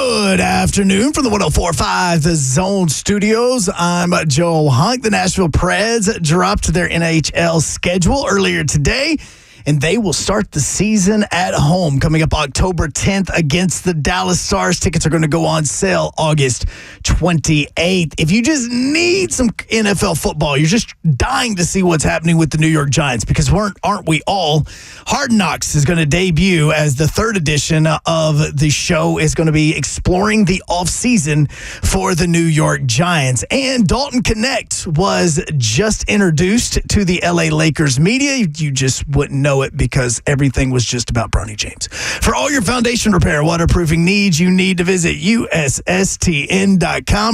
Good afternoon from the 104.5 The Zone Studios. I'm Joe Hunk. The Nashville Preds dropped their NHL schedule earlier today, and they will start the season at home coming up October 10th against the Dallas Stars. Tickets are going to go on sale August 28th. If you just need some NFL football, you're just dying to see what's happening with the New York Giants, because aren't we all? Hard Knocks is going to debut as the third edition of the show is going to be exploring the offseason for the New York Giants. And Dalton Connect was just introduced to the LA Lakers media. You just wouldn't know it because everything was just about Bronny James. For all your foundation repair, waterproofing needs, you need to visit USSTN.com.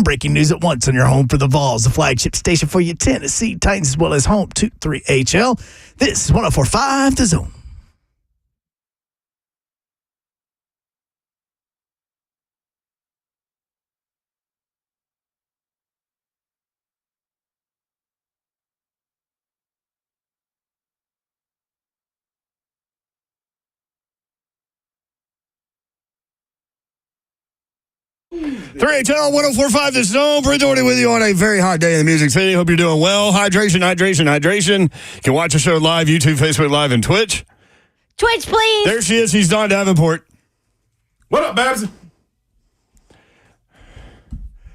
Breaking news at once on your home for the Vols, the flagship station for your Tennessee Titans, as well as home 2-3HL. This is 104.5 The Zone. HL 104.5 The Zone. Brentwood with you on a very hot day in the Music City. Hope you're doing well. Hydration. You can watch the show live, YouTube, Facebook Live, and Twitch. Twitch, please. There she is. He's Don Davenport. What up, Babs?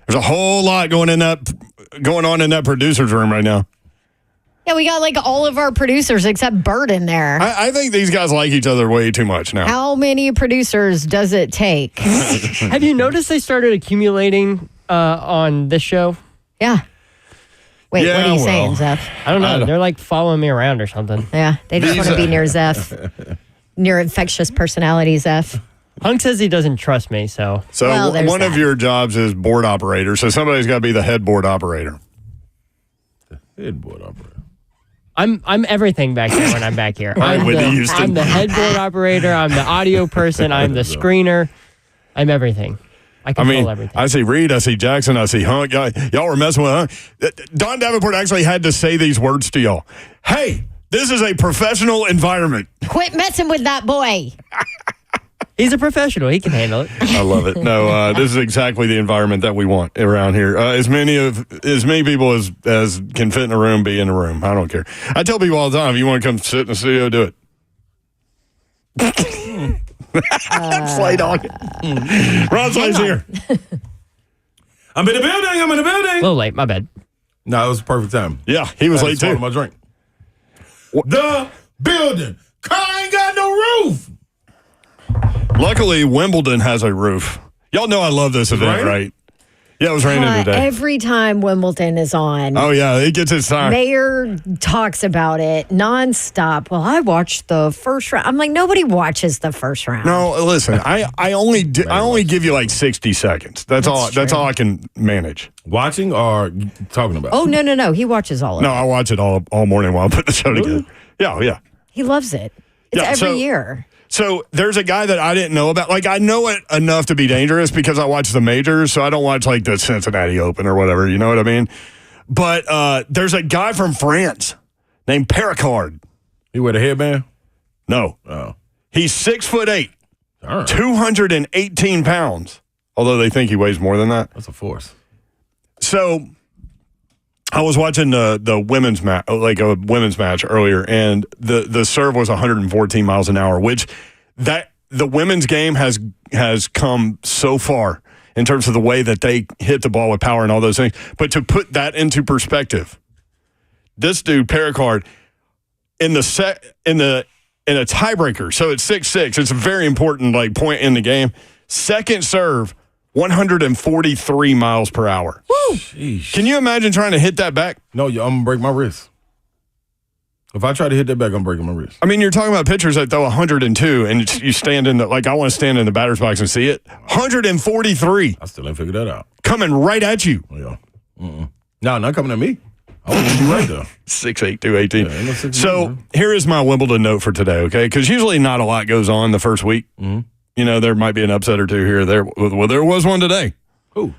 There's a whole lot going on in that producer's room right now. Yeah, we got like all of our producers except Bert in there. I think these guys like each other way too much now. How many producers does it take? Have you noticed they started accumulating on this show? Yeah. Wait, what are you saying, Zeph? I don't know. They're like following me around or something. Yeah, they just want to be near Zeph. Near infectious personality, Zeph. Hunk says he doesn't trust me, so. So one of your jobs is board operator, so somebody's got to be the head board operator. The head board operator. I'm everything back here when I'm back here. I'm the headboard operator. I'm the audio person. I'm the screener. I'm everything. I control everything. I see Reed. I see Jackson. I see Hunk. Y'all were messing with Hunk. Don Davenport actually had to say these words to y'all. Hey, this is a professional environment. Quit messing with that boy. He's a professional. He can handle it. I love it. No, this is exactly the environment that we want around here. As many people as can fit in a room, be in a room. I don't care. I tell people all the time, if you want to come sit in the studio, do it. Slay dog. Ron Slay's here. I'm in the building. A little late. My bad. No, it was the perfect time. Yeah, he was late too. My drink. The building. Car ain't got no roof. Luckily, Wimbledon has a roof. Y'all know I love this event, right? Yeah, it was raining today. Every time Wimbledon is on. Oh, yeah, it gets its time. Mayor talks about it nonstop. Well, I watched the first round. I'm like, nobody watches the first round. No, listen, I only give you like 60 seconds. That's all I can manage. Watching or talking about? Oh, no. He watches all of it. No, I watch it all morning while I put the show together. Yeah. He loves it. It's every year. So there's a guy that I didn't know about. Like, I know it enough to be dangerous because I watch the majors, so I don't watch, like, the Cincinnati Open or whatever. You know what I mean? But there's a guy from France named Pericard. He wear the headband? No. Oh. He's 6'8", Right. 218 pounds, although they think he weighs more than that. That's a force. So I was watching the women's match, like a women's match earlier, and the serve was 114 miles an hour, which the women's game has come so far in terms of the way that they hit the ball with power and all those things. But to put that into perspective, this dude Pericard in a tiebreaker, so it's 6-6. It's a very important point in the game. Second serve, 143 miles per hour. Woo! Sheesh. Can you imagine trying to hit that back? No, I'm going to break my wrist. If I try to hit that back, I'm breaking my wrist. I mean, you're talking about pitchers that throw 102, and you stand in I want to stand in the batter's box and see it. 143. I still ain't figured that out. Coming right at you. Yeah. No, not coming at me. I was be right there. 6'8", 218. Yeah, no 6'8", so here is my Wimbledon note for today, okay? Because usually not a lot goes on the first week. Mm-hmm. You know, there might be an upset or two here or there. Well, there was one today. Who?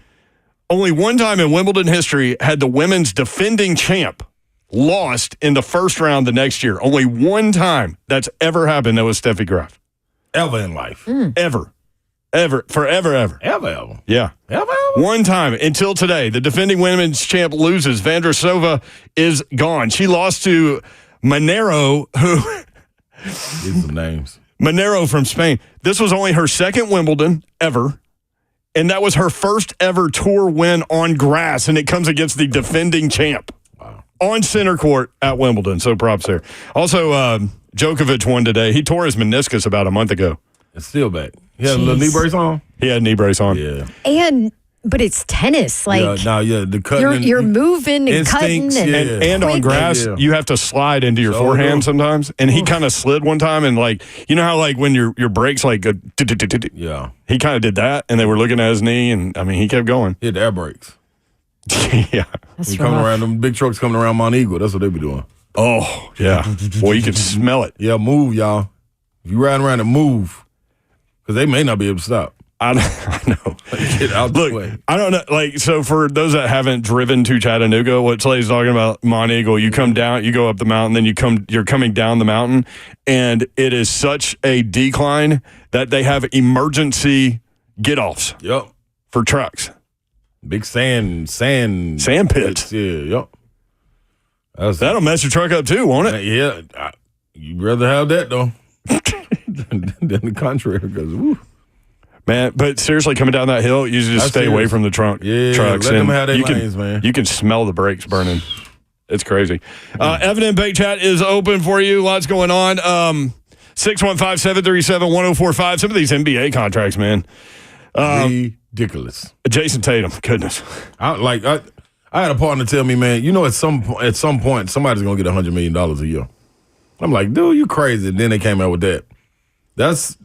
Only one time in Wimbledon history had the women's defending champ lost in the first round the next year. Only one time that's ever happened. That was Steffi Graf. Ever in life. Ever. Forever. Ever. Yeah. Ever. One time until today, the defending women's champ loses. Vandrosova is gone. She lost to Monero, who These are the names. Monero from Spain. This was only her second Wimbledon ever, and that was her first ever tour win on grass, and it comes against the defending champ on center court at Wimbledon. So props there. Also, Djokovic won today. He tore his meniscus about a month ago. It's still back. He had a little knee brace on? He had a knee brace on. Yeah. But it's tennis. Like, the cutting. you're moving and cutting. instincts, And, And on quick. grass, Yeah. you have to slide into your So forehand do. sometimes. And he kind of slid one time, and like, you know how like when your brakes like go, Yeah. he kind of did that, and they were looking at his knee, and I mean, he kept going. Hit the air brakes. Yeah. That's You coming rough. around, them big trucks coming around Mount Eagle. That's what they be doing. Oh, yeah. Boy, you can smell it. Yeah, move, y'all. If you riding around and move, because they may not be able to stop. I know. Get out the way. Look, I don't know. Like, so for those that haven't driven to Chattanooga, what Slay's talking about, Mount Eagle, you come down, you go up the mountain, then you're coming down the mountain, and it is such a decline that they have emergency get-offs Yep. for trucks. Big sand pits. Yeah, yep. That'll mess your truck up too, won't it? Yeah. You'd rather have that, though, than the contrary, because, Man, but seriously, coming down that hill, you just That's stay away serious. from the trucks. let them have their you lanes, man. You can smell the brakes burning. It's crazy. Evan Bake Chat is open for you. Lots going on. 615-737-1045. Some of these NBA contracts, man. Ridiculous. Jason Tatum, goodness. I had a partner tell me, man, you know, at some point, somebody's going to get $100 million a year. I'm like, dude, you crazy. And then they came out with that. That's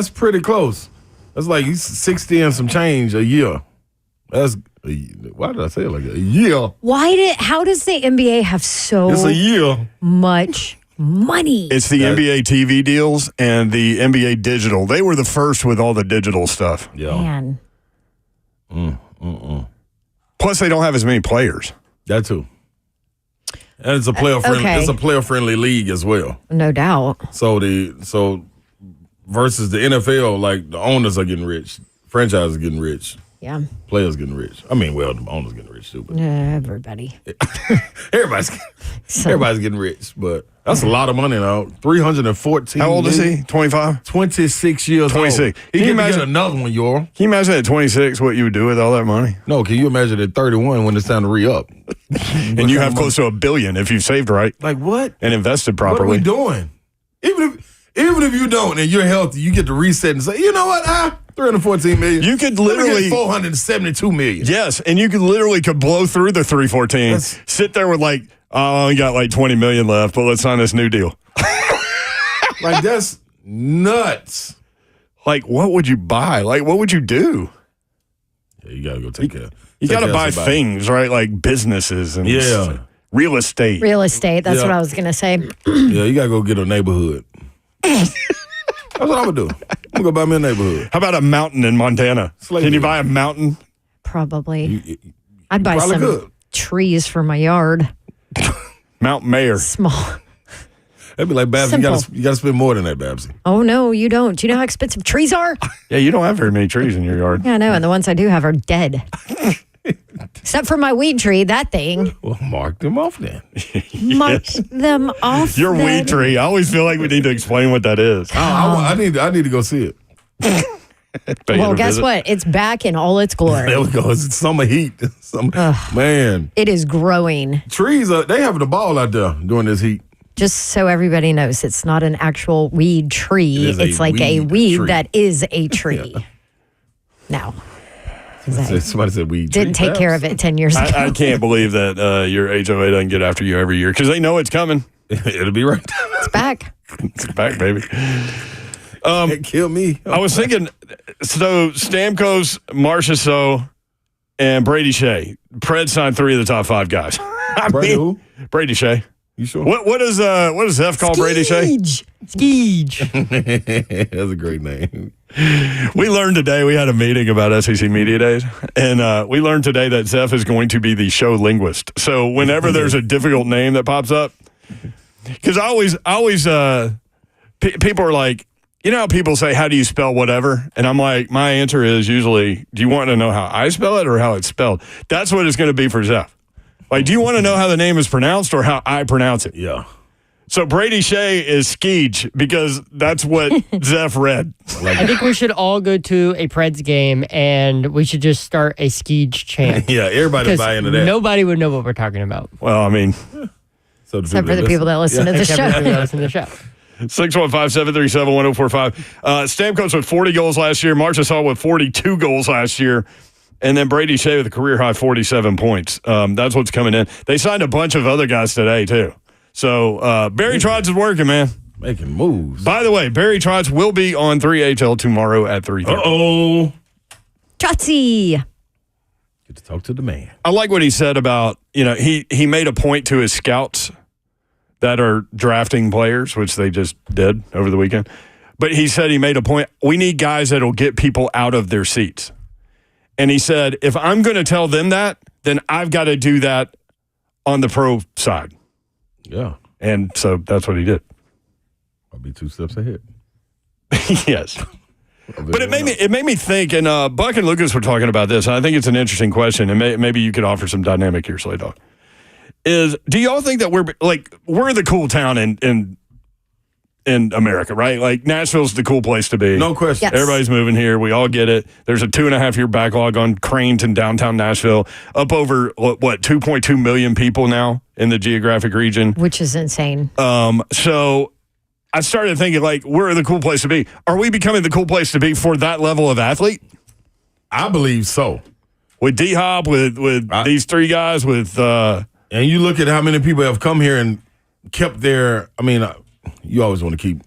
pretty close. That's like 60 and some change a year. Why did I say it like that? A year. How does the NBA have so It's a year. much money? It's the NBA TV deals and the NBA digital. They were the first with all the digital stuff. Yeah. Man. Plus, they don't have as many players. That too. And it's a player friendly. Okay. It's a player friendly league as well. No doubt. So versus the NFL, like the owners are getting rich, franchises are getting rich, Yeah. players getting rich. I mean, well, the owners getting rich too, but Everybody. everybody's getting rich. But that's a lot of money now. 314. How old is he? 25? 26 years 26. old. He Can you can imagine- get another one, y'all. Can you imagine at 26 what you would do with all that money? No, can you imagine at 31 when it's time to re-up? And you have close to $1 billion if you've saved right Like what? and invested What are we properly. doing? Even if you don't and you're healthy, you get to reset and say, you know what? 314 million. You could Let me get literally 472 million. Yes, and you could literally blow through the 314, That's- sit there with like, oh, I only got like 20 million left, but let's sign this new deal. Like that's nuts. Like, what would you buy? Like, what would you do? Yeah, you gotta go take care. You take got to care of buy somebody. things, right? Like businesses and Yeah. real estate. Real estate. That's Yeah. what I was going to say. Yeah, you gotta go get a neighborhood. That's what I'm gonna do. I'm gonna go buy me a neighborhood. How about a mountain in Montana? Slave Can you deal. buy a mountain? Probably. I'd buy probably some could. trees for my yard. Mount Mayor. Small. That'd be like Babsy. Simple. You gotta spend more than that, Babsy. Oh, no, you don't. Do you know how expensive trees are? Yeah, you don't have very many trees in your yard. Yeah, I know. And the ones I do have are dead. Except for my weed tree, that thing. Well, mark them off then. Mark them off. Your then. weed tree. I always feel like we need to explain what that is. I need to go see it. Pay you Well, to guess visit. what? It's back in all its glory. There we go. It's summer heat. Man, It is growing. trees they having a ball out there during this heat. Just so everybody knows, it's not an actual weed tree. It is a It's like a weed weed tree. that is a tree. No. Somebody said we Didn't take care of it 10 years ago. I can't believe that your HOA doesn't get after you every year because they know it's coming. It'll be right. It's back. It's back, baby. It killed me. I was thinking, so Stamkos, Marchessault, and Brady Shea. Preds signed 3 of the top 5 guys. Brady who? Brady Shea. You sure? What does Zeph call Brady Shea? Skeege. That's a great name. We learned today, we had a meeting about SEC Media Days, and we learned today that Zeph is going to be the show linguist. So whenever there's a difficult name that pops up, because I always people are like, you know how people say, how do you spell whatever? And I'm like, my answer is usually, do you want to know how I spell it or how it's spelled? That's what it's going to be for Zeph. Like, do you want to know how the name is pronounced or how I pronounce it? Yeah. So Brady Shea is Skeege because that's what Zeph read. I think we should all go to a Preds game and we should just start a Skeege chant. Yeah, everybody buy into that. Nobody would know what we're talking about. Well, I mean, So Except for the people that listen to the Except for the show. people that listen to the show. 615-737-1045. Stamkos with 40 goals last year. Marchessault with 42 goals last year. And then Brady Shea with a career-high 47 points. That's what's coming in. They signed a bunch of other guys today, too. So Barry Trotz is working, man. Making moves. By the way, Barry Trotz will be on 3HL tomorrow at 3:30. Uh-oh. Trotzy. Get to talk to the man. I like what he said about, he made a point to his scouts that are drafting players, which they just did over the weekend. But he said he made a point. We need guys that will get people out of their seats. And he said, if I'm going to tell them that, then I've got to do that on the pro side. Yeah. And so that's what he did. I'll be 2 steps ahead. Yes. But it made me think, and Buck and Lucas were talking about this, and I think it's an interesting question, and maybe you could offer some dynamic here, Slay Dog. Do y'all think that we're the cool town in America, right? Like Nashville's the cool place to be. No question. Yes. Everybody's moving here. We all get it. There's a 2.5-year backlog on cranes in downtown Nashville, up over, 2.2 million people now in the geographic region. Which is insane. So I started thinking, we're the cool place to be. Are we becoming the cool place to be for that level of athlete? I believe so. With D-Hop, with these three guys, with... And you look at how many people have come here and kept their... you always want to keep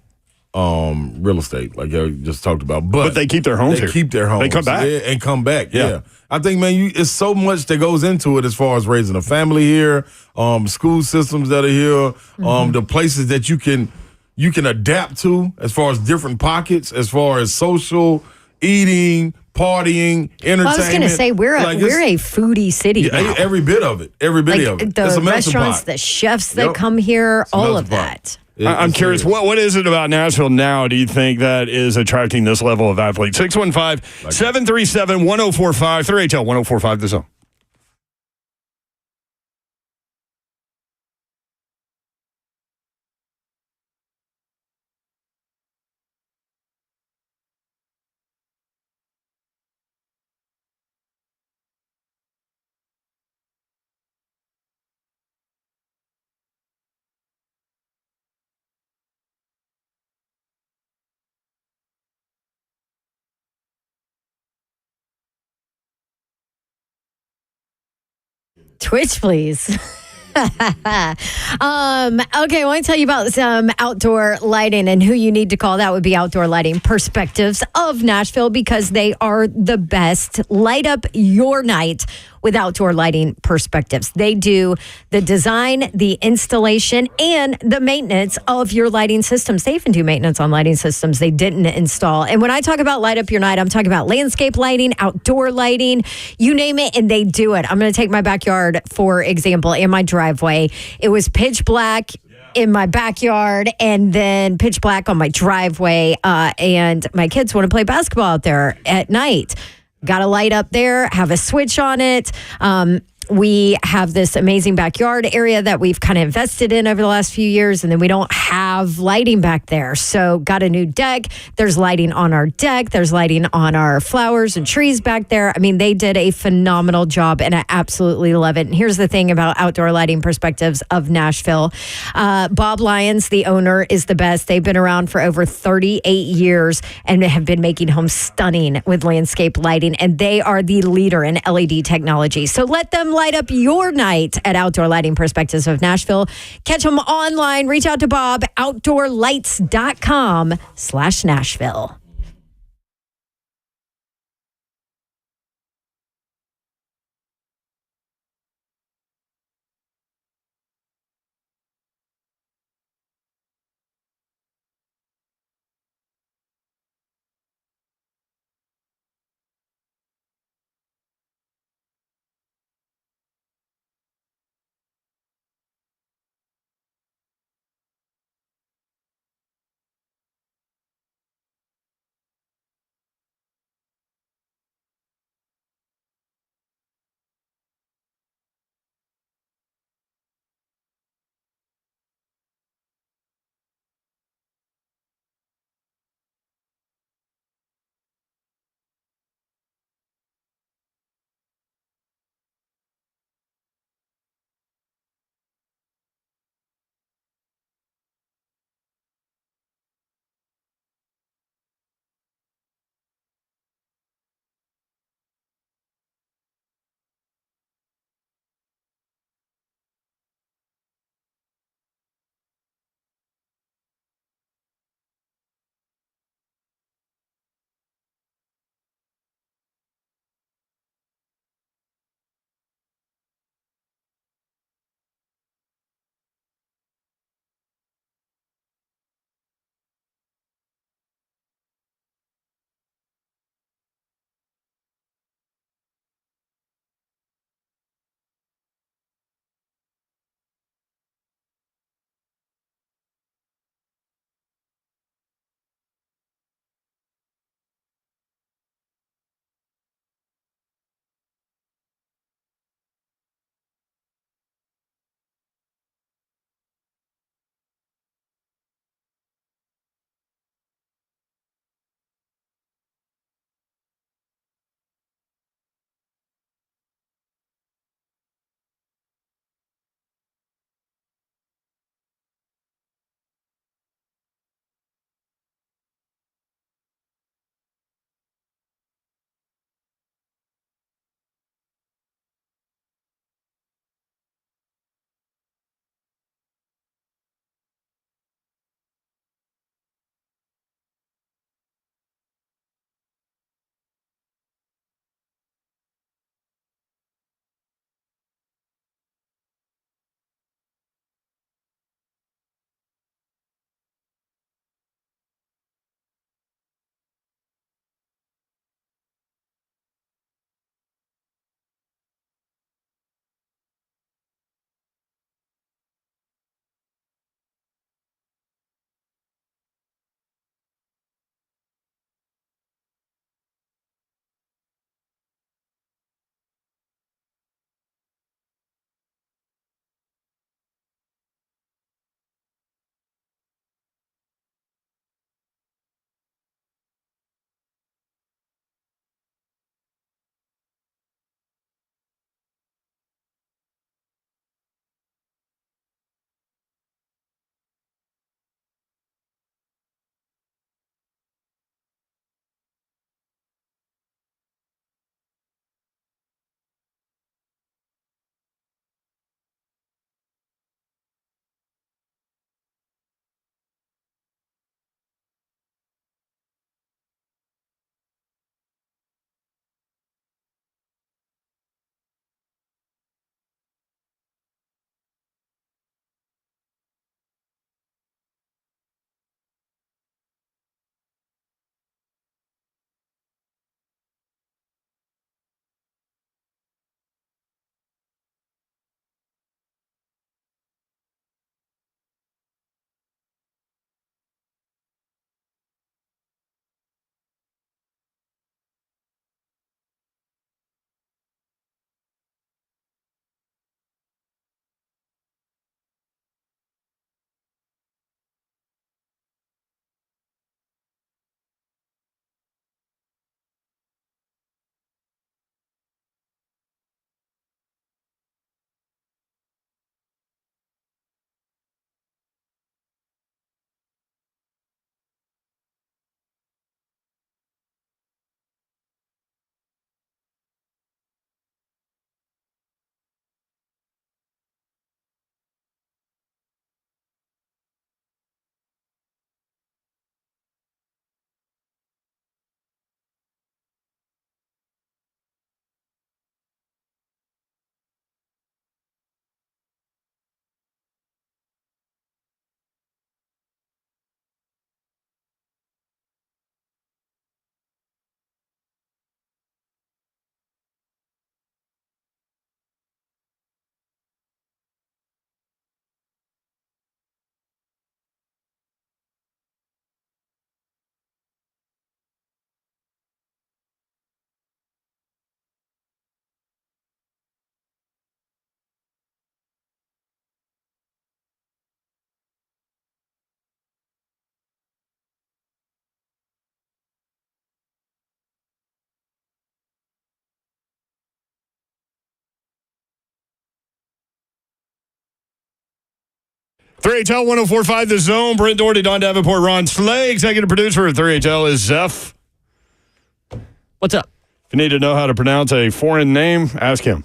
real estate, like you just talked about. But they keep their homes here. They keep their homes. They come back. And come back, Yeah. yeah. I think, man, it's so much that goes into it as far as raising a family here, school systems that are here, the places that you can adapt to as far as different pockets, as far as social, eating, partying, entertainment. Well, I was going to say, we're a foodie city now. Every bit of it. Every bit of it. The It's a melting restaurants, pot. the chefs that Yep. come here, It's a all melting of pot. that. I'm curious, what is it about Nashville now, do you think, that is attracting this level of athlete? 615-737-1045, 3HL 1045 The Zone. Twitch, please. Okay, I want to tell you about some outdoor lighting, and who you need to call. That would be Outdoor Lighting Perspectives of Nashville, because they are the best. Light up your night with Outdoor Lighting Perspectives. They do the design, the installation, and the maintenance of your lighting systems. They even do maintenance on lighting systems they didn't install. And when I talk about light up your night, I'm talking about landscape lighting, outdoor lighting, you name it, and they do it. I'm going to take my backyard, for example, and my driveway. It was pitch black in my backyard, and then pitch black on my driveway. And my kids want to play basketball out there at night. Got a light up there, have a switch on it. We have this amazing backyard area that we've kind of invested in over the last few years, and then we don't have lighting back there. So got a new deck. There's lighting on our deck. There's lighting on our flowers and trees back there. I mean, they did a phenomenal job, and I absolutely love it. And here's the thing about Outdoor Lighting Perspectives of Nashville. Bob Lyons, the owner, is the best. They've been around for over 38 years and have been making homes stunning with landscape lighting, and they are the leader in LED technology. So let them light up your night at Outdoor Lighting Perspectives of Nashville. Catch them online. Reach out to Bob, outdoorlights.com/Nashville. 3HL 1045 The Zone. Brent Doherty, Don Davenport, Ron Slay. Executive producer of 3HL is Zeph. What's up? If you need to know how to pronounce a foreign name, ask him.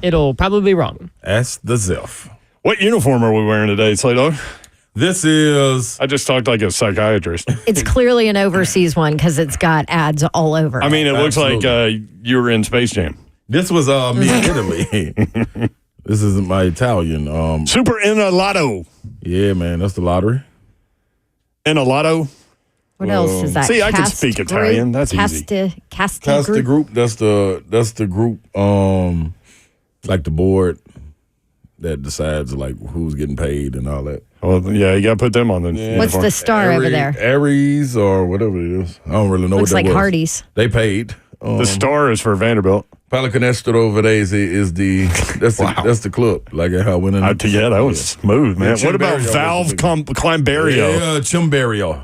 It'll probably be wrong. Ask the Zeph. What uniform are we wearing today, Slato? This is. I just talked like a psychiatrist. It's clearly an overseas one because it's got ads all over. I mean, it looks like you were in Space Jam. This was me in Italy. This is my Italian. Super Enalato. Yeah, man, that's the lottery. Enalato. What else is that? See, I can speak Italian. That's easy. Casta group. That's the group. Like the board that decides like who's getting paid and all that. Well, yeah, you got to put them on the. Yeah. What's the star over there? Aries or whatever it is. I don't really know Looks what that like was. Hardee's. They paid. The star is for Vanderbilt. Palacanestro Vedese is that's the club. Like how I went in. Yeah, that was smooth, man. Yeah, what about Chimberio Valve Climberio? Yeah, Chimberio.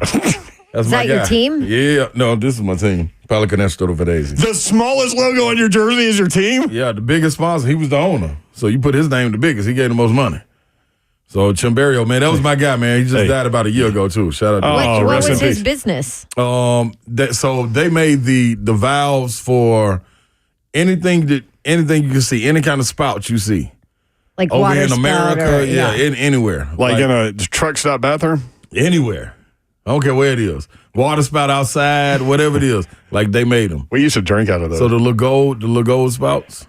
That's Is my that your guy. team? Yeah, no, this is my team. Palacanestro Vedese. The smallest logo on your jersey is your team? Yeah, the biggest sponsor. He was the owner. So you put his name the biggest. He gave the most money. So Chimberio, man, that was my guy, man. He just died about a year ago, too. Shout out to him. What rest was in his peace. business? So they made the valves for anything you can see, any kind of spout you see. Like Over water in spout America, or, anywhere. Like in a truck stop bathroom? Anywhere. I don't care where it is. Water spout outside, whatever it is. Like they made them. We used to drink out of those. So the little gold spouts.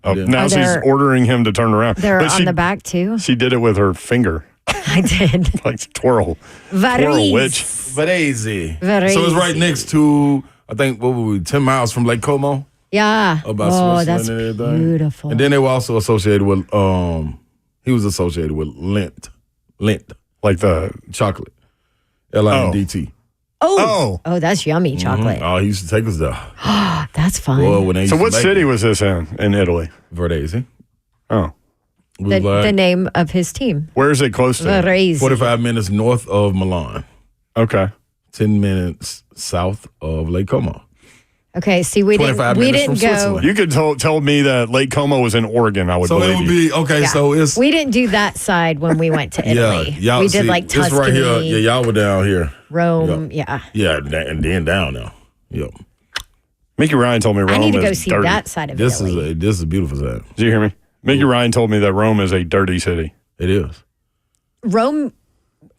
Now Are she's there- ordering him to turn around. They're But on the back too. She did it with her finger. I did. Like twirl. Twirl Varese. witch. Varese. Varese. So it's right next to, I think, what were we, 10 miles from Lake Como? Yeah. About Oh, that's Switzerland and everything. beautiful. And then they were also associated with, he was associated with Lindt Like the. chocolate. Lindt. Oh, that's yummy chocolate. Oh, he used to take us there. That's fun. Boy, when they So used what to make city it. was this in Italy? Verdes. Oh. The name of his team. Where is it close to? Varese. 45 minutes north of Milan. Okay. 10 minutes south of Lake Como. Okay, see, we 25 didn't minutes from go. Switzerland. You could tell me that Lake Como was in Oregon. I would So believe it would you. be, okay, Yeah. so it's, We didn't do that side when we went to Italy. y'all we did see, like it's Tuscany, right here. Yeah, y'all were down here. Rome. Yeah. Yeah, and then down now. Yep. Mickey Ryan told me Rome I need to go is see dirty. that side of This Italy. is a beautiful side. Did you hear me? Mickey Ryan told me that Rome is a dirty city. It is. Rome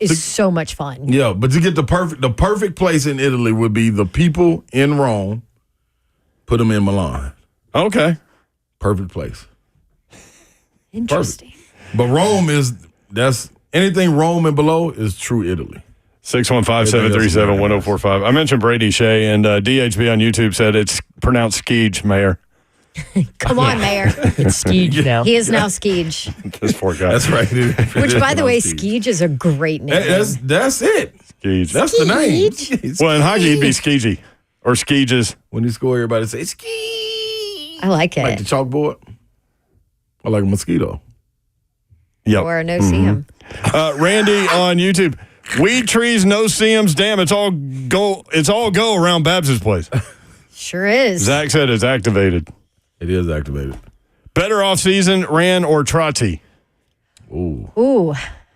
is so much fun. Yeah, but to get the perfect place in Italy would be the people in Rome. Put them in Milan. Okay. Perfect place. Interesting. But Rome that's anything Rome and below is true Italy. 615-737-1045. I mentioned Brady Shea, and DHB on YouTube said it's pronounced Skeege, Mayor. Come on, Mayor. It's Skeege now. He is now Skeege. This poor guy. That's right. Which, by the way, Skeege is a great name. That's it. Skeege. That's the name. Well, in hockey, it'd be Skeegey or Skeeges. When you score, everybody say ski. I like it. Like the chalkboard. I like a mosquito. Yep. Or no see him. Randy on YouTube. Weed trees, no CMs. Damn, it's all go around Babs' place. Sure is. Zach said it's activated. It is activated. Better off season, Ran or Trotsy? Ooh,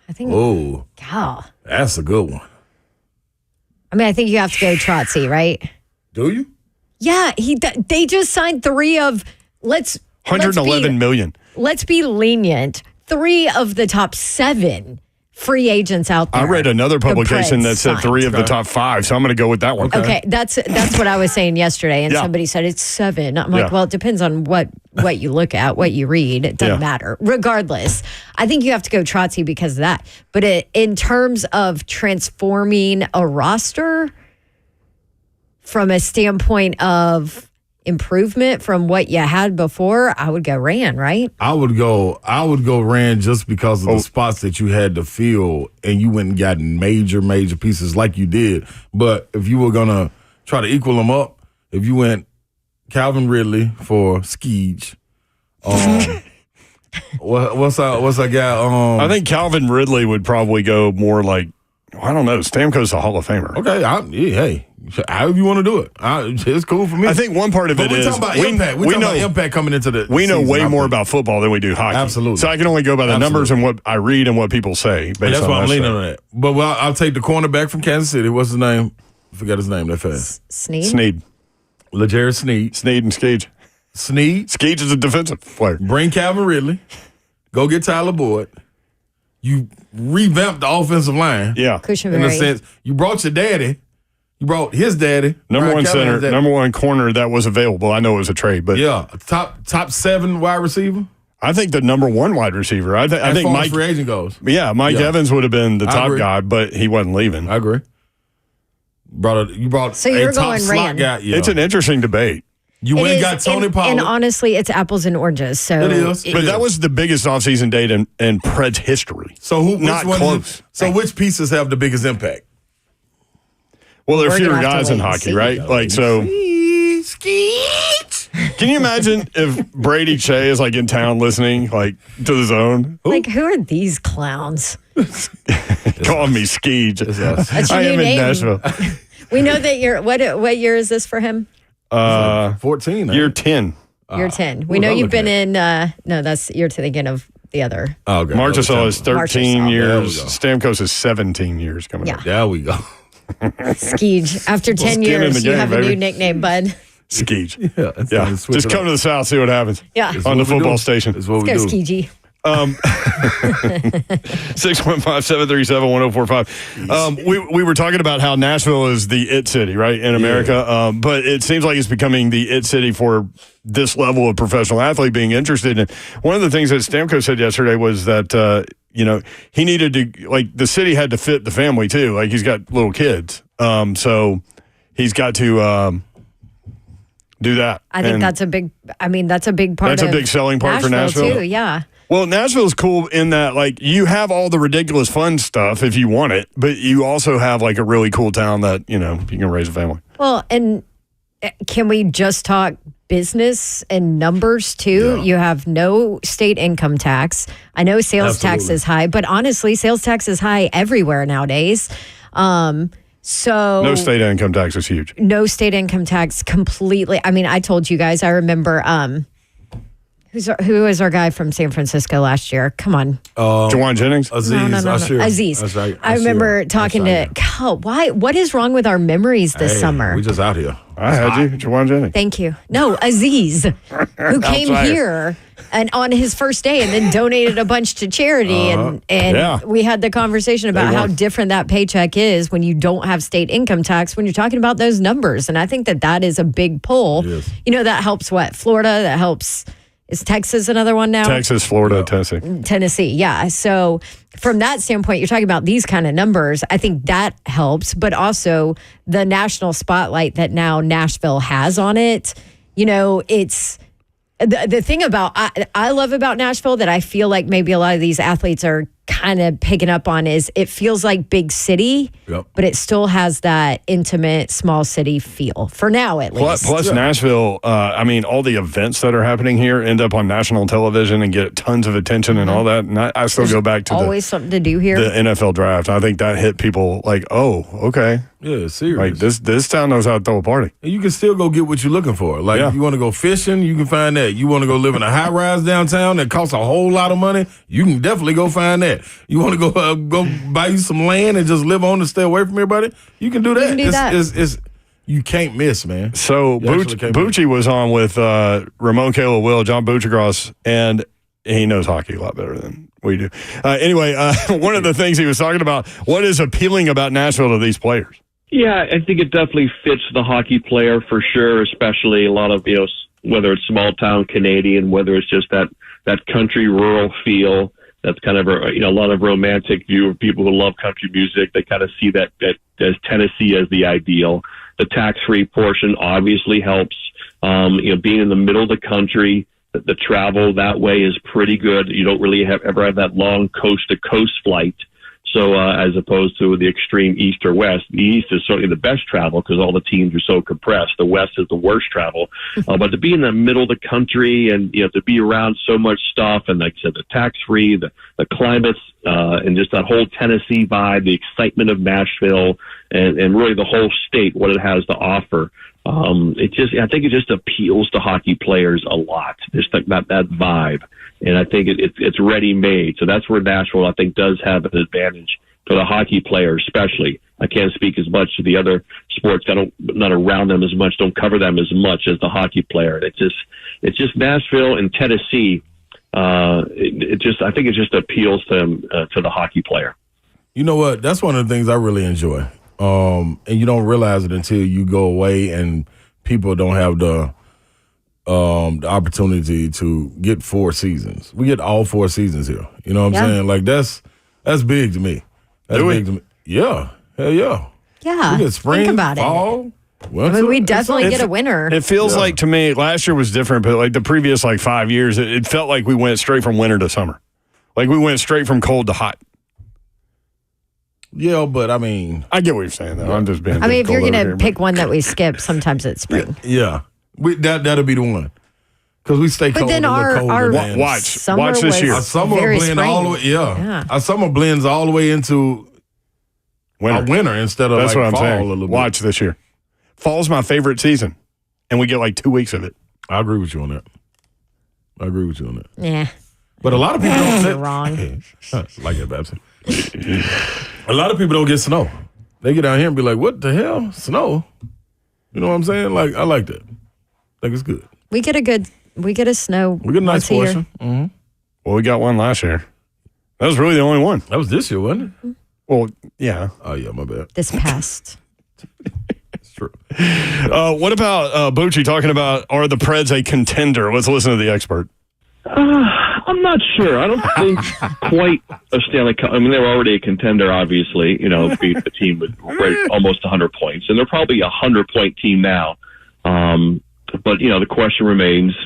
I think. Oh, God. that's a good one. I mean, I think you have to go Trotsy, right? Do you? Yeah, they just signed 3 of let's 111 million. Let's be lenient. 3 of the top 7 free agents out there. I read another publication Preds that said 3 of the signed. top 5, so I'm going to go with that one. Okay, that's what I was saying yesterday, and Yeah. somebody said it's 7. I'm like, Yeah. well, it depends on what you look at, what you read. It doesn't Yeah. matter. Regardless, I think you have to go Trotsy because of that. But in terms of transforming a roster from a standpoint of improvement from what you had before, I would go Ran, right? I would go Rand just because of the spots that you had to fill, and you went and got major pieces like you did. But if you were gonna try to equal them up, if you went Calvin Ridley for Skeege, what's our guy? I think Calvin Ridley would probably go more like, I don't know, Stamkos a Hall of Famer. Okay, hey, However you want to do it. It's cool for me. I think one part of but it we're is talking about impact. We're talking about impact coming into the we know season, way I more think. about football than we do hockey. Absolutely. So I can only go by the numbers and what I read and what people say. And that's why I'm leaning on that. But I'll take the cornerback from Kansas City. What's his name? I forgot his name that fast. Sneed. LeJarrette Sneed. Sneed and Skeege. Skeege is a defensive player. Bring Calvin Ridley. Go get Tyler Boyd. You revamped the offensive line. Yeah. In a sense, you brought your daddy. You brought his daddy. Number one center, number one corner that was available. I know it was a trade, but yeah, top 7 wide receiver. I think the number one wide receiver. I think Mike free agent goes. Yeah, Mike Evans would have been the top guy, but he wasn't leaving. I agree. You brought so you're a top going slot Rand. guy. Yeah. It's an interesting debate. You went and got Tony Pollard. And honestly, it's apples and oranges. So it is. But that was the biggest offseason date in Preds history. So not close. Which pieces have the biggest impact? Well, there are fewer guys in hockey, right? Like, so. Can you imagine if Brady Shea is like in town listening, like to the zone? Like, who are these clowns? Call me Skeege. That's your I new am name. in Nashville. We know that you're. What year is this for him? 14. Year 10. You're 10. We know you've been in. No, you're thinking of the other. Oh, okay. Marchessault is 13 Marchessault. years. Stamkos is 17 years coming up. There we go. Skeege. After 10 skin in years, the you game, have a baby. new nickname, bud. Skeege. Yeah. Just come to the South, see what happens. Yeah. On the football station. That's what Let's we go, do. Skeegee. 615-737-1045. We were talking about how Nashville is the it city, right, in America. But it seems like it's becoming the it city for this level of professional athlete being interested in. One of the things that Stamkos said yesterday was that, he needed to, like, the city had to fit the family too. Like, he's got little kids. So he's got to do that. I think that's a big part. That's a big selling part for Nashville too. Yeah. Well, Nashville's cool in that, like, you have all the ridiculous fun stuff if you want it, but you also have, like, a really cool town that, you can raise a family. Well, and can we just talk business and numbers too? Yeah. You have no state income tax. I know sales tax is high, but honestly, sales tax is high everywhere nowadays. So no state income tax is huge. No state income tax completely. I mean, I told you guys, I remember who was our guy from San Francisco last year? Come on. Jawan Jennings? Aziz. No. Aziz. That's right. I remember talking to Cal. What is wrong with our memories this summer? We just out here. I had you, Jawan Jennings. Thank you. No, Aziz, who came here and on his first day and then donated a bunch to charity. And we had the conversation about how different that paycheck is when you don't have state income tax, when you're talking about those numbers. And I think that is a big pull. Yes. That helps Florida, that helps. Is Texas another one now? Texas, Florida, Tennessee. Tennessee, yeah. So from that standpoint, you're talking about these kind of numbers. I think that helps, but also the national spotlight that now Nashville has on it. It's the thing about I love about Nashville that I feel like maybe a lot of these athletes are kind of picking up on is it feels like big city, but it still has that intimate small city feel for now at least. Plus Nashville, all the events that are happening here end up on national television and get tons of attention and all that. And I still go back to always something to do here. The NFL draft. I think that hit people like, oh, okay. Yeah, serious. Like this town knows how to throw a party. And you can still go get what you're looking for. Like if you want to go fishing, you can find that. You want to go live in a high rise downtown that costs a whole lot of money, you can definitely go find that. You want to go buy you some land and just live on and stay away from everybody, you can do that. You can do that. You can't miss, man. So Bucci was on with Ramon, Kayla, Will, John Bucci, and he knows hockey a lot better than we do. Anyway, one of the things he was talking about, what is appealing about Nashville to these players? Yeah, I think it definitely fits the hockey player for sure, especially a lot of, whether it's small town Canadian, whether it's just that country rural feel. That's kind of a lot of romantic view of people who love country music. They kind of see that as Tennessee as the ideal. The tax-free portion obviously helps. Being in the middle of the country, the travel that way is pretty good. You don't really ever have that long coast-to-coast flight. So as opposed to the extreme east or west, the east is certainly the best travel because all the teams are so compressed. The west is the worst travel. But to be in the middle of the country and to be around so much stuff, and like I said, the tax-free, the climates, and just that whole Tennessee vibe, the excitement of Nashville, and really the whole state, what it has to offer. I think it just appeals to hockey players a lot. Just that vibe, and I think it's ready made. So that's where Nashville, I think, does have an advantage for the hockey player, especially. I can't speak as much to the other sports. Not around them as much. Don't cover them as much as the hockey player. It's just Nashville and Tennessee. I think it just appeals to them, to the hockey player. You know what? That's one of the things I really enjoy. And you don't realize it until you go away and people don't have the opportunity to get 4 seasons. We get all 4 seasons here. You know what I'm saying? Like that's big to me. That's big to me. Yeah. Hell yeah. Yeah. We get spring, think about fall, winter. I mean, we definitely get a winner. It feels like to me, last year was different, but like the previous 5 years, it felt like we went straight from winter to summer. Like we went straight from cold to hot. Yeah, but I mean, I get what you're saying, though. I'm just being. I mean, if you're going to pick one that we skip, sometimes it's spring. Yeah. That'll be the one. Because we stay cold. But then our watch this year. Our summer very blend spring. all the way. Yeah. Our summer blends all the way into winter instead of That's what I'm fall saying. a little bit. Watch this year. Fall's my favorite season, and we get 2 weeks of it. I agree with you on that. Yeah. But a lot of people don't. You're wrong. Like that, Babson. A lot of people don't get snow. They get down here and be like, "What the hell, snow?" You know what I'm saying? Like I like that. I think it's good. We get a snow. We get a nice portion. Mm-hmm. Well, we got one last year. That was really the only one. That was this year, wasn't it? Well, yeah. Oh yeah, my bad. This past. It's true. What about Bucci talking about are the Preds a contender? Let's listen to the expert. I'm not sure. I don't think quite a Stanley Cup. I mean, they were already a contender, obviously. Beat the team with almost 100 points, and they're probably a 100-point team now. But the question remains.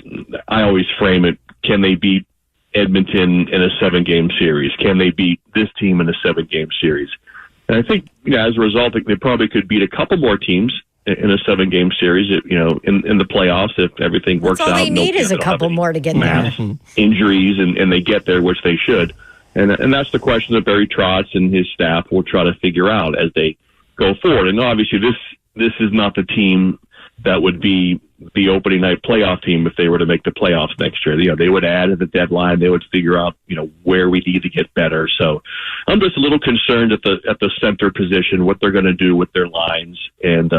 I always frame it: can they beat Edmonton in a 7-game series? Can they beat this team in a 7-game series? And I think, as a result, they probably could beat a couple more teams in a 7-game series, in the playoffs if everything works out. All they need is a couple more to get there. Injuries, and they get there, which they should. And that's the question that Barry Trotz and his staff will try to figure out as they go forward. And obviously, this is not the team that would be the opening night playoff team if they were to make the playoffs next year. They would add at the deadline. They would figure out, where we need to get better. So I'm just a little concerned at the center position, what they're going to do with their lines. And,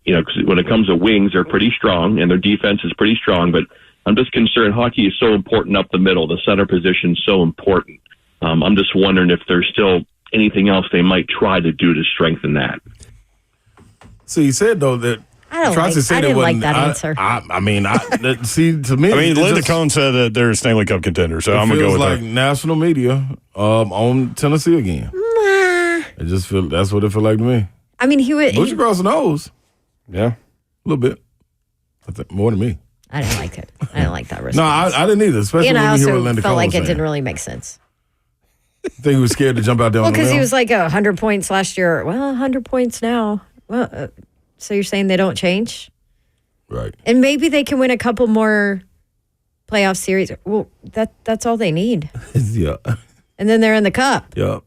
because when it comes to wings, they're pretty strong and their defense is pretty strong, but I'm just concerned. Hockey is so important up the middle. The center position is so important. I'm just wondering if there's still anything else they might try to do to strengthen that. So you said, though, that I didn't like that answer. See, to me, Linda Cohn said that they're a Stanley Cup contender, so I'm going to go with like that. National media on Tennessee again. It just that's what it felt like to me. I mean, he would. Bush across the nose. Yeah. A little bit. I think more than me. I didn't like it. I didn't like that response. No, I didn't either, especially when you hear what Linda Cohn felt like saying. it didn't really make sense. I think he was scared to jump out there on the because limb. he was like 100 points last year. Well, 100 points now. Well, so you're saying they don't change? Right. And maybe they can win a couple more playoff series. Well, that's all they need. Yeah. And then they're in the cup. Yeah.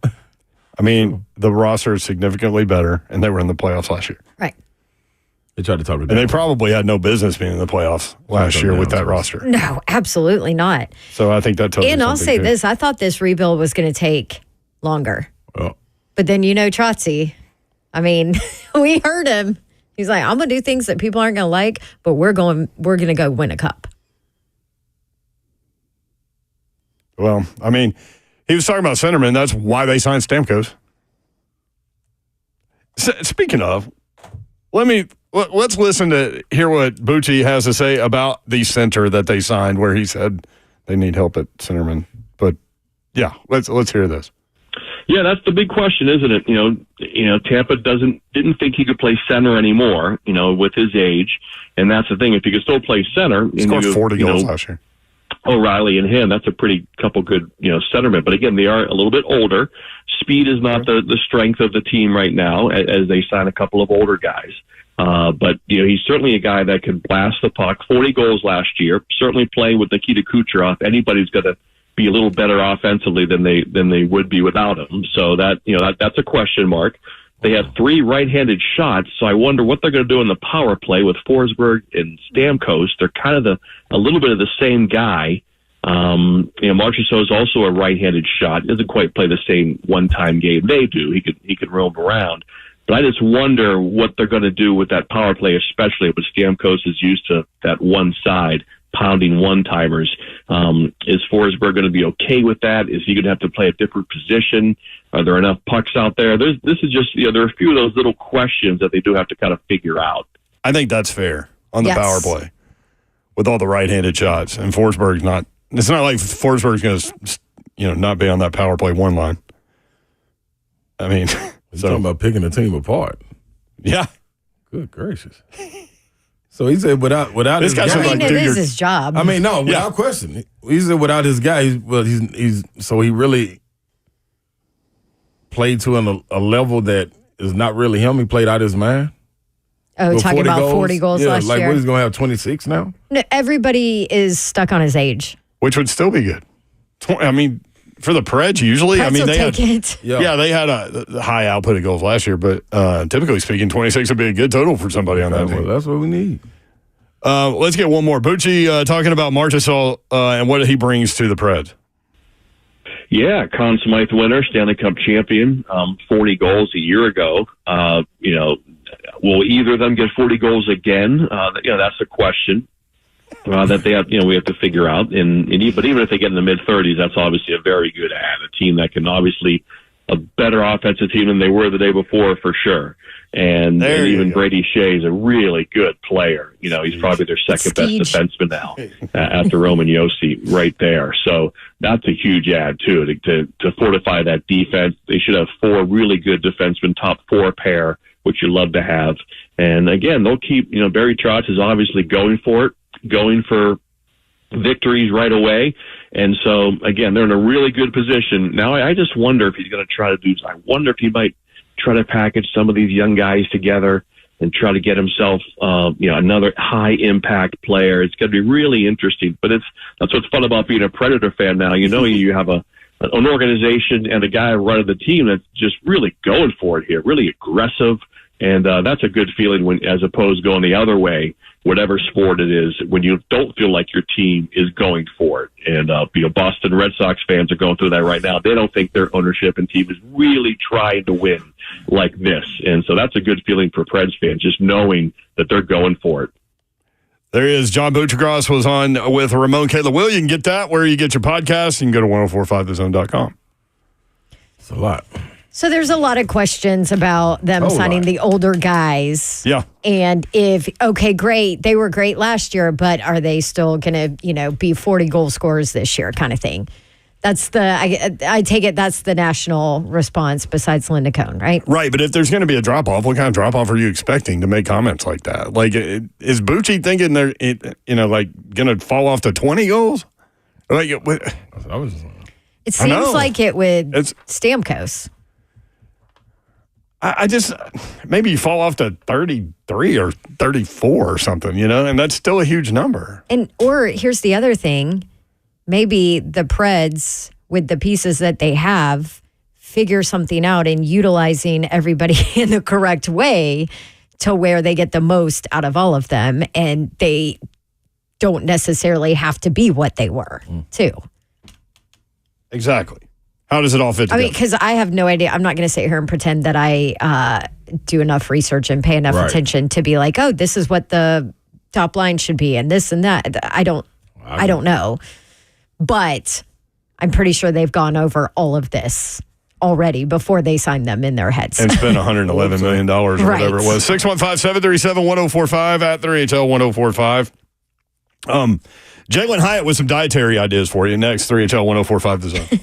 I mean, the roster is significantly better, and they were in the playoffs last year. Right. They tried to talk about and they probably had no business being in the playoffs last year with that roster. No, absolutely not. So I think that tells you And I'll something, say this. I thought this rebuild was going to take longer. Oh. But then Trotzy, I mean, we heard him. He's like, I'm going to do things that people aren't going to like, but we're going to go win a cup. Well, I mean, he was talking about centermen. That's why they signed Stamkos. Speaking of, let's listen to hear what Bucci has to say about the center that they signed, where he said they need help at centerman. But yeah, let's hear this. Yeah, that's the big question, isn't it? Tampa didn't think he could play center anymore, with his age. And that's the thing. If he could still play center, he scored 40 goals last year. O'Reilly and him, that's a pretty couple good, centermen. But again, they are a little bit older. Speed is not the strength of the team right now as they sign a couple of older guys. But he's certainly a guy that can blast the puck. 40 goals last year. Certainly playing with Nikita Kucherov. Anybody's going to be a little better offensively than they would be without him. So that's a question mark. They have 3 right-handed shots, so I wonder what they're going to do in the power play with Forsberg and Stamkos. They're kind of a little bit of the same guy. Marchessault is also a right-handed shot. He doesn't quite play the same one-time game they do. He can roam around. But I just wonder what they're going to do with that power play, especially when Stamkos is used to that one side, pounding one-timers. Is Forsberg going to be okay with that? Is he going to have to play a different position? Are there enough pucks out there? This is just, there are a few of those little questions that they do have to kind of figure out. I think that's fair on the Yes. power play with all the right-handed shots. And Forsberg's not – it's not like Forsberg's going to, not be on that power play one line. I mean – He's talking about picking a team apart. Yeah. Good gracious. So he said without This his guy guy. should, I mean, like, it do is your- his job. I mean, no, without question. He said without his guy, he's so he really played to a level that is not really him. He played out his man. oh, With talking about 40 goals yeah, last like year. what, he's going to have 26 now? No, everybody is stuck on his age. Which would still be good. I mean, for the Preds, usually, Preds will they had take it. Yeah, they had a high output of goals last year, but typically speaking, 26 would be a good total for somebody on that Well, team. that's what we need. Let's get one more. Bucci talking about Marchessault and what he brings to the Preds. Yeah, Conn Smythe winner, Stanley Cup champion, 40 goals a year ago. Will either of them get 40 goals again? That's a question that they have. We have to figure out. But even if they get in the mid-30s, that's obviously a very good ad. A team that can obviously a better offensive team than they were the day before for sure. And even Brady Shea is a really good player. He's probably their second best defenseman now after Roman Josi right there. So that's a huge ad too to fortify that defense. They should have 4 really good defensemen, top 4 pair, which you love to have. And again, they'll keep, Barry Trotz is obviously going for it, going for victories right away. And so, again, they're in a really good position. Now, I just wonder if he's going to try to I wonder if he might try to package some of these young guys together and try to get himself, another high-impact player. It's going to be really interesting. But that's what's fun about being a Predator fan now. You have an organization and a guy running the team that's just really going for it here, really aggressive. And that's a good feeling as opposed to going the other way, whatever sport it is, when you don't feel like your team is going for it. And Boston Red Sox fans are going through that right now. They don't think their ownership and team is really trying to win like this. And so that's a good feeling for Preds fans, just knowing that they're going for it. There he is. John Buccigross was on with Ramon Kayla Will. You can get that where you get your podcast. You can go to 1045thezone.com. It's a lot. So there's a lot of questions about them signing the older guys. Yeah. And okay, great. They were great last year, but are they still going to, be 40 goal scorers this year kind of thing? That's I take it that's the national response besides Linda Cohn, right? Right, but if there's going to be a drop-off, what kind of drop-off are you expecting to make comments like that? Like, is Bucci thinking they're, going to fall off to 20 goals? Like, It seems like it with It's- Stamkos. I just, maybe you fall off to 33 or 34 or something, and that's still a huge number. Or here's the other thing. Maybe the Preds, with the pieces that they have, figure something out in utilizing everybody in the correct way to where they get the most out of all of them. And they don't necessarily have to be what they were, too. Exactly. How does it all fit together? I mean, because I have no idea. I'm not going to sit here and pretend that I do enough research and pay enough attention to be like, oh, this is what the top line should be and this and that. I don't know. But I'm pretty sure they've gone over all of this already before they signed them in their heads. And spent $111 million or whatever it was. 615-737-1045 at 3HL1045. Jalen Hyatt with some dietary ideas for you next. 3HL1045 The Zone.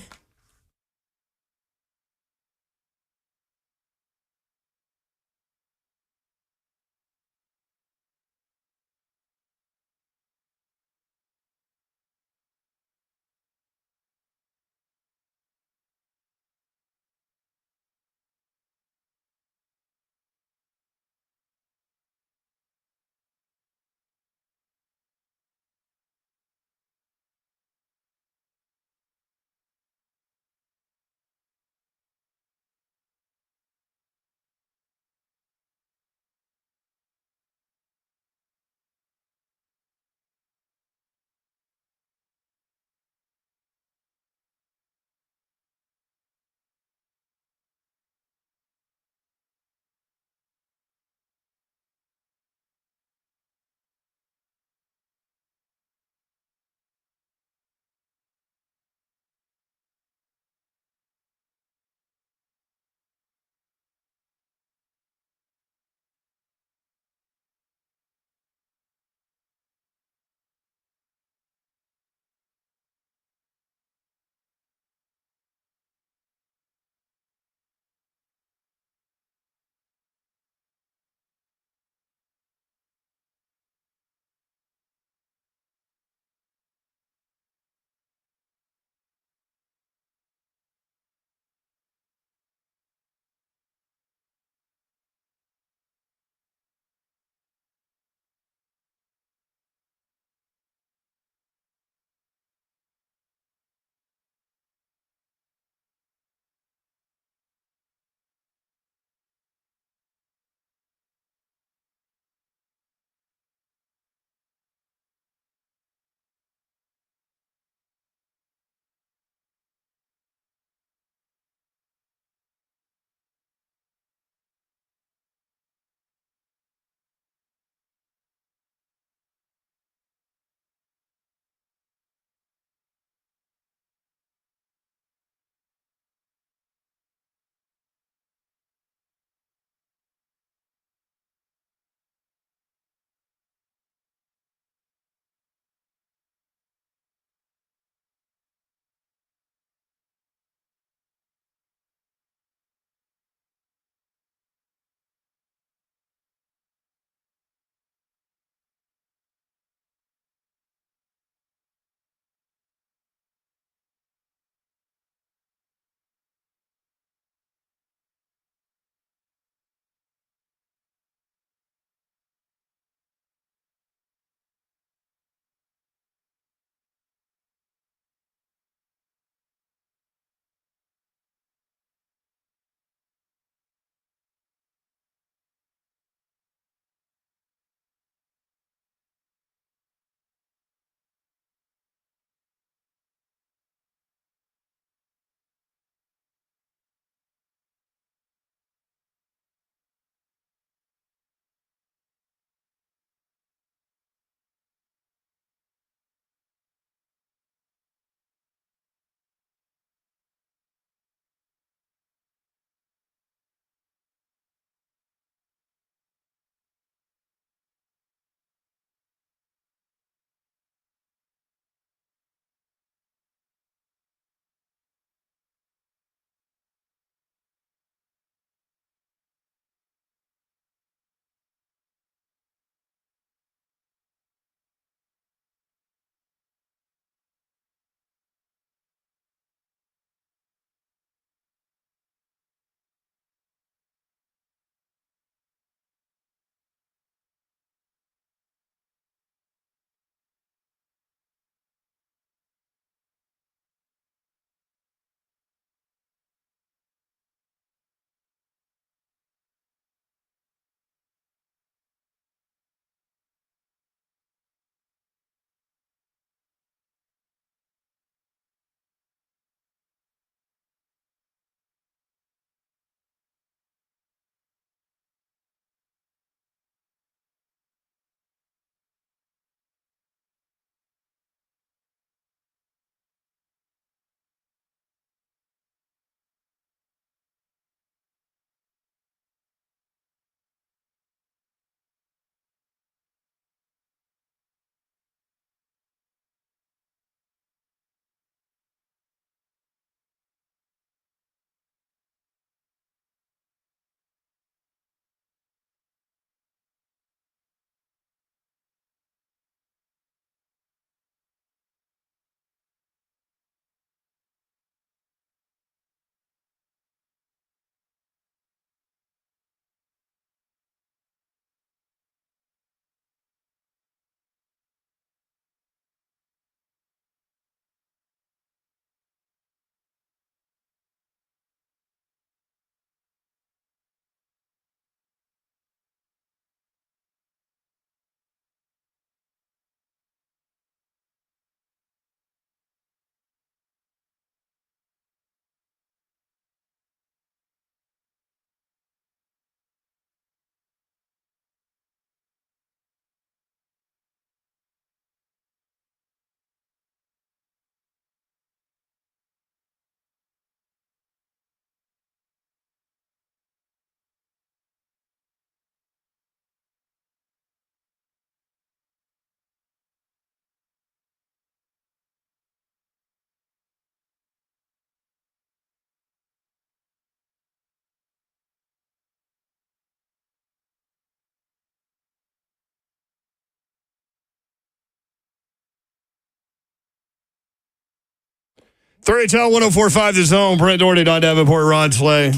3HL 1045 The Zone. Brent Doherty, Don Davenport, Ron Slay.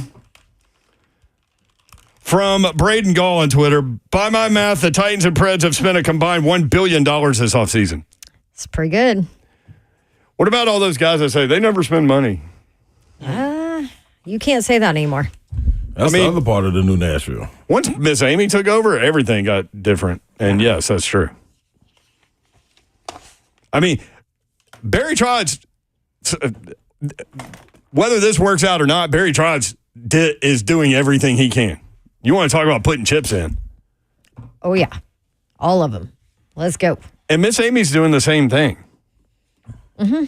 From Braden Gall on Twitter, by my math, the Titans and Preds have spent a combined $1 billion this offseason. It's pretty good. What about all those guys that say they never spend money? You can't say that anymore. That's the other part of the new Nashville. Once Miss Amy took over, everything got different. And yes, that's true. I mean, Barry Trotz, whether this works out or not, Barry Trotz is doing everything he can. You want to talk about putting chips in? Oh, yeah. All of them. Let's go. And Miss Amy's doing the same thing. Mm-hmm.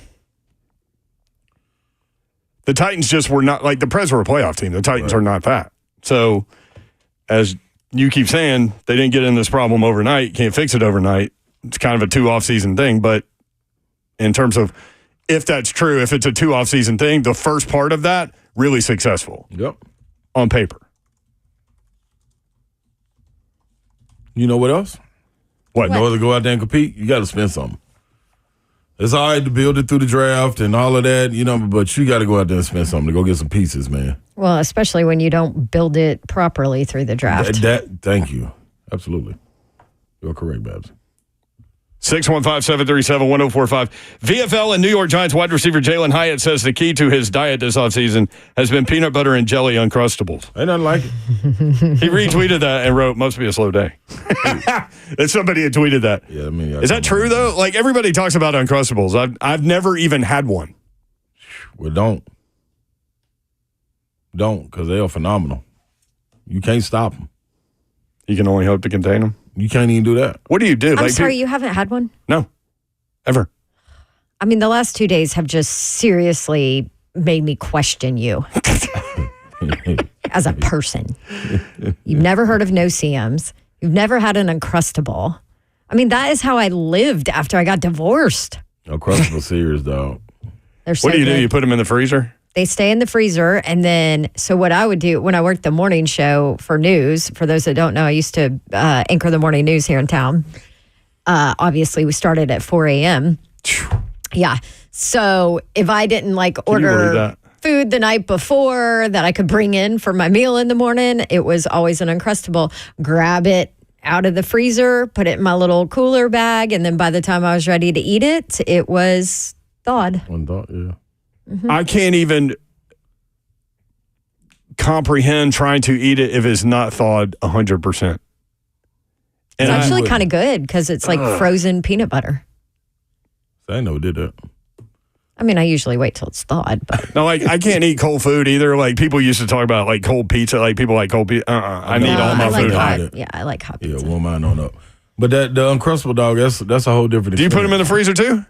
The Titans just were not, like the Preds were a playoff team. The Titans are not that. So, as you keep saying, they didn't get in this problem overnight. Can't fix it overnight. It's kind of a 2 off-season thing. But in terms of if that's true, if it's a 2 off-season thing, the first part of that, really successful. Yep. On paper. You know what else? What? In order to go out there and compete, you got to spend something. It's all right to build it through the draft and all of that, but you got to go out there and spend something to go get some pieces, man. Well, especially when you don't build it properly through the draft. Thank you. Absolutely. You're correct, Babs. 615-737-1045. VFL and New York Giants wide receiver Jalen Hyatt says the key to his diet this offseason has been peanut butter and jelly Uncrustables. Ain't nothing like it. He retweeted that and wrote, must be a slow day. That somebody had tweeted that. Yeah, I mean, is that true, though? Like, everybody talks about Uncrustables. I've never even had one. Well, don't. Don't, because they are phenomenal. You can't stop them. You can only hope to contain them. You can't even do that. What do you do? I'm sorry, you haven't had one? No, ever. I mean, the last 2 days have just seriously made me question you as a person. You've never heard of no CMs. You've never had an Uncrustable. I mean, that is how I lived after I got divorced. Uncrustable serious, dog. They're so what do? good. You put them in the freezer? They stay in the freezer. And then, so what I would do when I worked the morning show for news, for those that don't know, I used to anchor the morning news here in town. Obviously, we started at 4 a.m. Yeah. So if I didn't order food the night before that I could bring in for my meal in the morning, it was always an Uncrustable. Grab it out of the freezer, put it in my little cooler bag. And then by the time I was ready to eat it, it was thawed. One thought, yeah. Mm-hmm. I can't even comprehend trying to eat it if it's not thawed 100%. It's actually kind of good because it's like frozen peanut butter. I never did that. I mean, I usually wait till it's thawed, but no, I can't eat cold food either. Like people used to talk about cold pizza. Like people like cold pizza. I need all my food hot. Yeah, I like hot pizza. Yeah, well, mine on up. But the Uncrustable, dog, that's a whole different experience. Do you put them in the freezer too?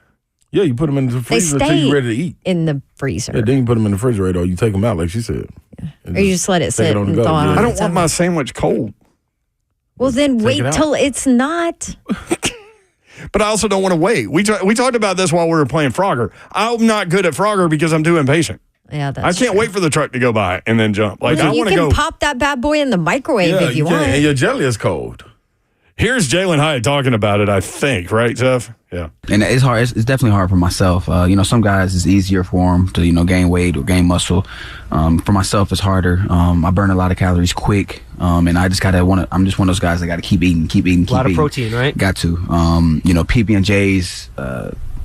Yeah, you put them in the freezer until you're ready to eat. In the freezer. Yeah, then you put them in the refrigerator or you take them out, like she said. Yeah. Or you just let it sit and thaw on. I don't want my sandwich cold. Well, then wait till it's not. But I also don't want to wait. We talked about this while we were playing Frogger. I'm not good at Frogger because I'm too impatient. Yeah, that's I can't wait for the truck to go by and then jump. Like I want to go. You can pop that bad boy in the microwave if you want. And your jelly is cold. Here's Jalen Hyatt talking about it, I think, right, Jeff? Yeah. And it's hard. It's definitely hard for myself. Some guys it's easier for them to, gain weight or gain muscle. For myself, it's harder. I burn a lot of calories quick. And I just I'm just one of those guys that got to keep eating. A lot of protein, right? Got to. PB&J's,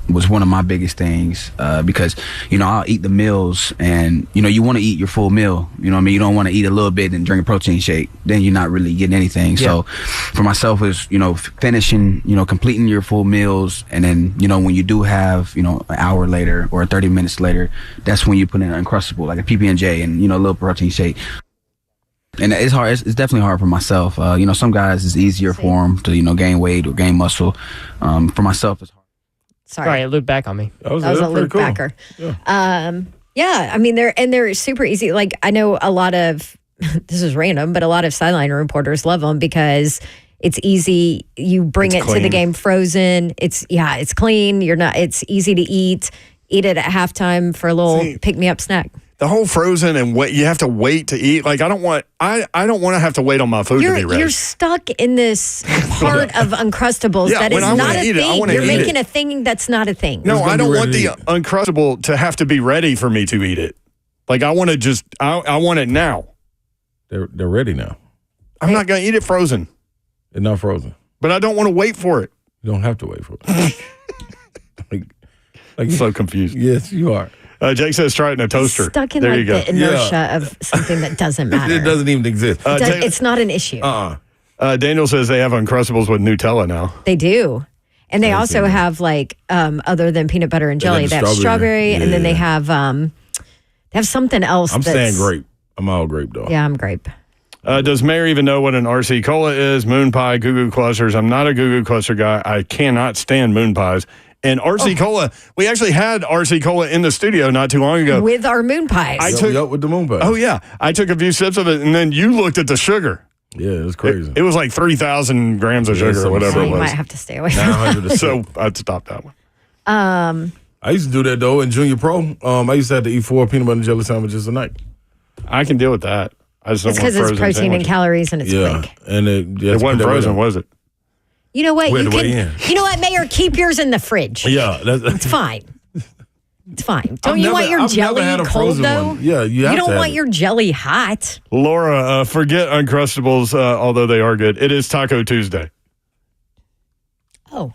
was one of my biggest things because I'll eat the meals and you want to eat your full meal, you don't want to eat a little bit and drink a protein shake, then you're not really getting anything. So for myself is finishing, completing your full meals, and then when you do have an hour later or 30 minutes later, that's when you put in an Uncrustable like a PB&J and a little protein shake. And it's hard. It's definitely hard for myself. Some guys it's easier for them to gain weight or gain muscle. For myself, it's hard. Sorry, it looped back on me. That was a loop backer. Yeah. I mean, they're super easy. Like I know a lot of this is random, but a lot of sideline reporters love them because it's easy. You bring it to the game frozen. It's clean. It's easy to eat. Eat it at halftime for a little pick me up snack. the whole frozen and wait, you have to wait to eat. Like I don't want to have to wait on my food to be ready. You're stuck in this part of Uncrustables Yeah, that is when I not wanna a eat it, I thing. wanna You're eat making it. a thing that's not a thing. No, I don't want ready the to eat. Uncrustable to have to be ready for me to eat it. Like I want to just I want it now. They're ready now. I'm not going to eat it frozen, They're not frozen. but I don't want to wait for it. You don't have to wait for it. like, I'm so confused. yes, you are. Jake says try it in a toaster. Stuck in there like you go. the inertia of something that doesn't matter. It doesn't even exist. It's not an issue. Daniel says they have Uncrustables with Nutella now. They do. And they also have like other than peanut butter and jelly, they have strawberry, and then they have something else. I'm saying grape. I'm all grape though. Yeah, I'm grape. Does Mayor even know what an RC Cola is? Moon pie, Goo Goo clusters. I'm not a Goo Goo cluster guy. I cannot stand moon pies. And RC Cola, we actually had RC Cola in the studio not too long ago. With our moon pies. Yup, with the moon pie. Oh, yeah. I took a few sips of it, and then you looked at the sugar. Yeah, it's crazy. It was like 3,000 grams of sugar or whatever So it you might was. have to stay away from it. 900. So I stopped that one. I used to do that though in junior pro. I used to have to eat 4 peanut butter and jelly sandwiches a night. I can deal with that. I just don't It's want because it's frozen protein and sandwiches. calories and it's Yeah, quick. and It wasn't frozen, was it? You know what? We had You to weigh in. can. You know what, Mayor? Keep yours in the fridge. Yeah, It's fine. It's fine. Don't I've you never- want your I've never jelly had a cold frozen though? one. Yeah, you have don't to have want it. your jelly hot. Laura, forget Uncrustables, although they are good. It is Taco Tuesday. Oh,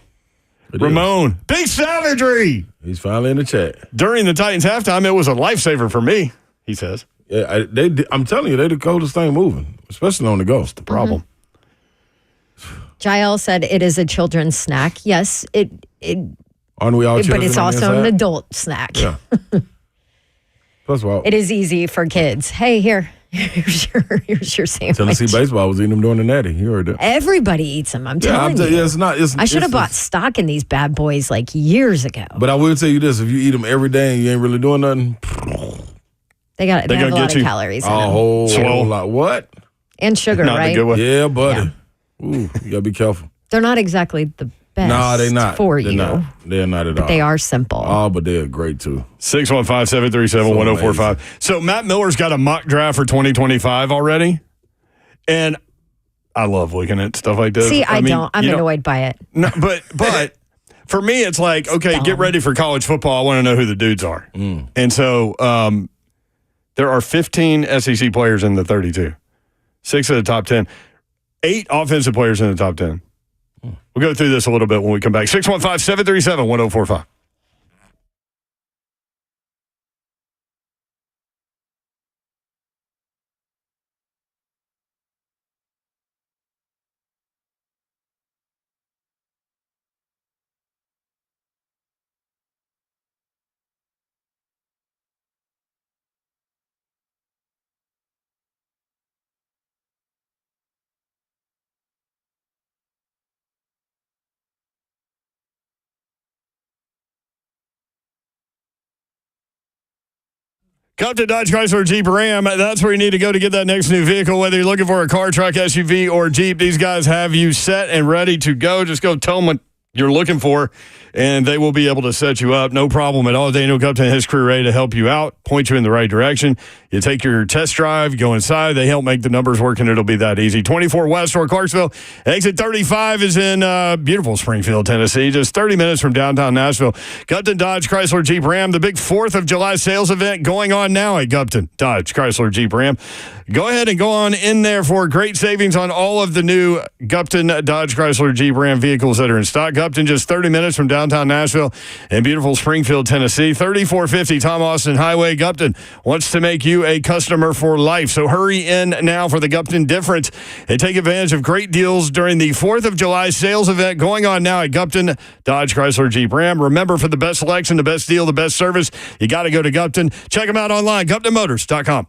It is. Ramon, big savagery. He's finally in the chat. During the Titans halftime, it was a lifesaver for me, he says. Yeah, I'm telling you, they're the coldest thing moving, especially on the go. The problem. Jael said it is a children's snack. Yes, Aren't we all but children it's on the also an inside? adult snack. Yeah. Plus, well, It is easy for kids. Hey, here's your sandwich. Tennessee baseball was eating them during the natty. You heard that? Everybody eats them. I'm Yeah, telling you. yeah, it's not. I should have bought stock in these bad boys like years ago. But I will tell you this: if you eat them every day and you ain't really doing nothing, They have a gonna lot get of you calories in a them. whole Swole. lot. What? And sugar, Not the right? good one. Yeah, buddy. Ooh, you gotta be careful. They're not exactly the best Nah, they not for they're you. Not. They're not at all. They are simple. Oh, but they're great too. 615-737-1045. So Matt Miller's got a mock draft for 2025 already. And I love looking at stuff like this. See, I mean, don't. I'm you know, annoyed by it. No, but for me, it's like, okay, get ready for college football. I want to know who the dudes are. And so there are 15 SEC players in the 32, 6 of the top 10, 8 offensive players in the top 10. We'll go through this a little bit when we come back. 615-737-1045. Come to Dodge Chrysler Jeep Ram. That's where you need to go to get that next new vehicle. Whether you're looking for a car, truck, SUV, or Jeep, these guys have you set and ready to go. Just go tell them what you're looking for, and they will be able to set you up. No problem at all. Daniel Gupton and his crew ready to help you out, point you in the right direction. You take your test drive, go inside. They help make the numbers work, and it'll be that easy. 24 West or Clarksville. Exit 35 is in beautiful Springfield, Tennessee, just 30 minutes from downtown Nashville. Gupton Dodge Chrysler Jeep Ram, the big 4th of July sales event going on now at Gupton Dodge Chrysler Jeep Ram. Go ahead and go on in there for great savings on all of the new Gupton Dodge Chrysler Jeep Ram vehicles that are in stock. Gupton, just 30 minutes from downtown Nashville and beautiful Springfield, Tennessee. 3450 Tom Austin Highway. Gupton wants to make you a customer for life. So hurry in now for the Gupton difference and take advantage of great deals during the 4th of July sales event going on now at Gupton Dodge Chrysler Jeep Ram. Remember, for the best selection, the best deal, the best service, you got to go to Gupton. Check them out online, GuptonMotors.com.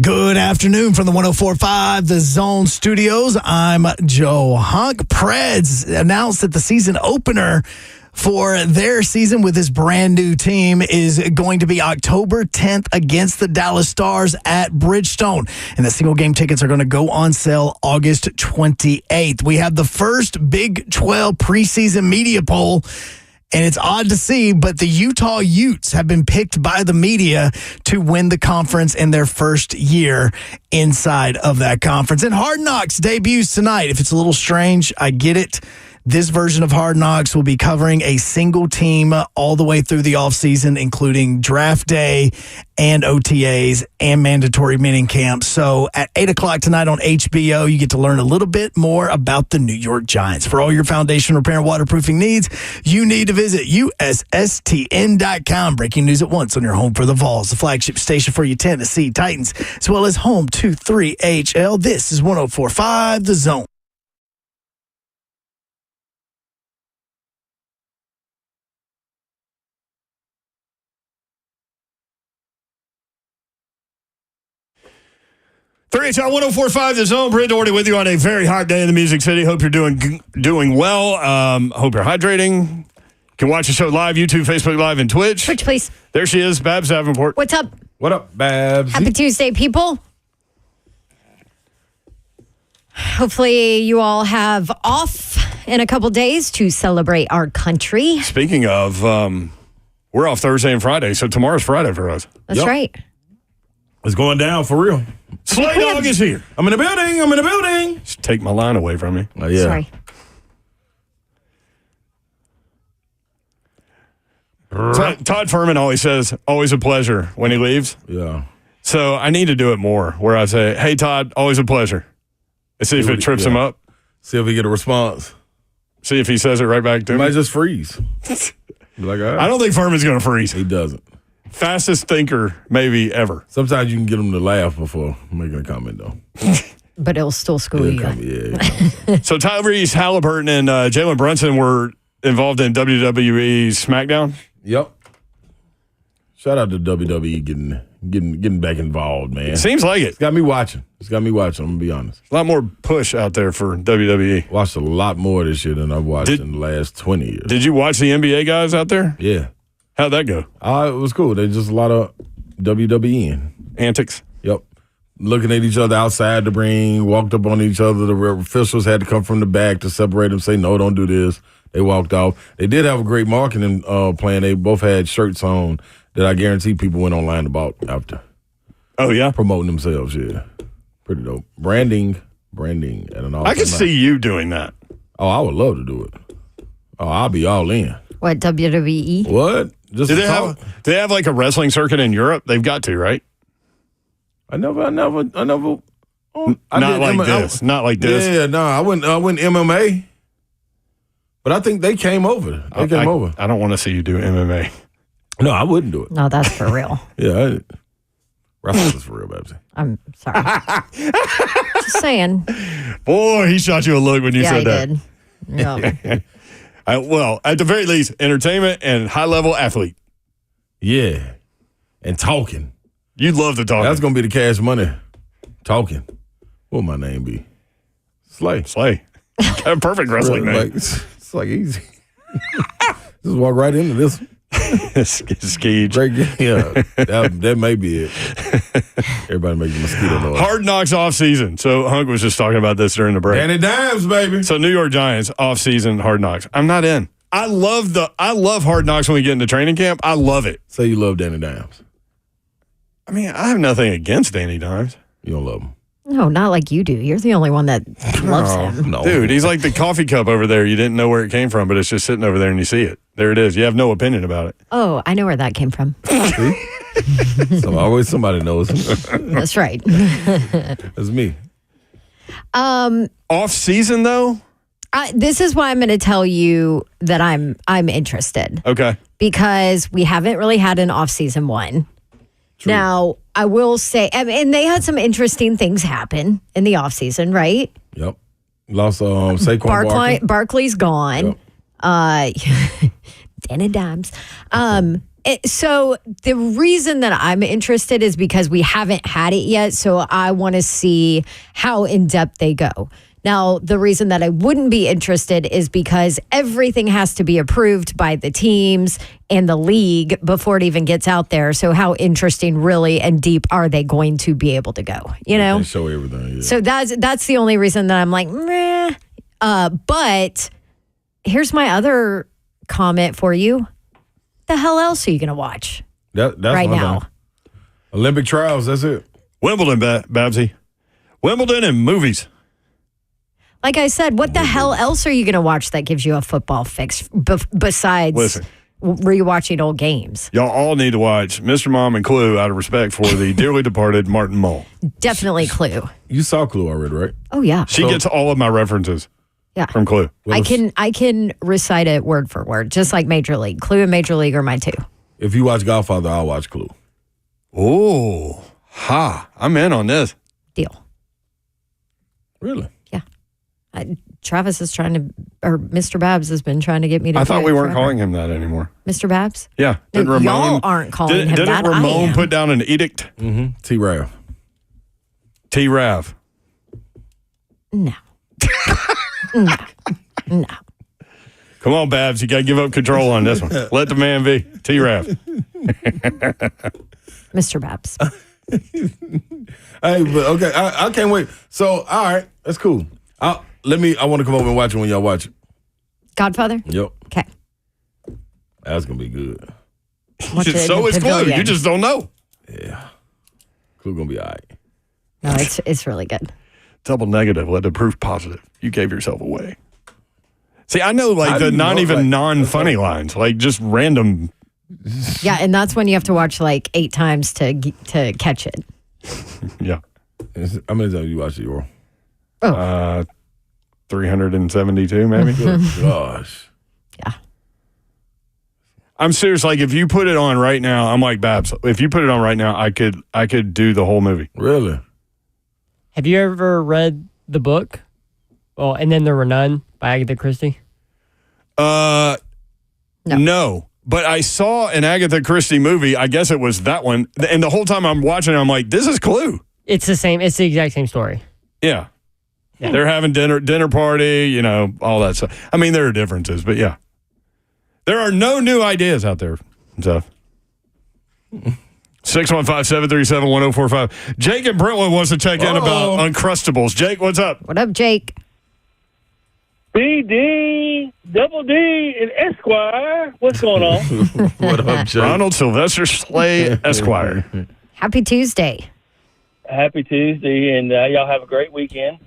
Good afternoon from the 104.5 The Zone Studios. I'm Joe Hunk. Preds announced that the season opener for their season with this brand new team is going to be October 10th against the Dallas Stars at Bridgestone. And the single game tickets are going to go on sale August 28th. We have the first Big 12 preseason media poll. And it's odd to see, but the Utah Utes have been picked by the media to win the conference in their first year inside of that conference. And Hard Knocks debuts tonight. If it's a little strange, I get it. This version of Hard Knocks will be covering a single team all the way through the offseason, including draft day and OTAs and mandatory mini camps. So at 8 o'clock tonight on HBO, you get to learn a little bit more about the New York Giants. For all your foundation repair and waterproofing needs, you need to visit USSTN.com. Breaking news at once on your home for the Vols, the flagship station for your Tennessee Titans, as well as home to 3HL. This is 104.5 The Zone. HL 104.5 The Zone. Brent Doherty with you on a very hot day in the Music City. Hope you're doing well. Hope you're hydrating. You can watch the show live, YouTube, Facebook Live, and Twitch. Twitch, please. There she is, Babs Davenport. What's up? What up, Babs? Happy Tuesday, people. Hopefully you all have off in a couple days to celebrate our country. Speaking of, we're off Thursday and Friday, so tomorrow's Friday for us. That's right. It's going down for real. Slay Dog is here. I'm in the building. Just take my line away from me. Oh, yeah. Sorry. Todd Furman always says, always a pleasure when he leaves. Yeah. So I need to do it more, where I say, hey, Todd, always a pleasure. And see if it trips him up. See if we get a response. See if he says it right back to He me. might just freeze. Be like, all right. I don't think Furman's going to freeze. He doesn't. Fastest thinker maybe ever. Sometimes you can get him to laugh before making a comment, though. But it'll still school you. Yeah. So Tyrese Halliburton and Jalen Brunson were involved in WWE SmackDown. Yep. Shout out to WWE getting back involved, man. Seems like it. It's got me watching. I'm gonna be honest. A lot more push out there for WWE. Watched a lot more of this shit than I've watched in the last 20 years. Did you watch the NBA guys out there? Yeah. How'd that go? It was cool. There's just a lot of WWE Antics. Yep. Looking at each other outside the ring, walked up on each other. The officials had to come from the back to separate them, say, no, don't do this. They walked off. They did have a great marketing plan. They both had shirts on that I guarantee people went online about after. Oh, yeah? Promoting themselves, yeah. Pretty dope. Branding at an all. I could see you doing that. Oh, I would love to do it. Oh, I'll be all in. What, WWE? What? Just Do they have like a wrestling circuit in Europe? They've got to, right? I never. Not like this. Yeah, no, I went MMA. But I think they came over. I don't want to see you do MMA. No, I wouldn't do it. No, that's for real. Yeah, wrestling is for real, Babsy. I'm sorry. Just saying. Boy, he shot you a look when you said that. Yeah, he did. Well, at the very least, entertainment and high-level athlete. Yeah, and talking. You love to talk. That's gonna be the cash money. Talking. What would my name be? Slay. A perfect wrestling name. Like, it's like easy. Just walk right into this. Skeege. Great game. Yeah, that may be it. Everybody making mosquito noise. Hard Knocks off season. So Hunk was just talking about this during the break. Danny Dimes, baby. So New York Giants off season Hard Knocks. I'm not in. I love Hard Knocks when we get into training camp. I love it. Say you love Danny Dimes. I mean, I have nothing against Danny Dimes. You don't love him. No, not like you do. You're the only one that loves him. No. Dude, he's like the coffee cup over there. You didn't know where it came from, but it's just sitting over there and you see it. There it is. You have no opinion about it. Oh, I know where that came from. So always somebody knows. That's right. That's me. Off season though? This is why I'm going to tell you that I'm interested. Okay. Because we haven't really had an off-season one. True. Now, I will say, and they had some interesting things happen in the off-season, right? Yep. Lost Saquon Barkley's gone. Yep. Den and dimes. And So the reason that I'm interested is because we haven't had it yet. So I want to see how in depth they go. Now, the reason that I wouldn't be interested is because everything has to be approved by the teams and the league before it even gets out there. So how interesting really and deep are they going to be able to go? You know? They show everything. Yeah. So that's the only reason that I'm like, meh. But here's my other comment for you. The hell else are you going to watch That's right my now? thing. Olympic trials, that's it. Wimbledon, Babsy. Wimbledon and movies. Like I said, what the hell else are you going to watch that gives you a football fix besides rewatching old games? Y'all all need to watch Mr. Mom and Clue out of respect for the dearly departed Martin Mull. Definitely Clue. You saw Clue already, right? Oh, yeah. She gets all of my references from Clue. I can recite it word for word, just like Major League. Clue and Major League are my two. If you watch Godfather, I'll watch Clue. Oh, I'm in on this. Deal. Really? Yeah. Travis is trying to, or Mr. Babs has been trying to get me to. I thought we weren't forever. calling him that anymore. Mr. Babs? Yeah. No, y'all aren't calling him that. Didn't I Ramon am. put down an edict? Mm-hmm. T-Rav. T-Rav. No. No. Come on, Babs. You got to give up control on this one. Let the man be. T-Rav. Mr. Babs. Hey, but okay, I can't wait. So, all right, that's cool. I want to come over and watch it when y'all watch it. Godfather? Yep. Okay. That's going to be good. Watch it in So the is Clue. pavilion. You just don't know. Yeah. Clue going to be all right. No, it's really good. Double negative. Let the proof positive. You gave yourself away. See, I know like How the do you not know, even like- non-funny lines, like just random. Yeah, and that's when you have to watch like 8 times to catch it. Yeah. How many times you watch it, Earl? 372 maybe. Good gosh. Yeah. I'm serious. Like if you put it on right now, I'm like Babs. If you put it on right now, I could do the whole movie. Really? Have you ever read the book? Well, And Then There Were None by Agatha Christie? No. But I saw an Agatha Christie movie. I guess it was that one. And the whole time I'm watching it, I'm like, this is Clue. It's the same. It's the exact same story. Yeah. They're having dinner party, you know, all that stuff. I mean, there are differences, but yeah. There are no new ideas out there. So 615-737-1045. Jake in Brentwood wants to check in about Uncrustables. Jake, what's up? What up, Jake? BD, Double D, and Esquire. What's going on? What up, Jake? Ronald Sylvester Slay Esquire. Happy Tuesday. Happy Tuesday, and y'all have a great weekend.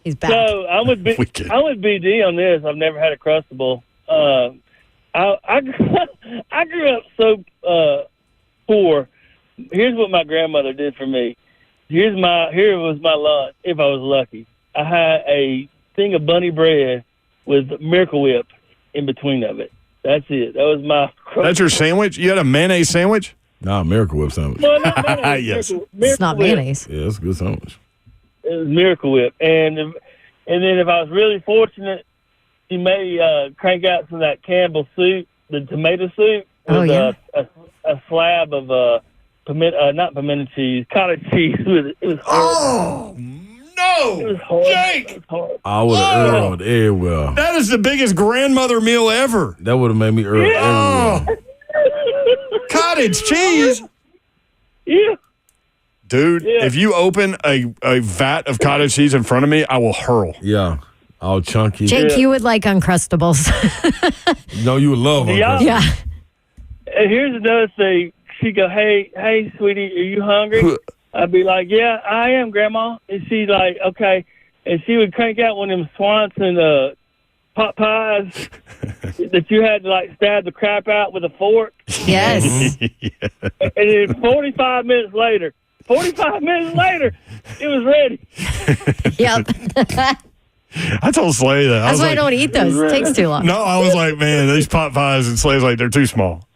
He's back. So I'm with BD on this. I've never had a Crustable. I grew up so poor. Here's what my grandmother did for me. Here was my lunch if I was lucky. I had a thing of bunny bread with Miracle Whip in between of it. That's it. That was my Crustable. That's your sandwich? You had a mayonnaise sandwich? Nah, Miracle Whip sandwich. Well, not mayonnaise. Yes. Miracle It's not Whip. mayonnaise. Yeah, that's a good sandwich. It was Miracle Whip, and then if I was really fortunate, she may crank out some of that Campbell soup, the tomato soup, with a slab of not pimento cheese, cottage cheese with it. It was horrible. No! It was horrible. Jake! It was horrible. I would have Earled everywhere. That is the biggest grandmother meal ever. That would have made me Earl everywhere. Oh, cottage cheese. Yeah. Dude, Yeah. if you open a vat of cottage cheese in front of me, I will hurl. Yeah. All chunky. Jake, you would like Uncrustables. No, you would love them. Yeah. Yeah. And here's another thing. She'd go, hey, sweetie, are you hungry? I'd be like, yeah, I am, Grandma. And she's like, okay. And she would crank out one of them Swanson pot pies that you had to, like, stab the crap out with a fork. Yes. And then 45 minutes later, it was ready. Yep. I told Slay that. That's why I don't eat those. It takes too long. No, I was like, man, these pot pies, and Slay's like, they're too small.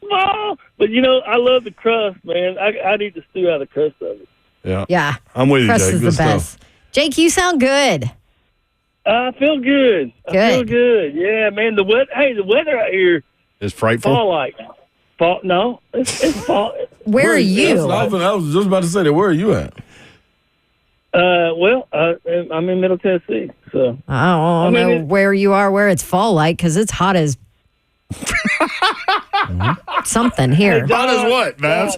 Small, but I love the crust, man. I'd eat the stew out of the crust of it. Yeah. Yeah. I'm with you, Crust Jake. is the Good best. stuff. Jake, you sound good. I feel good. I feel good. Yeah, man. The weather out here is frightful. Fall-like. No, it's fall. Where are you? I was just about to say that. Where are you at? I'm in Middle Tennessee. So I don't know where you are, where it's fall like, because it's hot as something here. Hot as what, Babs?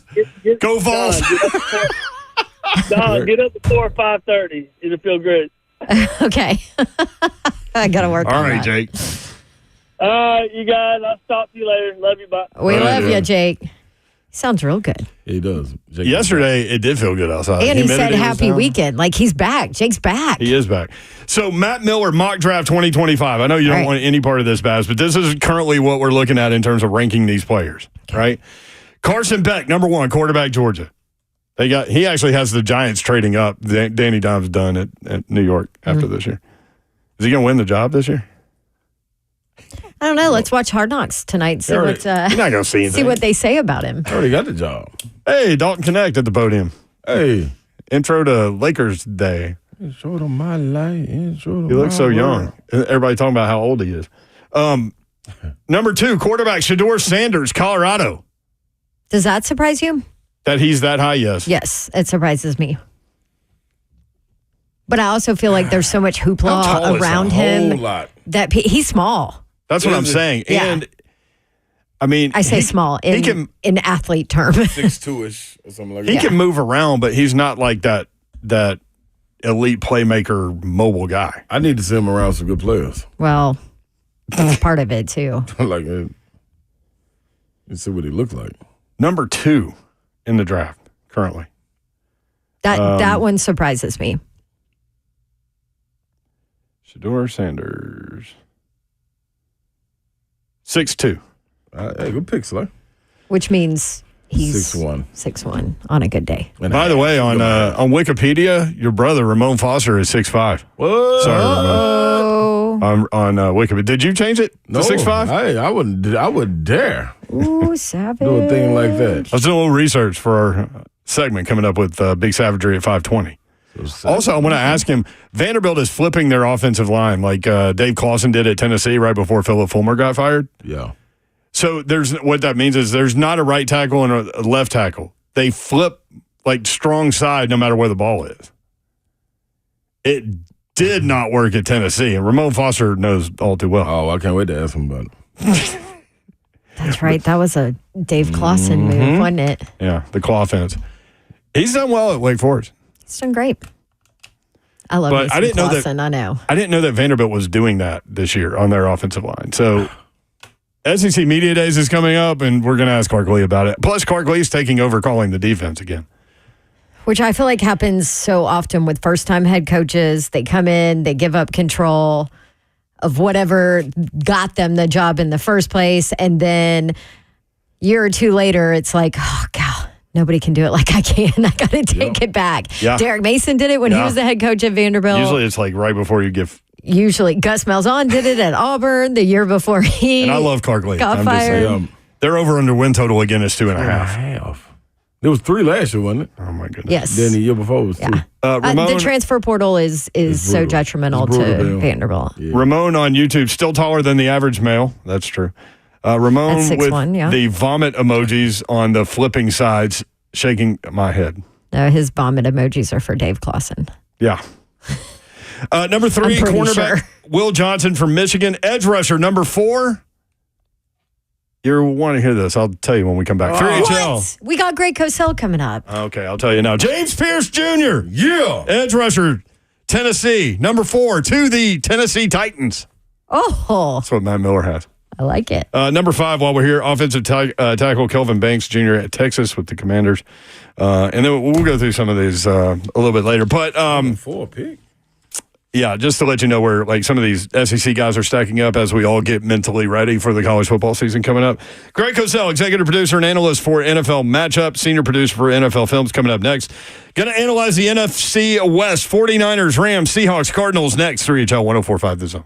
Go Vols. Don, get up at 4 or 5:30. It'll feel great. Okay. I got to work on that. All right, Jake. All right, you guys. I'll talk to you later. Love you. Bye. We love you, Jake. Sounds real good. He does. Jake Yesterday, it did feel good outside. And he said Humidity was happy down. weekend. Like he's back. Jake's back. He is back. So, Matt Miller, mock draft 2025. I know you don't want any part of this, Babs, but this is currently what we're looking at in terms of ranking these players, right? Carson Beck, number 1, quarterback, Georgia. He actually has the Giants trading up. Danny Dimes done at New York after this year. Is he going to win the job this year? I don't know. Let's watch Hard Knocks tonight. See what You're not going to see anything. see what they say about him. I already got the job. Hey, Dalton Connect at the podium. Hey. Intro to Lakers Day. Intro to my life. Intro to He looks so my young. world. Everybody talking about how old he is. Number 2, quarterback, Shedeur Sanders, Colorado. Does that surprise you? That he's that high, yes. Yes, it surprises me. But I also feel like there's so much How tall hoopla is around he? him Whole lot. that he's small. That's what I'm saying. Yeah. And, I mean. I say small in athlete term. 6'2"-ish or something like that. He can move around, but he's not like that elite playmaker mobile guy. I need to see him around some good players. Well, that's part of it too. Like, let's see what he looked like. Number 2 in the draft currently. That one surprises me. Shedeur Sanders. 6'2". Hey, good pick, Slay. Which means he's 6'1". 6'1" on a good day. By the way, on Wikipedia, your brother Ramon Foster is 6'5". What? Sorry, Ramon. On Wikipedia, did you change it to 6'5"? Hey, I wouldn't dare Ooh, savage. do a thing like that. I was doing a little research for our segment coming up with Big Savagery at 520. Also, I want to ask him, Vanderbilt is flipping their offensive line like Dave Clawson did at Tennessee right before Philip Fulmer got fired. Yeah. So what that means is there's not a right tackle and a left tackle. They flip like strong side no matter where the ball is. It did not work at Tennessee, and Ramon Foster knows all too well. Oh, I can't wait to ask him about it. That's right. That was a Dave Clawson move, wasn't it? Yeah, the claw offense. He's done well at Wake Forest. He's done great. I love But I didn't know that- Clawson, I know. I didn't know that Vanderbilt was doing that this year on their offensive line. So SEC Media Days is coming up, and we're going to ask Clark Lee about it. Plus, Clark Lee's taking over calling the defense again. Which I feel like happens so often with first-time head coaches. They come in, they give up control of whatever got them the job in the first place, and then year or two later, it's like, oh, God, nobody can do it like I can. I got to take it back. Yeah. Derek Mason did it when he was the head coach at Vanderbilt. Usually it's like right before you give. Usually Gus Malzahn did it at Auburn the year before he And I love Clark Lee. got I'm just fired. saying, their over-under win total again is 2.5. There was 3 last year, wasn't it? Oh, my goodness. Yes. Then the year before was 2. Ramon, the transfer portal is so brutal. detrimental It's brutal, to man. Vanderbilt. Ramon on YouTube, still taller than the average male. That's true. Ramon That's with 6'1", yeah. the vomit emojis on the flipping sides, shaking my head. No, his vomit emojis are for Dave Clawson. Yeah. Number 3, I'm pretty cornerback sure. Will Johnson from Michigan. Edge rusher, number 4. You want to hear this. I'll tell you when we come back. 3HL. What? We got Greg Cosell coming up. Okay, I'll tell you now. James Pierce Jr. Yeah. Edge rusher, Tennessee, number 4 to the Tennessee Titans. Oh, That's what Matt Miller has. I like it. Number 5, while we're here, offensive tackle Kelvin Banks Jr. at Texas with the Commanders. And then we'll go through some of these a little bit later. But 4 pick. yeah, just to let you know where like some of these SEC guys are stacking up as we all get mentally ready for the college football season coming up. Greg Cosell, executive producer and analyst for NFL Matchup, senior producer for NFL Films, coming up next. Going to analyze the NFC West, 49ers, Rams, Seahawks, Cardinals next. 3HL 104.5 The Zone.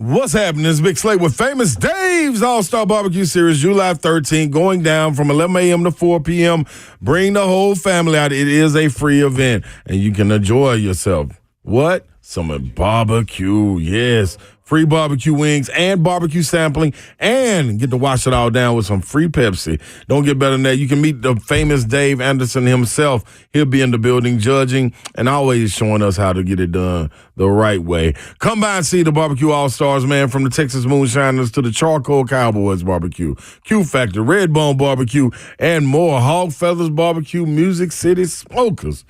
What's happening? It's Big Slate with Famous Dave's All-Star Barbecue Series, July 13th, going down from 11 a.m. to 4 p.m. Bring the whole family out. It is a free event, and you can enjoy yourself. What? Some barbecue, yes. Free barbecue wings and barbecue sampling, and get to wash it all down with some free Pepsi. Don't get better than that. You can meet the famous Dave Anderson himself. He'll be in the building judging and always showing us how to get it done the right way. Come by and see the Barbecue All-Stars, man, from the Texas Moonshiners to the Charcoal Cowboys Barbecue, Q Factor, Redbone Barbecue, and more. Hog Feathers Barbecue, Music City Smokers.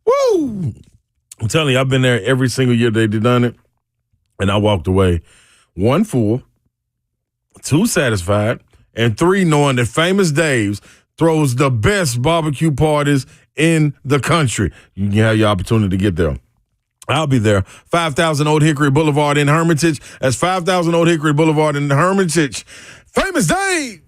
Woo! I'm telling you, I've been there every single year they've done it. And I walked away 1 full, 2 satisfied, and 3 knowing that Famous Dave's throws the best barbecue parties in the country. You can have your opportunity to get there. I'll be there. 5000 Old Hickory Boulevard in Hermitage. That's 5000 Old Hickory Boulevard in Hermitage. Famous Dave's.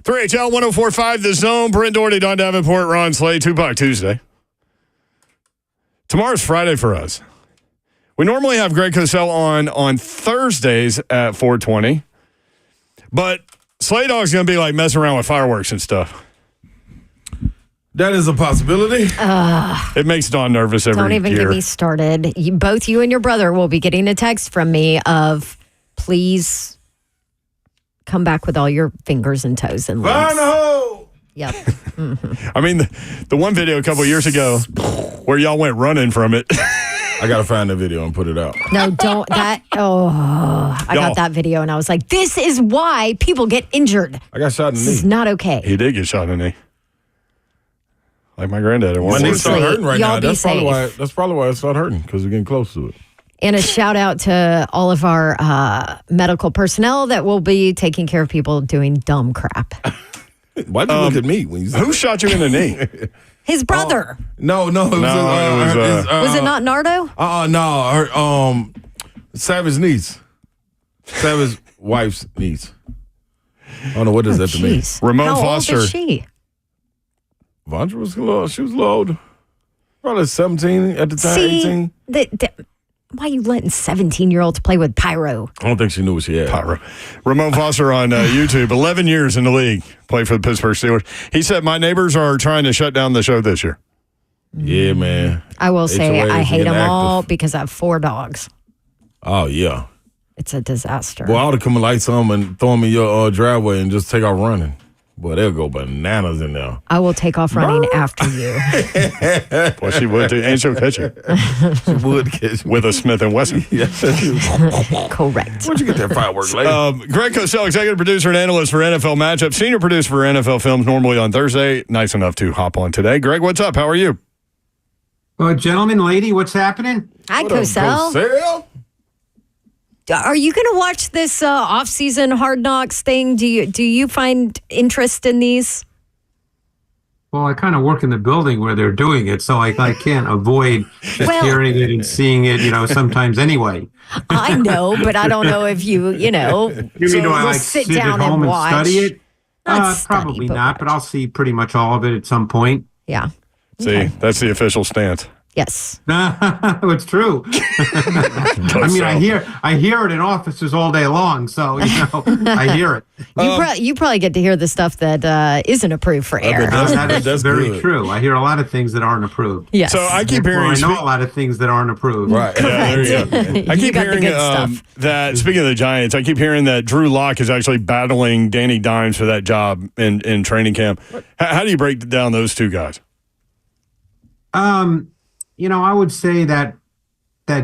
3HL 104.5 The Zone. Brent Doherty, Don Davenport, Ron Slade, Tupac Tuesday. Tomorrow's Friday for us. We normally have Greg Cosell on Thursdays at 4:20, but Slade Dog's going to be like messing around with fireworks and stuff. That is a possibility. It makes Dawn nervous every year. Don't even get me started. Both you and your brother will be getting a text from me of, please come back with all your fingers and toes and legs. Find a hole. Yep. I mean, the one video a couple of years ago where y'all went running from it. I got to find the video and put it out. No, don't. I got that video and I was like, this is why people get injured. I got shot in the This is knee. not okay. He did get shot in the knee. Like my granddad. My knee started hurting right Y'all now. be That's probably safe. why it started hurting, because we're getting close to it. And a shout out to all of our medical personnel that will be taking care of people doing dumb crap. Why'd you look at me when you said Who shot you in the knee? His brother. No, it was, Was it not Nardo? no, Savage niece. Savage wife's niece. I don't know what does that to me. Jeez. Ramon How Foster. old is she? Vondra was a little old. Probably 17 at the time, 18. Why are you letting 17-year-olds play with pyro? I don't think she knew what she had. Pyro. Ramon Foster on YouTube, 11 years in the league, played for the Pittsburgh Steelers. He said, my neighbors are trying to shut down the show this year. Yeah, man. I will say HOAs I hate getting them all active. because I have 4 dogs. Oh, yeah. It's a disaster. Well, I ought to come and light some and throw them in your driveway and just take off running. Boy, they'll go bananas in there. I will take off running after you. Well, she would too, and she'll catch you She would catch me. with a Smith & Wesson. Correct. Where'd you get that fireworks, lady? Greg Cosell, executive producer and analyst for NFL Matchup, senior producer for NFL Films, normally on Thursday. Nice enough to hop on today. Greg, what's up? How are you? Well, gentlemen, lady, what's happening? Hi, What up, Cosell. Cosell? Are you going to watch this off-season Hard Knocks thing? Do you find interest in these? Well, I kind of work in the building where they're doing it, so I can't avoid just hearing it and seeing it, sometimes anyway. I know, but I don't know if you You mean, do I sit sit down at home and and watch? study it? Not study, Probably but not, but watch. I'll see pretty much all of it at some point. Yeah. See, that's the official stance. Yes. It's true. I mean, I hear it in offices all day long, so I hear it. You probably get to hear the stuff that isn't approved for air. That is very good. true. I hear a lot of things that aren't approved. Yes. So I keep Therefore, hearing. I know a lot of things that aren't approved. Right. Yeah, there you go. I You keep got the hearing good stuff. that, speaking of the Giants, I keep hearing that Drew Lock is actually battling Danny Dimes for that job in training camp. How do you break down those two guys? I would say that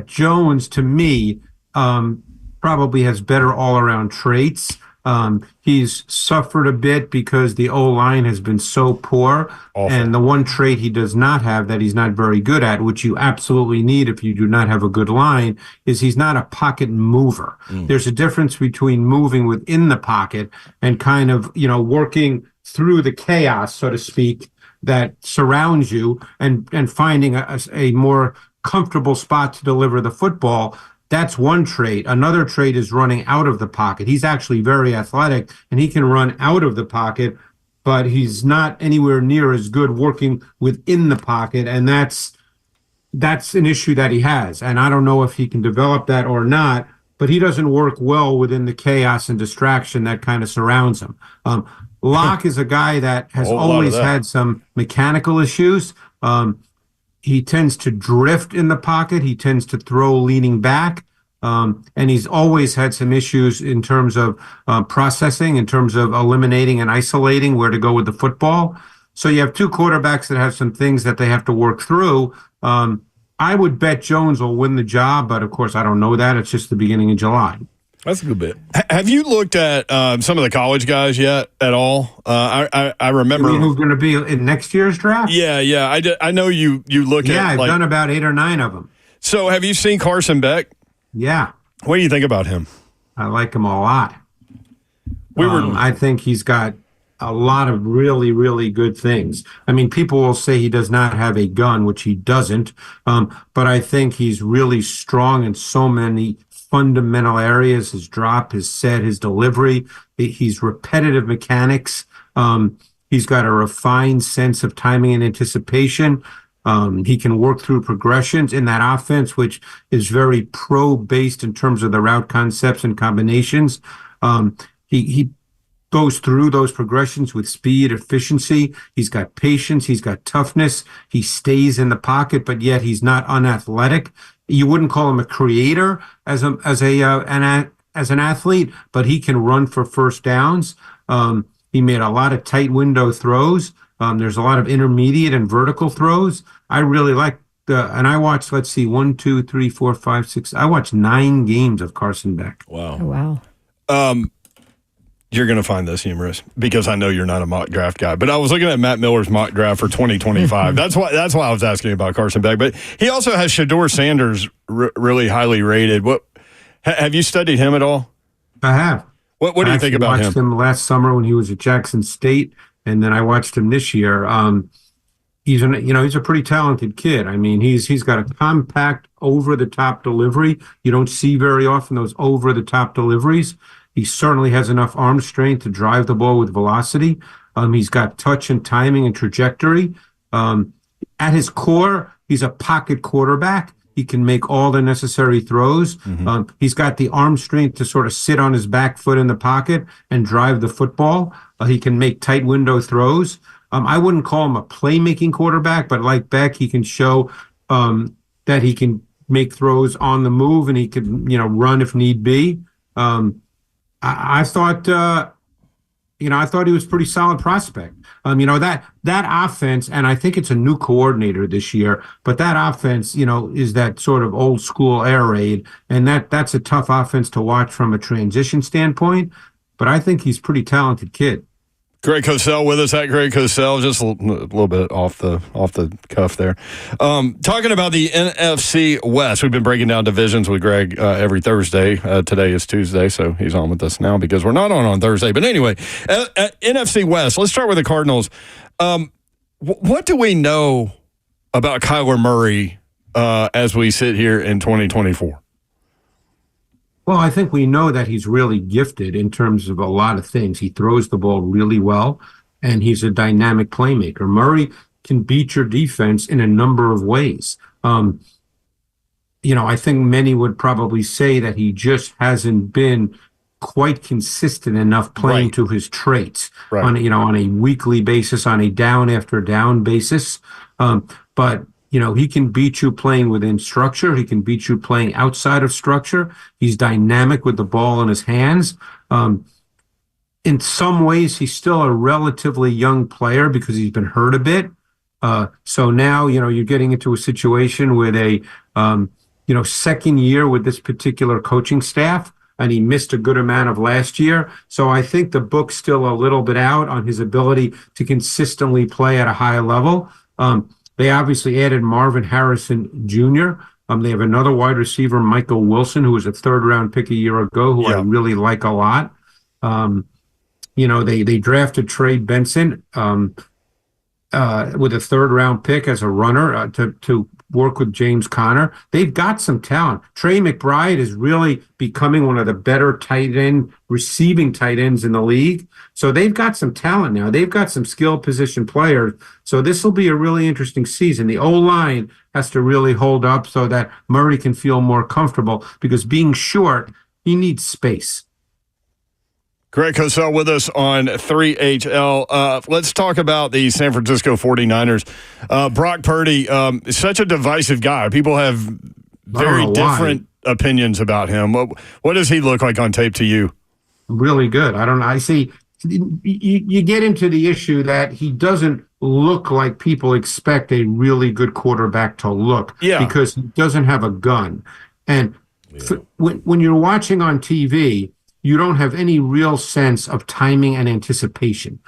Jones, to me, probably has better all-around traits. He's suffered a bit because the O-line has been so poor. Awful. And the one trait he does not have that he's not very good at, which you absolutely need if you do not have a good line, is he's not a pocket mover. There's a difference between moving within the pocket and kind of, working through the chaos, so to speak, that surrounds you and finding a more comfortable spot to deliver the football. That's one trait. Another trait is running out of the pocket. He's actually very athletic and he can run out of the pocket, but he's not anywhere near as good working within the pocket. And that's an issue that he has. And I don't know if he can develop that or not, but he doesn't work well within the chaos and distraction that kind of surrounds him. Locke is a guy that has always had some mechanical issues. He tends to drift in the pocket. He tends to throw leaning back. And he's always had some issues in terms of processing, in terms of eliminating and isolating where to go with the football. So you have two quarterbacks that have some things that they have to work through. I would bet Jones will win the job, but of course I don't know that. It's just the beginning of July. That's a good bet. Have you looked at some of the college guys yet at all? I remember. You mean who's going to be in next year's draft? Yeah. I know you look at. Yeah, I've done about 8 or 9 of them. So have you seen Carson Beck? Yeah, What do you think about him? I like him a lot. We were. I think he's got a lot of really, really good things. I mean, people will say he does not have a gun, which he doesn't. But I think he's really strong in so many fundamental areas: his drop, his set, his delivery. He's repetitive mechanics. He's got a refined sense of timing and anticipation. He can work through progressions in that offense, which is very pro-based in terms of the route concepts and combinations. He goes through those progressions with speed, efficiency. He's got patience. He's got toughness. He stays in the pocket, but yet he's not unathletic. You wouldn't call him a creator as an athlete, but he can run for first downs. He made a lot of tight window throws. There's a lot of intermediate and vertical throws. I really like and I watched, let's see, 1, 2, 3, 4, 5, 6. I watched 9 games of Carson Beck. Wow. Oh, wow. You're going to find this humorous because I know you're not a mock draft guy. But I was looking at Matt Miller's mock draft for 2025. That's why I was asking about Carson Beck. But he also has Shedeur Sanders really highly rated. What have you studied him at all? I have. What do you think about him? I watched him last summer when he was at Jackson State, and then I watched him this year. He's a pretty talented kid. I mean, he's got a compact, over-the-top delivery. You don't see very often those over-the-top deliveries. He certainly has enough arm strength to drive the ball with velocity. He's got touch and timing and trajectory. At his core, he's a pocket quarterback. He can make all the necessary throws. Mm-hmm. He's got the arm strength to sort of sit on his back foot in the pocket and drive the football. He can make tight window throws. I wouldn't call him a playmaking quarterback, but like Beck, he can show that he can make throws on the move and he can, run if need be. I thought he was a pretty solid prospect. That offense, and I think it's a new coordinator this year, but that offense, is that sort of old school air raid, and that's a tough offense to watch from a transition standpoint. But I think he's a pretty talented kid. Greg Cosell with us at Greg Cosell, just a little bit off the cuff there. Talking about the NFC West, we've been breaking down divisions with Greg every Thursday. Today is Tuesday, so he's on with us now because we're not on Thursday. But anyway, NFC West, let's start with the Cardinals. What do we know about Kyler Murray as we sit here in 2024? Well, I think we know that he's really gifted in terms of a lot of things. He throws the ball really well, and he's a dynamic playmaker. Murray can beat your defense in a number of ways. I think many would probably say that he just hasn't been quite consistent enough playing to his traits on a weekly basis, on a down after down basis. But he can beat you playing within structure. He can beat you playing outside of structure. He's dynamic with the ball in his hands. In some ways, he's still a relatively young player because he's been hurt a bit. So now, you're getting into a situation with a, second year with this particular coaching staff, and he missed a good amount of last year. So I think the book's still a little bit out on his ability to consistently play at a high level. They obviously added Marvin Harrison Jr. They have another wide receiver, Michael Wilson, who was a third-round pick a year ago, who I really like a lot. They drafted Trey Benson with a third-round pick as a runner to work with James Conner. They've got some talent. Trey McBride is really becoming one of the better receiving tight ends in the league. So they've got some talent now. They've got some skilled position players. So this will be a really interesting season. The O-line has to really hold up so that Murray can feel more comfortable because being short, he needs space. Greg Cosell with us on 3HL. Let's talk about the San Francisco 49ers. Brock Purdy is such a divisive guy. People have very different opinions about him. What does he look like on tape to you? Really good. I don't know. I see you get into the issue that he doesn't look like people expect a really good quarterback to look because he doesn't have a gun. And when you're watching on TV, you don't have any real sense of timing and anticipation.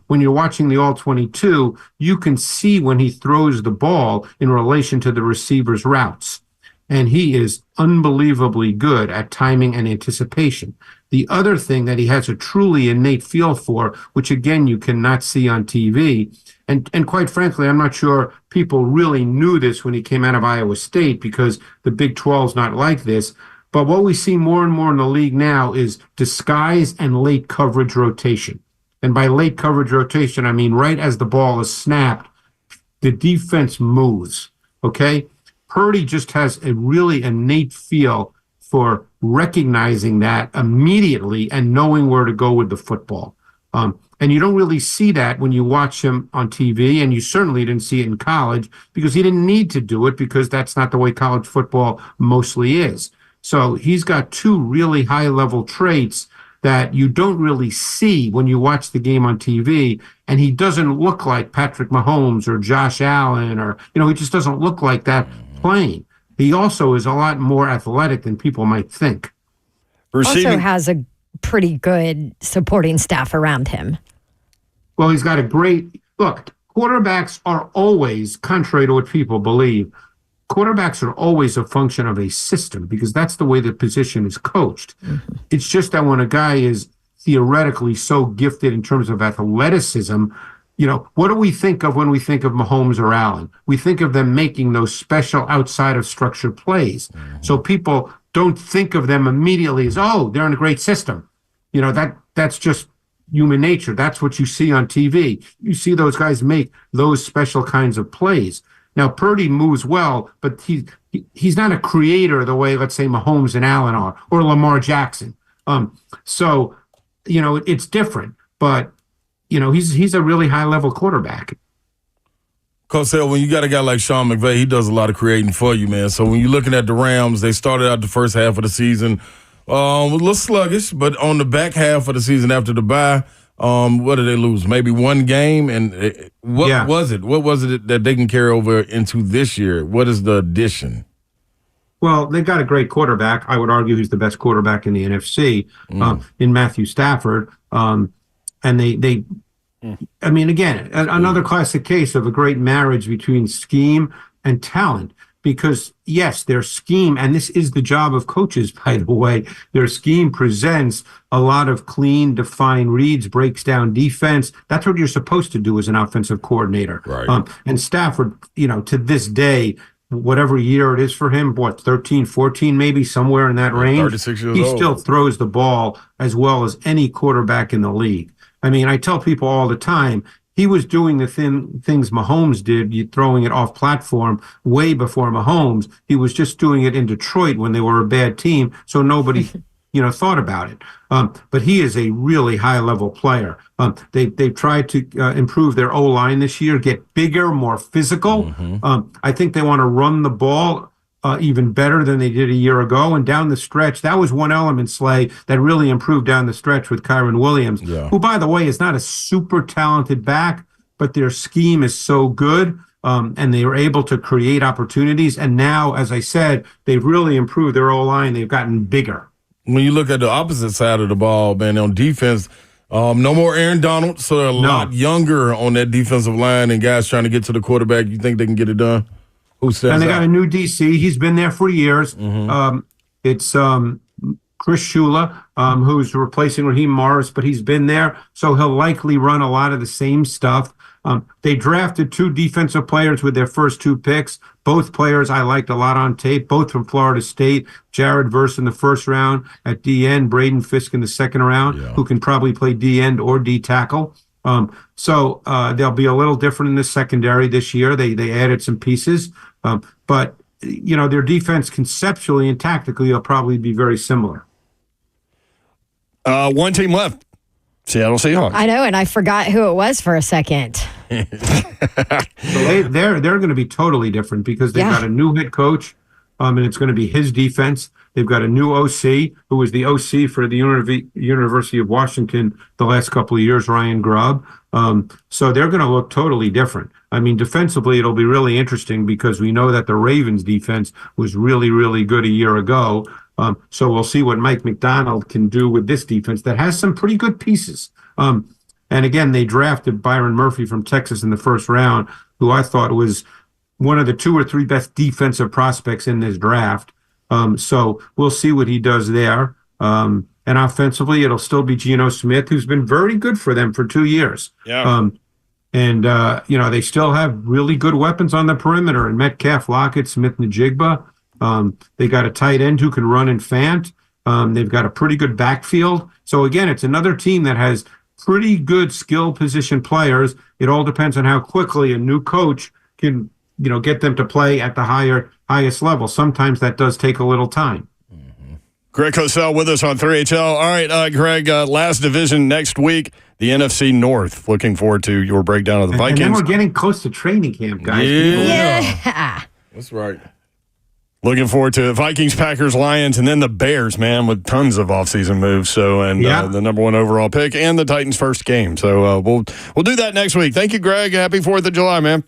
When you're watching the All-22, you can see when he throws the ball in relation to the receiver's routes. And he is unbelievably good at timing and anticipation. The other thing that he has a truly innate feel for, which again you cannot see on TV, and quite frankly, I'm not sure people really knew this when he came out of Iowa State because the Big 12's not like this. But what we see more and more in the league now is disguise and late coverage rotation. And by late coverage rotation, I mean right as the ball is snapped, the defense moves, okay? Purdy just has a really innate feel for recognizing that immediately and knowing where to go with the football. And you don't really see that when you watch him on TV, and you certainly didn't see it in college because he didn't need to do it because that's not the way college football mostly is. So he's got two really high-level traits that you don't really see when you watch the game on TV, and he doesn't look like Patrick Mahomes or Josh Allen, or, he just doesn't look like that playing. He also is a lot more athletic than people might think. Also has a pretty good supporting staff around him. Well, he's got a great look. Quarterbacks are always, contrary to what people believe, quarterbacks are always a function of a system because that's the way the position is coached. Mm-hmm. It's just that when a guy is theoretically so gifted in terms of athleticism, what do we think of when we think of Mahomes or Allen? We think of them making those special outside of structure plays. Mm-hmm. So people don't think of them immediately as, they're in a great system. That's just human nature. That's what you see on TV. You see those guys make those special kinds of plays. Now, Purdy moves well, but he's not a creator the way, let's say, Mahomes and Allen are, or Lamar Jackson. So it's different, but, he's a really high-level quarterback. Cosell, when you got a guy like Sean McVay, he does a lot of creating for you, man. So when you're looking at the Rams, they started out the first half of the season a little sluggish, but on the back half of the season after the bye, what did they lose? Maybe one game? And what was it? What was it that they can carry over into this year? What is the addition? Well, they got a great quarterback. I would argue he's the best quarterback in the NFC in Matthew Stafford. And again, another classic case of a great marriage between scheme and talent. Because, yes, their scheme, and this is the job of coaches, by the way, their scheme presents a lot of clean, defined reads, breaks down defense. That's what you're supposed to do as an offensive coordinator. Right. And Stafford, to this day, whatever year it is for him, 13, 14, maybe somewhere in that range, 36 years he old. Still throws the ball as well as any quarterback in the league. I mean, I tell people all the time, he was doing the things Mahomes did, throwing it off platform way before Mahomes. He was just doing it in Detroit when they were a bad team, so nobody, thought about it. But he is a really high-level player. They've tried to improve their O-line this year, get bigger, more physical. Mm-hmm. I think they want to run the ball even better than they did a year ago. And down the stretch, that was one element, Slay, that really improved down the stretch with Kyron Williams, who, by the way, is not a super talented back, but their scheme is so good, and they were able to create opportunities. And now, as I said, they've really improved their O-line. They've gotten bigger. When you look at the opposite side of the ball, man, on defense, no more Aaron Donald, so they're a lot younger on that defensive line, and guys trying to get to the quarterback. You think they can get it done? And they got a new DC. He's been there for years. Mm-hmm. It's Chris Shula, who's replacing Raheem Morris, but he's been there, so he'll likely run a lot of the same stuff. They drafted two defensive players with their first two picks. Both players I liked a lot on tape, both from Florida State. Jared Verse in the first round at D-end, Braden Fisk in the second round, who can probably play D-end or D-tackle. So they'll be a little different in the secondary this year. They added some pieces. But, their defense conceptually and tactically will probably be very similar. One team left. Seattle Seahawks. I know, and I forgot who it was for a second. So they're going to be totally different because they've got a new head coach, and it's going to be his defense. They've got a new OC, who was the OC for the University of Washington the last couple of years, Ryan Grubb. So they're going to look totally different. I mean, defensively, it'll be really interesting because we know that the Ravens' defense was really, really good a year ago. So we'll see what Mike McDonald can do with this defense that has some pretty good pieces. And again, they drafted Byron Murphy from Texas in the first round, who I thought was one of the 2 or 3 best defensive prospects in this draft. So we'll see what he does there. And offensively, it'll still be Geno Smith, who's been very good for them for 2 years. Yeah. They still have really good weapons on the perimeter, and Metcalf, Lockett, Smith-Njigba. They got a tight end who can run and Fant. They've got a pretty good backfield. So, again, it's another team that has pretty good skill position players. It all depends on how quickly a new coach can, get them to play at the highest level. Sometimes that does take a little time. Greg Cosell with us on 3HL. All right, Greg, last division next week, the NFC North. Looking forward to your breakdown of the Vikings. And then we're getting close to training camp, guys. Yeah. That's right. Looking forward to Vikings, Packers, Lions, and then the Bears, man, with tons of offseason moves. So, and the number 1 overall pick and the Titans' first game. So we'll do that next week. Thank you, Greg. Happy 4th of July, man.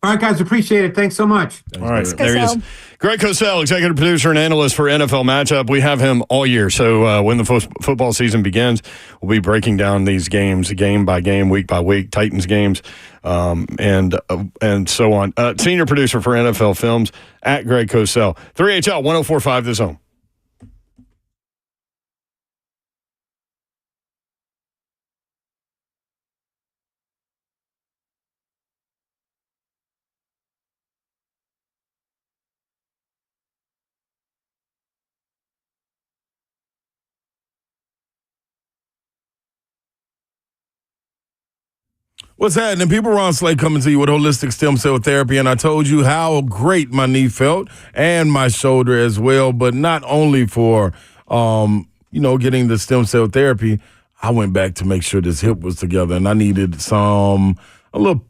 All right, guys, appreciate it. Thanks so much. All right, there he is. Greg Cosell, executive producer and analyst for NFL Matchup. We have him all year. So when the football season begins, we'll be breaking down these games game by game, week by week, Titans games, and so on. Senior producer for NFL Films at Greg Cosell. 3HL 104.5 The Zone. What's happening? People, Ron Slay coming to you with holistic stem cell therapy, and I told you how great my knee felt and my shoulder as well. But not only for getting the stem cell therapy, I went back to make sure this hip was together, and I needed a little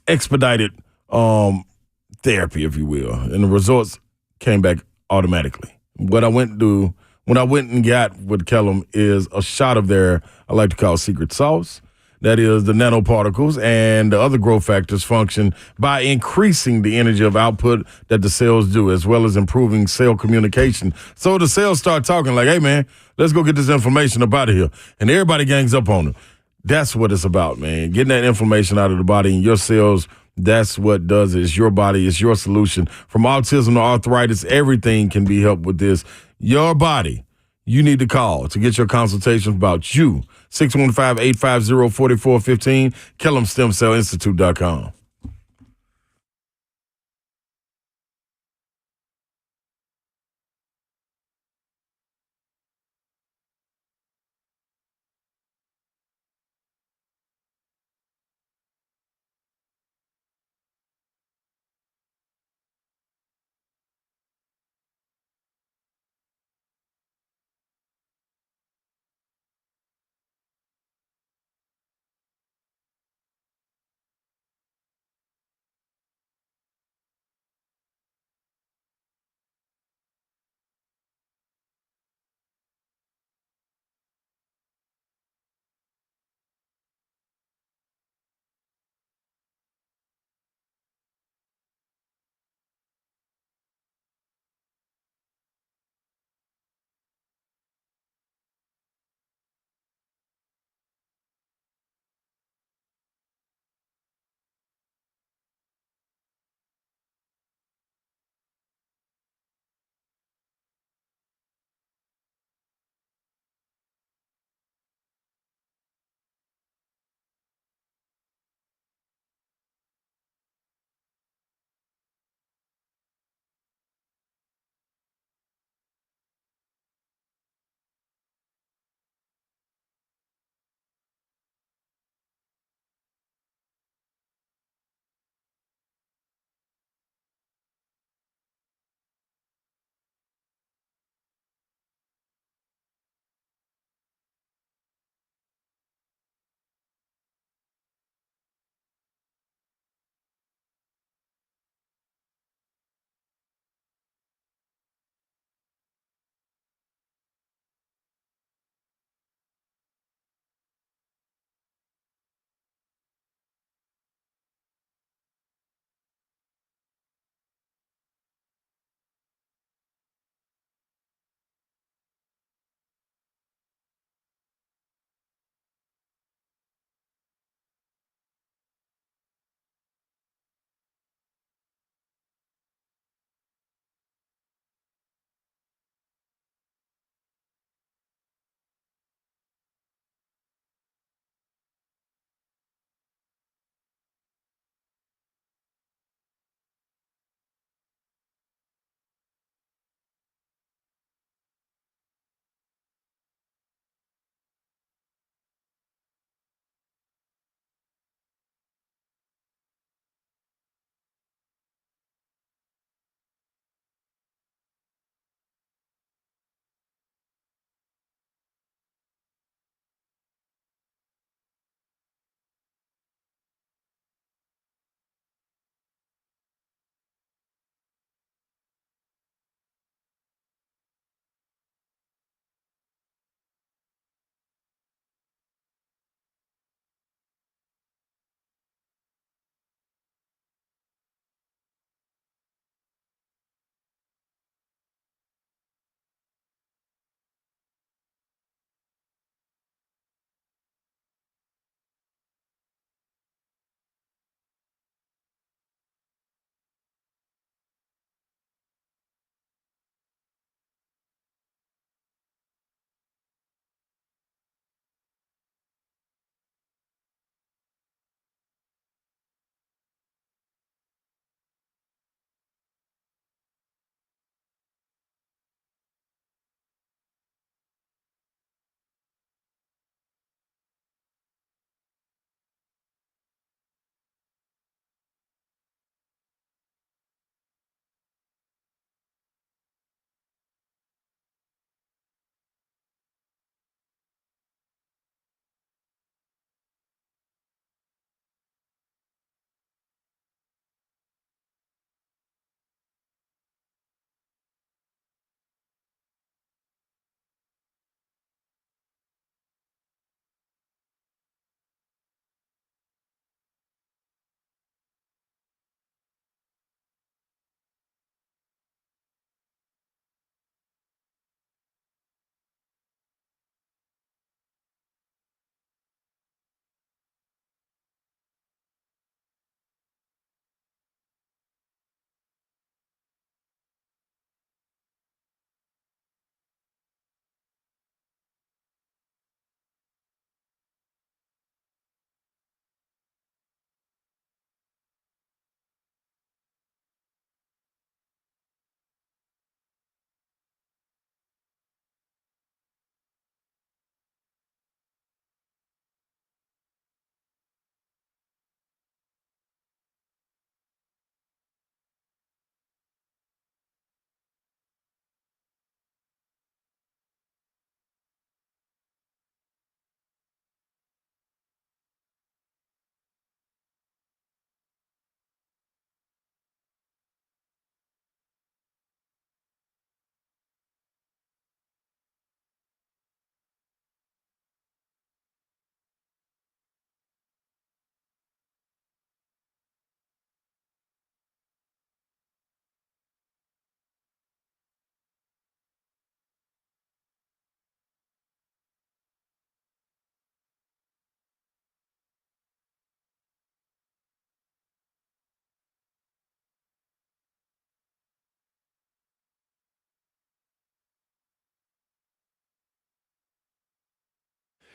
expedited therapy, if you will, and the results came back automatically. What I went and got with Kellum is a shot of their, I like to call secret sauce. That is, the nanoparticles and the other growth factors function by increasing the energy of output that the cells do, as well as improving cell communication. So the cells start talking like, hey, man, let's go get this information up out of here. And everybody gangs up on it. That's what it's about, man. Getting that information out of the body and your cells, that's what does it. It's your body. It's your solution. From autism to arthritis, everything can be helped with this. Your body. You need to call to get your consultation about you. 615-850-4415, KellumStemCellInstitute.com.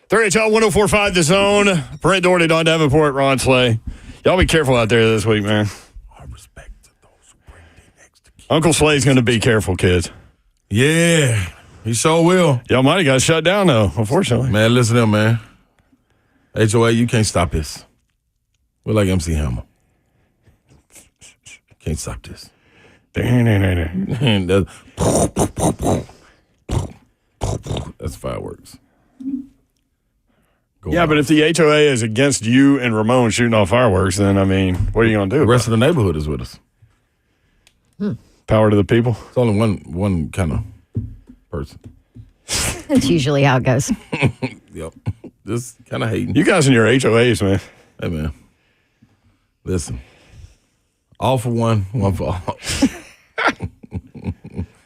3HL 1045 The Zone. Brent Doherty, Don Davenport, Ron Slay. Y'all be careful out there this week, man. I respect to those who bring their next to kin. Uncle Slay's going to be careful, kids. Yeah, he sure will. Y'all might have got shut down, though, unfortunately. Man, listen to him, man. HOA, you can't stop this. We're like MC Hammer. Can't stop this. That's fireworks. Yeah, but if the HOA is against you and Ramon shooting off fireworks, then, I mean, what are you going to do? The rest of the neighborhood is with us. Power to the people. It's only one kind of person. That's usually how it goes. Yep. Just kind of hating. You guys and your HOAs, man. Hey, man. Listen. All for one for all.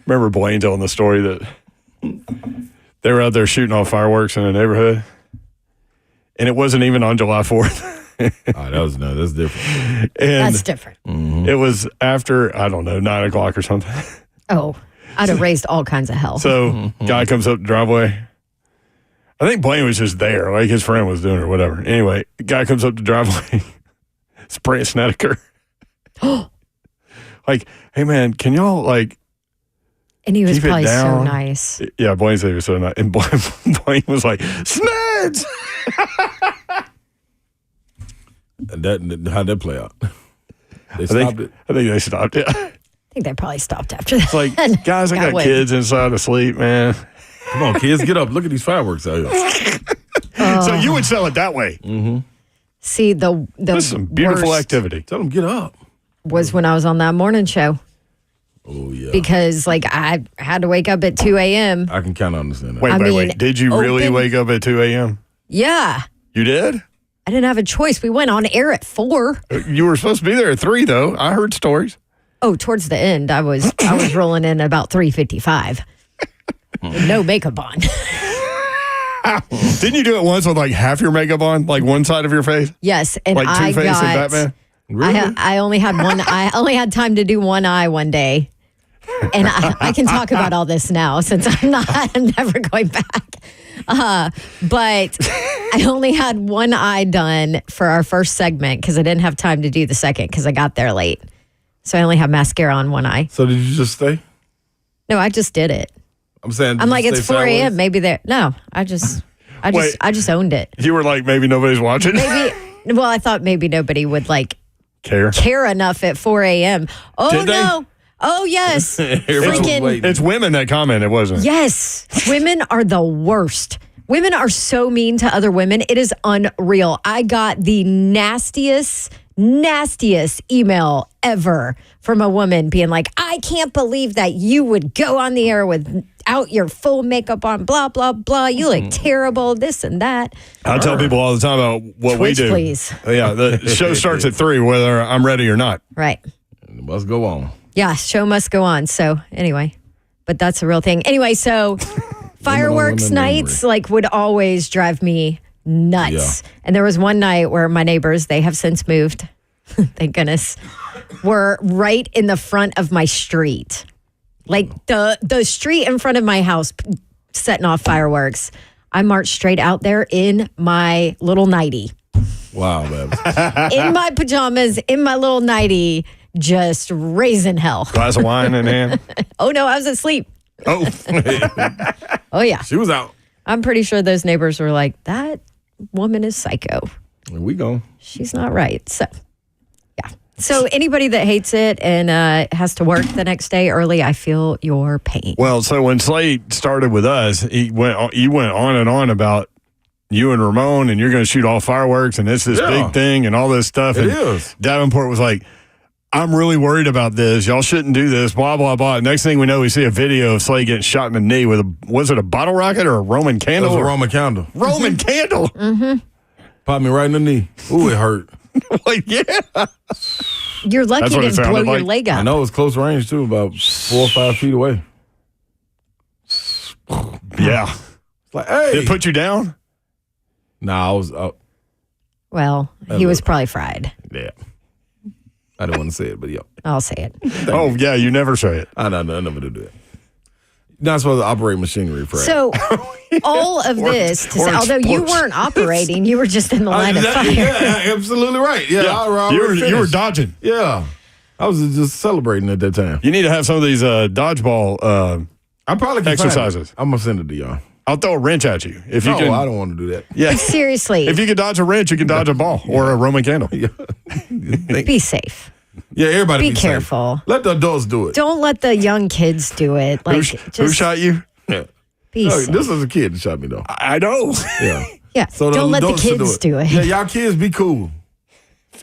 Remember Blaine telling the story that they were out there shooting off fireworks in the neighborhood, and it wasn't even on July 4th. That's different. And That's different. it was after, I don't know, 9 o'clock or something. Oh, I'd have raised all kinds of hell. So guy comes up the driveway. I think Blaine was just there, like his friend was doing it or whatever. Anyway, guy comes up the driveway, spraying Snedeker. Like, hey man, can y'all like? And he was keep it probably so down? nice. Yeah, Blaine said he was so nice, and Blaine was like, Sneds. How'd that play out? They stopped it. I think they stopped it. I think they probably stopped after that. It's like, guys, I got Got kids inside asleep, man. Come on, kids, get up. Look at these fireworks out here. So you would sell it that way. See, the That's some beautiful worst activity. Tell them get up. was when I was on that morning show Oh, yeah. because, like, I had to wake up at 2 a.m. I can kind of understand that. Wait, I mean, wait. Did you really open- wake up at 2 a.m.? Yeah. You did? I didn't have a choice. We went on air at 4. You were supposed to be there at 3, though. I heard stories. Oh, towards the end, I was rolling in about 3:55. No makeup on. Didn't you do it once with like half your makeup on, like one side of your face? Yes, and Like I Two-Face got. and Batman? Really? I only had one. I only had time to do one eye one day, and I can talk about all this now since I'm never going back. But I only had one eye done for our first segment because I didn't have time to do the second because I got there late. So I only have mascara on one eye. So did you just stay? No, I just did it. I'm saying. I'm like, did you it's stay 4 a.m. sideways? Maybe there. No, I just Wait. owned it. You were like, maybe nobody's watching. Maybe. Well, I thought maybe nobody would like care enough at 4 a.m. Oh Did they? no. Oh yes. Everybody was Freaking waiting. It's women that commented, wasn't it? yes. Women are the worst. Women are so mean to other women. It is unreal. I got the nastiest email ever from a woman being like, I can't believe that you would go on the air without your full makeup on, blah, blah, blah. You look terrible, this and that. I tell people all the time about what Twitch, we do. please. Yeah, the show starts at 3, whether I'm ready or not. Right. It must go on. Yeah, show must go on. So anyway, but that's a real thing. Anyway, so fireworks women nights like would always drive me nuts. Yeah. And there was one night where my neighbors, they have since moved, thank goodness, were right in the front of my street. Like the street in front of my house setting off fireworks. I marched straight out there in my little nightie. Wow, baby. In my pajamas, in my little nightie, just raising hell. Glass of wine in hand. Oh no, I was asleep. Oh, Oh yeah. She was out. I'm pretty sure those neighbors were like, that woman is psycho. Here we go. She's not right. So, yeah. So anybody that hates it and has to work the next day early, I feel your pain. well, so when Slade started with us, you went on and on about you and Ramon, and you're going to shoot all fireworks, and it's this Yeah. big thing, and all this stuff. It and is. Davenport was like, I'm really worried about this. Y'all shouldn't do this, blah, blah, blah. Next thing we know, we see a video of Slade getting shot in the knee with was it a bottle rocket or a Roman That candle? was a Roman candle. Roman candle. Popped me right in the knee. Ooh, it hurt. Like, yeah. You're lucky That's what to it sounded blow your like. leg I up. know it was close range, too, about 4 or 5 feet away. Yeah. It's like, hey. It put you down? Nah, I was out. Well, he was probably fried. Yeah. I didn't want to say it, but yeah. I'll say it. Oh, yeah, you never say it. I never do that. not supposed to operate machinery, Fred. So all of this, to say, although you weren't operating, you were just in the line of fire. Yeah, absolutely right. Yeah, you were dodging. Yeah. I was just celebrating at that time. You need to have some of these dodgeball I probably can exercises. I'm going to send it to y'all. I'll throw a wrench at you. If you can, I don't want to do that. Yeah. But seriously. If you can dodge a wrench, you can dodge a ball or a Roman candle. Be safe. Yeah, everybody Be careful. Safe. Let the adults do it. Don't let the young kids do it. Like, who shot you? Yeah. Be safe. This was a kid that shot me, though. I know. Yeah. Yeah. So don't let the adults should kids do it. Yeah, y'all kids be cool.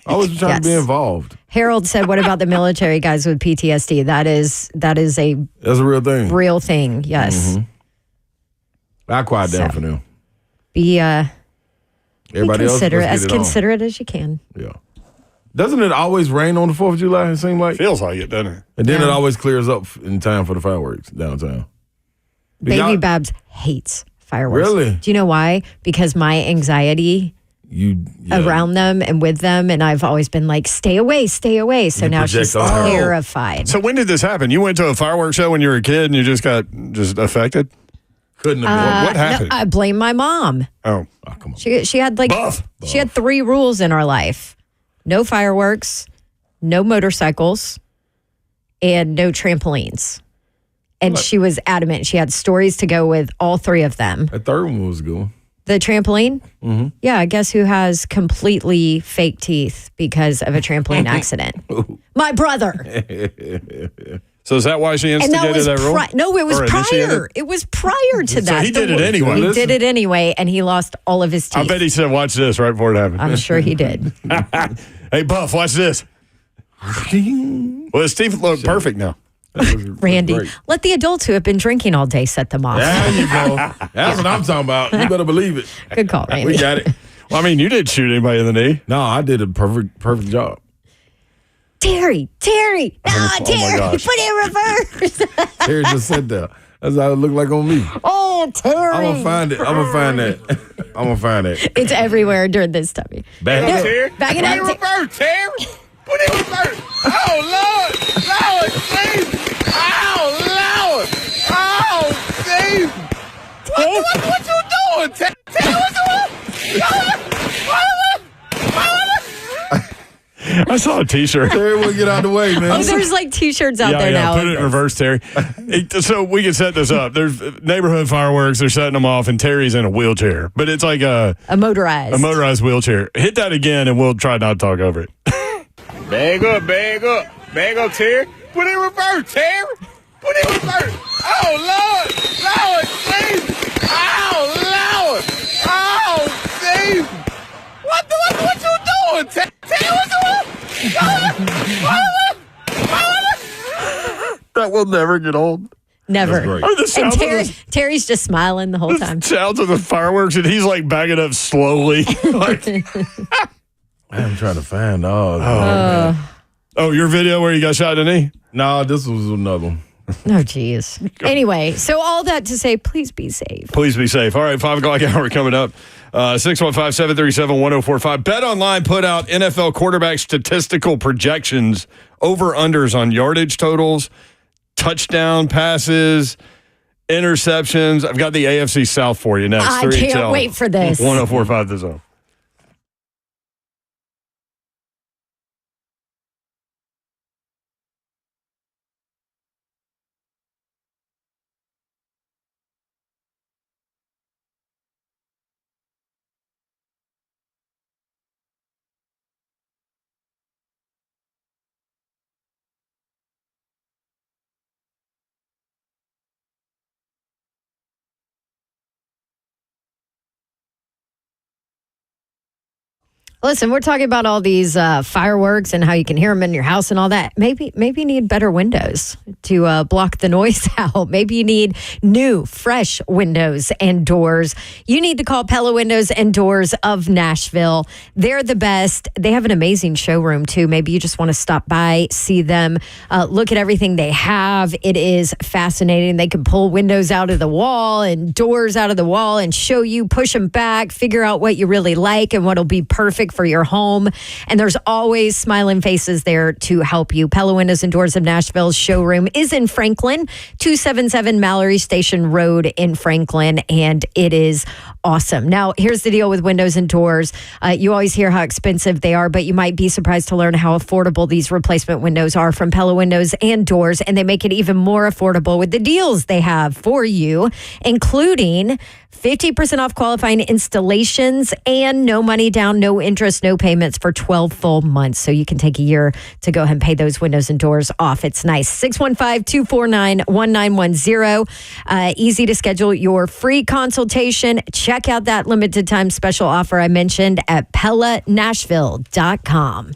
Always trying to be involved. Harold said, "What about the military guys with PTSD? That's a real thing. Real thing. Yes. Mm-hmm. I quiet down for them. Be everybody else considerate as you can. Yeah. Doesn't it always rain on the 4th of July? It seems like feels like it, doesn't it? And then it always clears up in time for the fireworks downtown. Baby Babs hates fireworks. Really? Do you know why? Because my anxiety around them and with them, and I've always been like, stay away. So now she's terrified. So when did this happen? You went to a fireworks show when you were a kid and you just got affected? Couldn't have been. What happened? No, I blame my mom. Oh, come on. She had she had 3 rules in our life: no fireworks, no motorcycles, and no trampolines. And she was adamant. She had stories to go with all 3 of them. That third one was good. The trampoline? Mm-hmm. Yeah, guess who has completely fake teeth because of a trampoline accident? My brother. So is that why she instigated that rule? No, it was prior. It was prior to that. So he did it anyway. He did it anyway, and he lost all of his teeth. I bet he said, watch this right before it happened. I'm sure he did. Hey, Buff, watch this. Well, his teeth look perfect now. Randy, let the adults who have been drinking all day set them off. There you go. That's what I'm talking about. You better believe it. Good call, Randy. We got it. Well, I mean, you didn't shoot anybody in the knee. No, I did a perfect job. Terry. Terry, put it in reverse. Terry just said that. That's how it looked like on me. Oh, Terry. I'm gonna find it. I'm gonna find that. It's everywhere during this time. Back it up. Terry. Back it up. Reverse, Terry. Put it in reverse. Oh, Lord, Steve. Oh, Lord. Oh, Steve. What you doing, Terry? I saw a T-shirt. Terry will get out of the way, man. Oh, there's like T-shirts out there now. Put it in reverse, Terry. So we can set this up. There's neighborhood fireworks. They're setting them off, and Terry's in a wheelchair. But it's like a motorized wheelchair. Hit that again, and we'll try not to talk over it. Bag up, Terry. Put it in reverse, Terry. Put it in reverse. Oh, Lord, Steve. Oh, Lord. Oh, Steve. What you doing, Terry? That will never get old. Never. And Terry's just smiling the whole time. Sounds of the fireworks, and he's like backing up slowly. I'm trying to find your video where you got shot in the knee? No, this was another one. Oh, geez. Anyway, so all that to say, please be safe. Please be safe. All right, 5 o'clock hour coming up. 615-737-1045. BetOnline put out NFL quarterback statistical projections, over-unders on yardage totals, touchdown passes, interceptions. I've got the AFC South for you next. I can't wait for this. 1045 The Zone. Listen, we're talking about all these fireworks and how you can hear them in your house and all that. Maybe you need better windows to block the noise out. Maybe you need new, fresh windows and doors. You need to call Pella Windows and Doors of Nashville. They're the best. They have an amazing showroom, too. Maybe you just want to stop by, see them, look at everything they have. It is fascinating. They can pull windows out of the wall and doors out of the wall and show you, push them back, figure out what you really like and what will be perfect perfect for your home. And there's always smiling faces there to help you. Pella Windows and Doors of Nashville's showroom is in Franklin, 277 Mallory Station Road in Franklin, and it is awesome. Now, here's the deal with windows and doors. You always hear how expensive they are, but you might be surprised to learn how affordable these replacement windows are from Pella Windows and Doors, and they make it even more affordable with the deals they have for you, including 50% off qualifying installations and no money down, no interest, no payments for 12 full months. So you can take a year to go ahead and pay those windows and doors off. It's nice. 615-249-1910. Easy to schedule your free consultation. Check out that limited time special offer I mentioned at PellaNashville.com.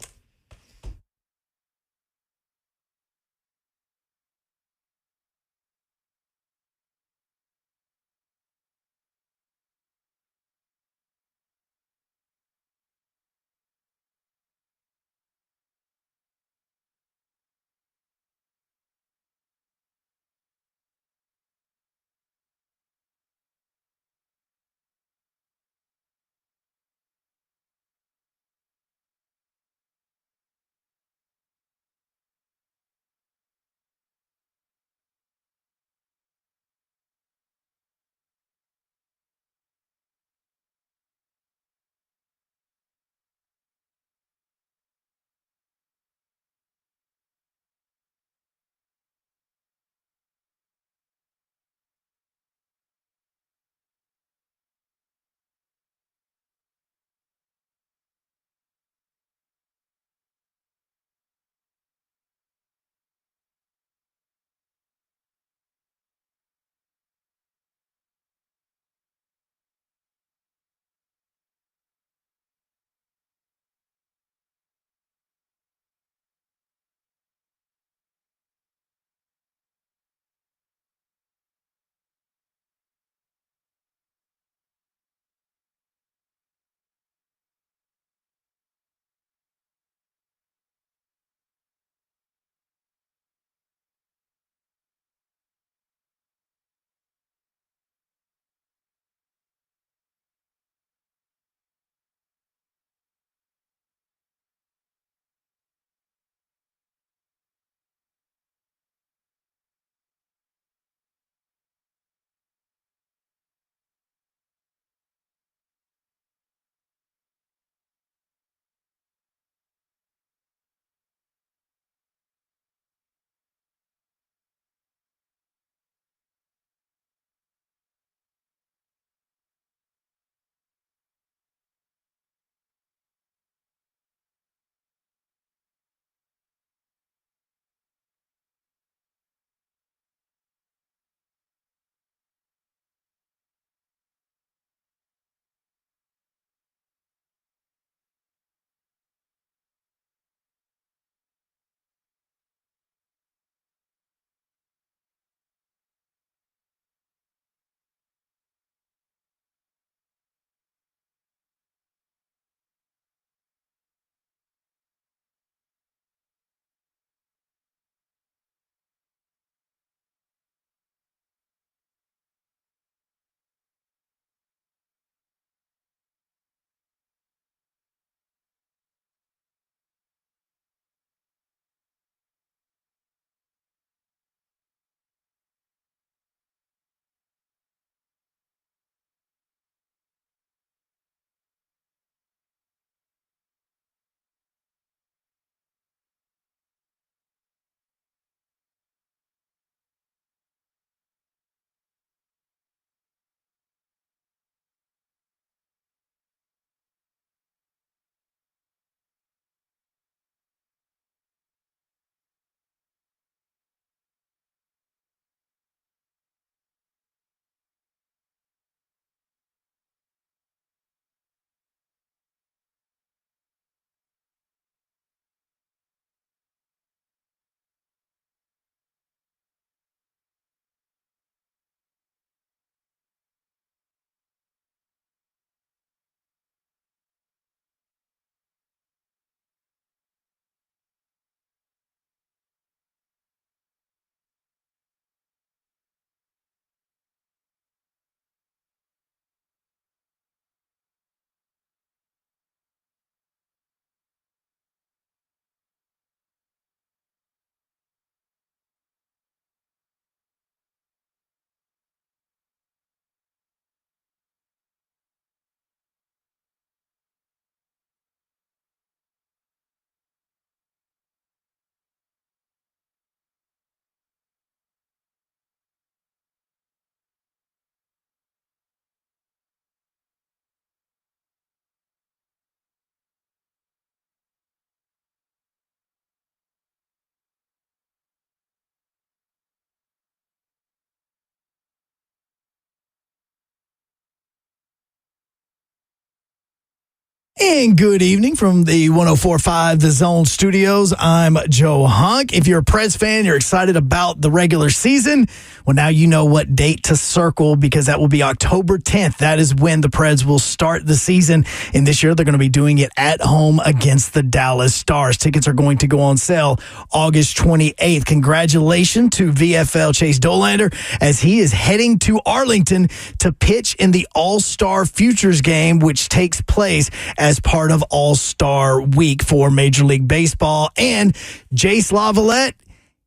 And good evening from the 104.5 The Zone Studios. I'm Joe Hunk. If you're a Preds fan, you're excited about the regular season. Well, now you know what date to circle because that will be October 10th. That is when the Preds will start the season. And this year, they're going to be doing it at home against the Dallas Stars. Tickets are going to go on sale August 28th. Congratulations to VFL Chase Dolander as he is heading to Arlington to pitch in the All-Star Futures game, which takes place as part of All-Star Week for Major League Baseball. And Jace Lavalette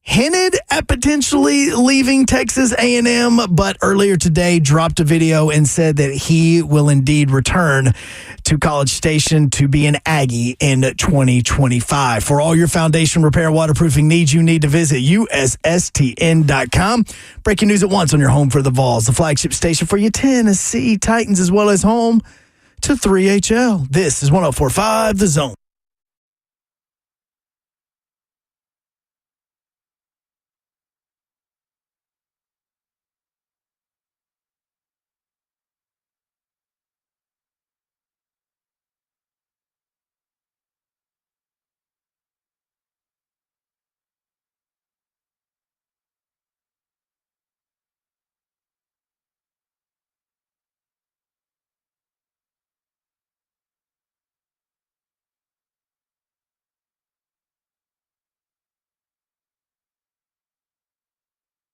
hinted at potentially leaving Texas A&M, but earlier today dropped a video and said that he will indeed return to College Station to be an Aggie in 2025. For all your foundation repair waterproofing needs, you need to visit USSTN.com. Breaking news at once on your home for the Vols, the flagship station for your Tennessee Titans, as well as home to 3HL. This is 104.5 The Zone.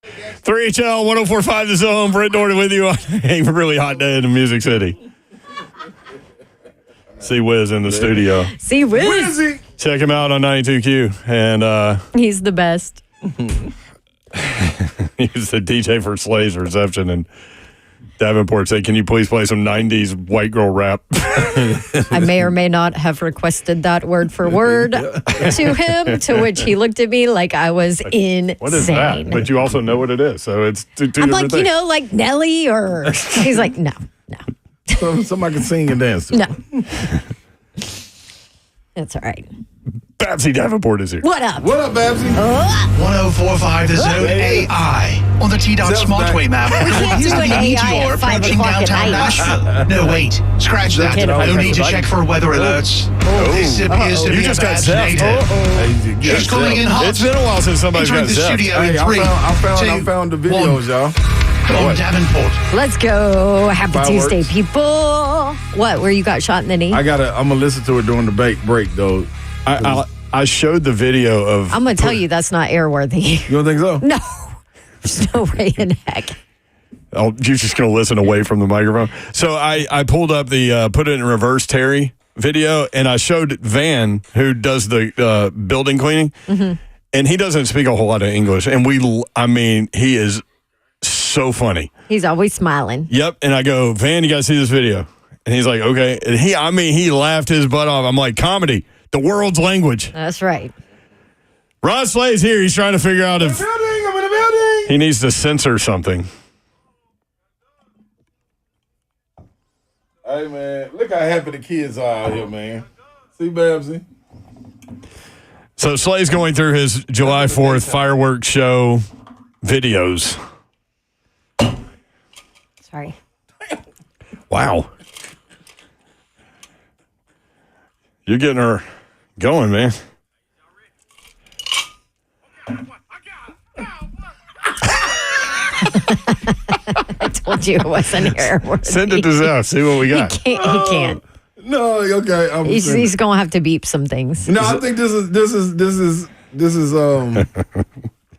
Three HL 104.5 The Zone. Brent Doherty with you on a really hot day in the Music City. See Wiz in the studio. See Wiz. Check him out on 92Q. And He's the best. he's the DJ for Slay's reception. And Davenport said, "Can you please play some 90s white girl rap?" I may or may not have requested that word for word to him, to which he looked at me like I was insane. What is that? But you also know what it is. So it's two I'm different like, things. like Nelly or... He's like, no. So somebody can sing and dance to. No. That's all right. Babsy Davenport is here. What up? What up, Babsy? 104.5 The Zone AI on the T-Dot Smartway map. We can't Here's do the an AI meteor at 5 approaching o'clock at downtown night. Nashville. No, wait. Scratch that. can't No need to everybody. check for weather alerts. This appears to You be a just got bad zapped. tornado. She's coming in hot. It's been a while since somebody's Entering got the zapped. studio in Hey, 3, I 2, found the videos, y'all. Come on, Davenport. Let's go. Happy Fireworks. Tuesday, people. What, where you got shot in the knee? I'm gonna listen to it during the break though. I showed the video of. I'm going to tell you that's not airworthy. You don't think so? No. There's no way in heck. Oh, you're just going to listen away from the microphone. So I pulled up the Put It in Reverse Terry video, and I showed Van, who does the building cleaning, and he doesn't speak a whole lot of English. And he is so funny. He's always smiling. Yep. And I go, Van, you got to see this video. And he's like, okay. And he laughed his butt off. I'm like, comedy, the world's language. That's right. Ron Slay's here. He's trying to figure out if I'm in the building. he needs to censor something. Hey man, look how happy the kids are out here, man. See, Babsy? So Slay's going through his July 4th fireworks show videos. Sorry. Wow. You're getting her going, man. I told you it wasn't airworthy. Send it to Zeph. See what we got. He can't. No, okay. He's going to have to beep some things. No, I think this is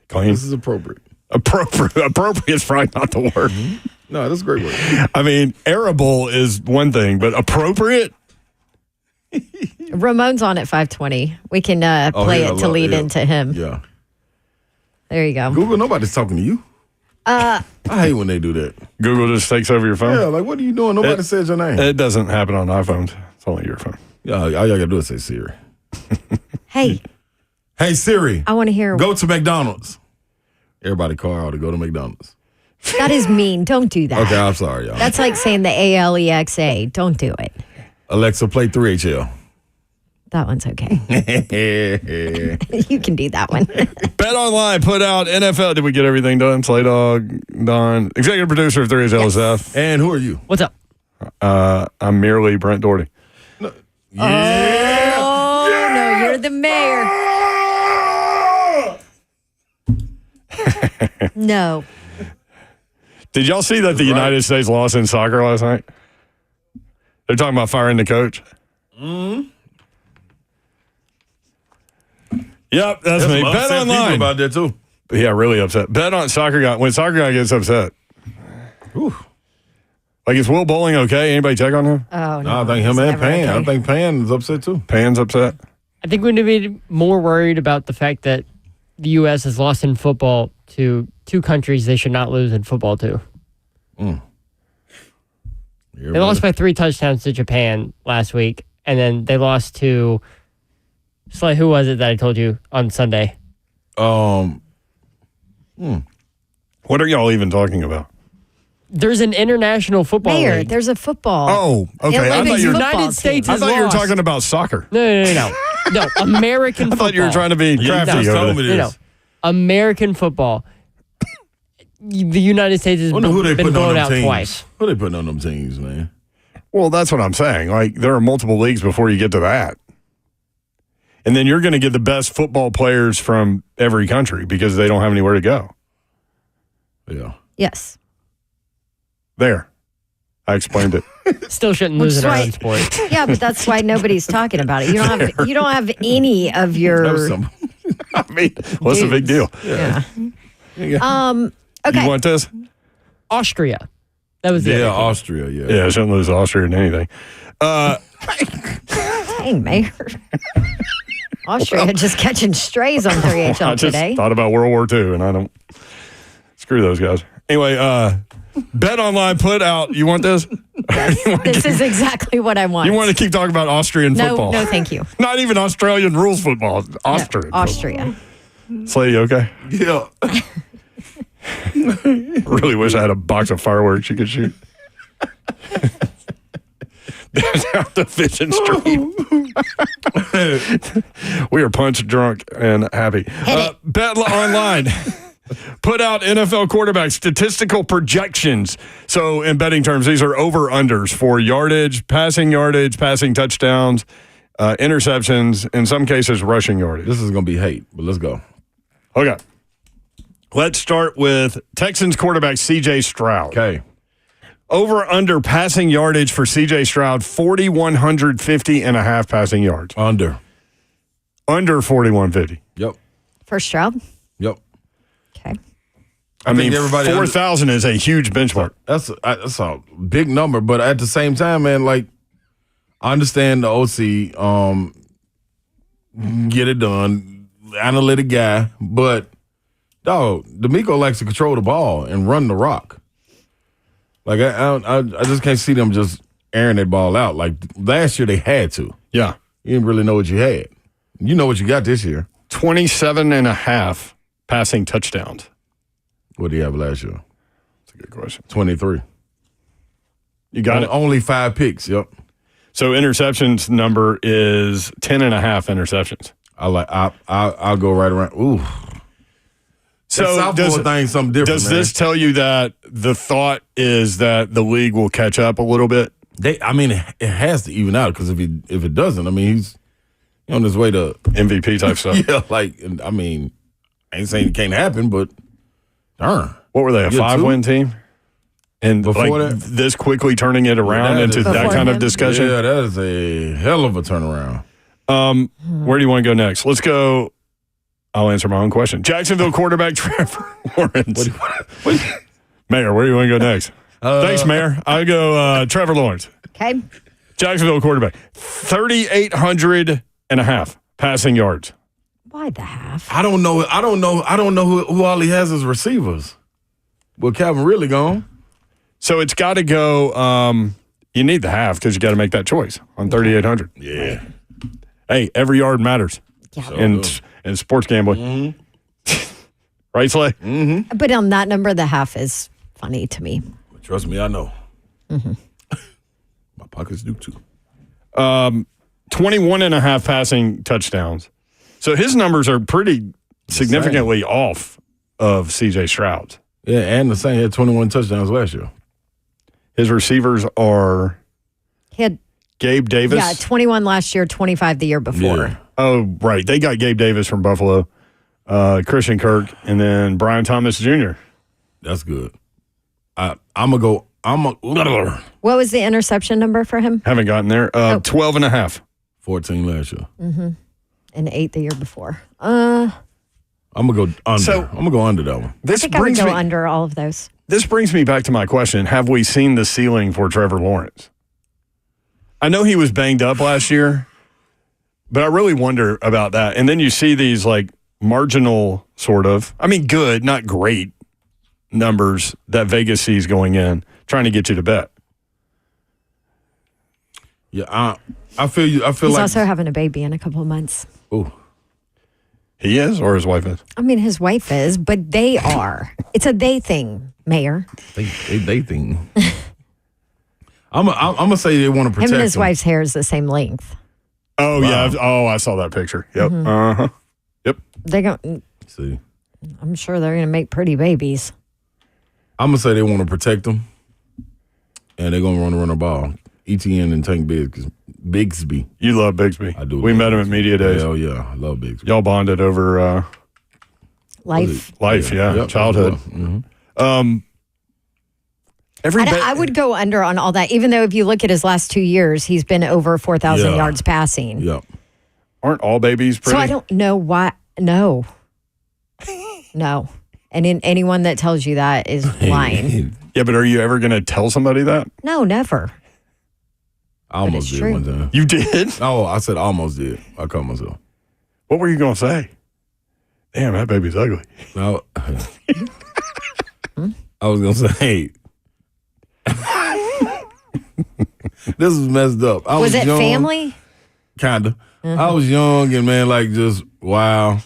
Clean. this is appropriate. Appropriate is probably not the word. No, that's a great word. I mean, arable is one thing, but appropriate? Ramon's on at 5:20. We can play yeah, it to lead into him. Yeah. There you go. Google, nobody's talking to you. I hate when they do that. Google just takes over your phone? Yeah, like, what are you doing? Nobody says your name. It doesn't happen on iPhones. It's only your phone. Yeah, all y'all gotta do is say Siri. Hey, Hey, Siri, I want to hear. go to McDonald's. Everybody call out to go to McDonald's. That is mean. Don't do that. Okay, I'm sorry, y'all. That's like saying the ALEXA. Don't do it. Alexa, play 3HL. That one's okay. You can do that one. Bet Online put out NFL. Did we get everything done? Slay Dog, Don, executive producer of 3HL is F. And who are you? What's up? I'm merely Brent Doherty. Yeah. Oh, no, you're the mayor. No. Did y'all see that the United States lost in soccer last night? They're talking about firing the coach. Yep, that's me. Bet online about that too. Yeah, really upset. Bet on soccer guy. When soccer guy gets upset. Whew. Like, is Will Bowling okay? Anybody check on him? Oh, No, I think him and Pan. I think Pan is upset too. Pan's upset. I think we need to be more worried about the fact that the U.S. has lost in football to two countries they should not lose in football to. They lost by 3 touchdowns to Japan last week, and then they lost to who was it that I told you on Sunday? What are y'all even talking about? There's an international football Mayor, league. there's a football. Oh, okay. I thought you were United States I is thought you were lost. talking about soccer. No. No, American I football. thought you were trying to be crafty. just over told me there. this. American football. The United States has Wonder who they been putting on blown them out teams. twice. Who they putting on them teams, man? Well, that's what I'm saying. Like, there are multiple leagues before you get to that. And then you're going to get the best football players from every country because they don't have anywhere to go. Yeah. Yes. There. I explained it. Still shouldn't lose in our own Right. sport. Yeah, but that's why nobody's talking about it. You don't have any of your. I mean, what's the big deal? Yeah. You Okay. want this? Austria. That was the Yeah, other thing. Austria, yeah. Yeah, I shouldn't lose Austria in anything. Dang, Mayor. Austria just catching strays on 3HL I just today. thought about World War II, and I don't. Screw those guys. Anyway, Bet Online put out. You want this? This is exactly what I want. You want to keep talking about Austrian football? No, thank you. Not even Australian rules football. Austrian. No, Austria. Slady, okay? Yeah. Really wish I had a box of fireworks you could shoot. There's our division stream. We are punch drunk and happy. Bet Online put out NFL quarterback statistical projections. So in betting terms, these are over-unders for yardage, passing touchdowns, interceptions, in some cases, rushing yardage. This is going to be hate, but let's go. Okay. Let's start with Texans quarterback C.J. Stroud. Okay. Over under passing yardage for C.J. Stroud, 4,150 and a half passing yards. Under 4,150. Yep. For Stroud? Yep. Okay. I mean, everybody 4,000 is a huge benchmark. That's a big number, but at the same time, man, like, I understand the OC, get it done, analytic guy, but, dog, D'Amico likes to control the ball and run the rock. Like, I just can't see them just airing that ball out. Like, last year they had to. Yeah. You didn't really know what you had. You know what you got this year. 27 and a half passing touchdowns. What did he have last year? That's a good question. 23. You got it? Only 5 picks, yep. So interceptions number is 10 and a half interceptions. I'll go right around. Ooh. So does thing something different? Does this tell you that the thought is that the league will catch up a little bit? It has to even out because if it doesn't, I mean, he's on his way to MVP type stuff. Yeah, like I mean, I ain't saying it can't happen, but darn, what were they? A 5-win team? And before like that, this quickly turning it around into that kind of discussion. Yeah, that is a hell of a turnaround. Where do you want to go next? Let's go. I'll answer my own question. Jacksonville quarterback Trevor Lawrence. Mayor, where do you want to go next? Thanks, Mayor. I'll go Trevor Lawrence. Okay. Jacksonville quarterback. 3,800 and a half passing yards. Why the half? I don't know who all he has as receivers. Well, Calvin really gone. So it's got to go. You need the half because you got to make that choice on 3,800. Yeah. Hey, every yard matters. Yeah. In sports gambling. Right, Slay? Mm-hmm. But on that number, the half is funny to me. Trust me, I know. Mm-hmm. My pockets do too. 21 and a half passing touchdowns. So his numbers are pretty significantly off of C.J. Stroud's. Yeah, and the Saints had 21 touchdowns last year. His receivers are He had Gabe Davis. Yeah, 21 last year, 25 the year before. Yeah. Oh, right. They got Gabe Davis from Buffalo, Christian Kirk, and then Brian Thomas Jr. That's good. I'm going to go. What was the interception number for him? Haven't gotten there. 12 and a half. 14 last year. And 8 the year before. I'm going to go under. So- I'm going to go under that one. I think I would go under all of those. This brings me back to my question. Have we seen the ceiling for Trevor Lawrence? I know he was banged up last year, but I really wonder about that. And then you see these like marginal sort of, I mean, good, not great numbers that Vegas sees going in, trying to get you to bet. Yeah, I feel you. I feel He's like also having a baby in a couple of months. Ooh. He is, or his wife is? I mean, his wife is, but they are. It's a they thing, Mayor. They think. I'm gonna say they want to protect Him and his him. wife's hair is the same length. Oh, Wow. yeah. I saw that picture. Yep. Mm-hmm. Uh-huh. Yep. They go. See, I'm sure they're going to make pretty babies. I'm gonna say they want to protect him, and they're gonna run the ball. ETN and Tank Bigsby. You love Bigsby. I do. We met him at Media Days. Hell yeah, I love Bigsby. Y'all bonded over Life. life, yeah. Yep. Childhood. Mm-hmm. I would go under on all that, even though if you look at his last 2 years, he's been over 4,000 Yeah. yards passing. Yep. Aren't all babies pretty? So I don't know why. No. No. And anyone that tells you that is lying. Yeah, but are you ever going to tell somebody that? No, never. I almost it's did true. one time. You did? Oh, I said almost did. I caught myself. What were you going to say? Damn, that baby's ugly. No. I was gonna say this is messed up. I Was it young, family? Kinda. I was young and man, like just wow.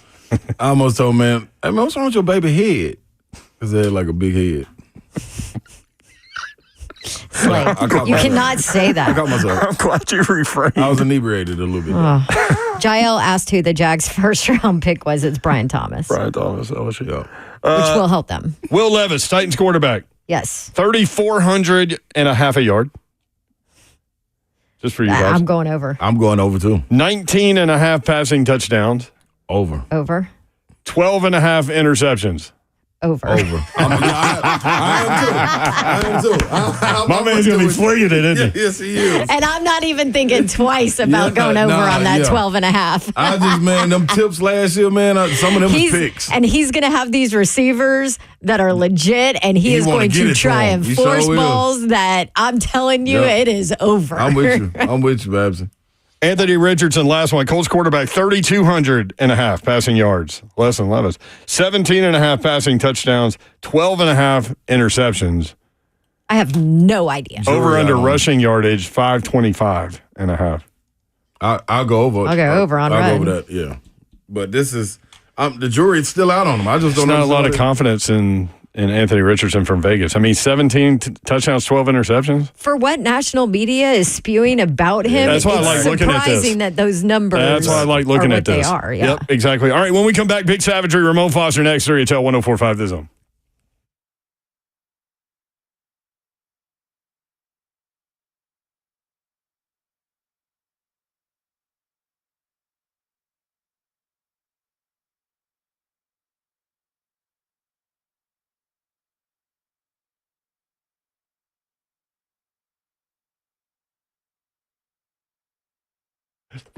I almost told man, hey man, what's wrong with your baby head? Cause they had like a big head. Slay. I caught You myself. cannot say I that. caught myself. I'm glad you refrained. I was inebriated a little bit. Jael asked who the Jags' first round pick was. It's Brian Thomas, Brian Thomas, LSU. which will help them. Will Levis, Titans quarterback, Yes. 3,400 and a half a yard. Just for you guys. I'm going over. I'm going over too. 19 and a half passing touchdowns, Over. Over. 12 and a half interceptions. Over. Over. I am too. My man's going to be flinging it, isn't he? Yes, he is. And I'm not even thinking twice about Yeah, going over nah, on that yeah. 12 and a half. I just, man, them tips last year, man, some of them was picks. And he's going to have these receivers that are legit, and he is wanna going get to it to try him. and He force sure will. balls that I'm telling you, Yeah. it is over. I'm with you, Babson. Anthony Richardson, last one. Colts quarterback, 3,200 and a half passing yards. Less than Levis. 17 and a half passing touchdowns, 12 and a half interceptions. I have no idea. Over under on. rushing yardage, 525 and a half. I'll go over. I'll go over on I'll Red. go over that, yeah. But this is, the jury's still out on him. I just There's don't know. not a lot of confidence in Anthony Richardson from Vegas. I mean, 17 touchdowns, 12 interceptions. For what national media is spewing about him, That's why I it's like looking at this. surprising that those numbers That's why I like looking are at what this. they are. Yeah. Yep, exactly. All right, when we come back, Big Savagery, Ramon Foster next, 3 at 1045 The Zone.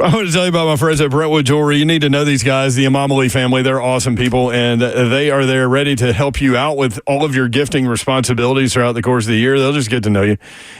I want to tell you about my friends at Brentwood Jewelry. You need to know these guys, the Amamali family. They're awesome people, and they are there ready to help you out with all of your gifting responsibilities throughout the course of the year. They'll just get to know you,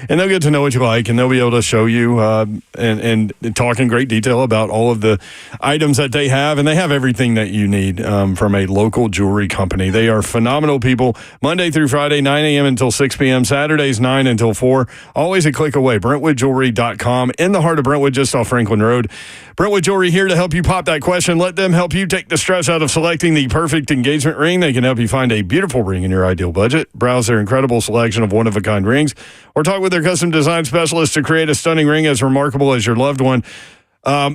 and they'll get to know what you like, and they'll be able to show you and talk in great detail about all of the items that they have, and they have everything that you need from a local jewelry company. They are phenomenal people, Monday through Friday, 9 a.m. until 6 p.m., Saturdays, 9 until 4, always a click away, BrentwoodJewelry.com, in the heart of Brentwood, just off Franklin Road. Brentwood Jewelry here to help you pop that question. Let them help you take the stress out of selecting the perfect engagement ring. They can help you find a beautiful ring in your ideal budget. Browse their incredible selection of one-of-a-kind rings, or talk with their custom design specialist to create a stunning ring as remarkable as your loved one.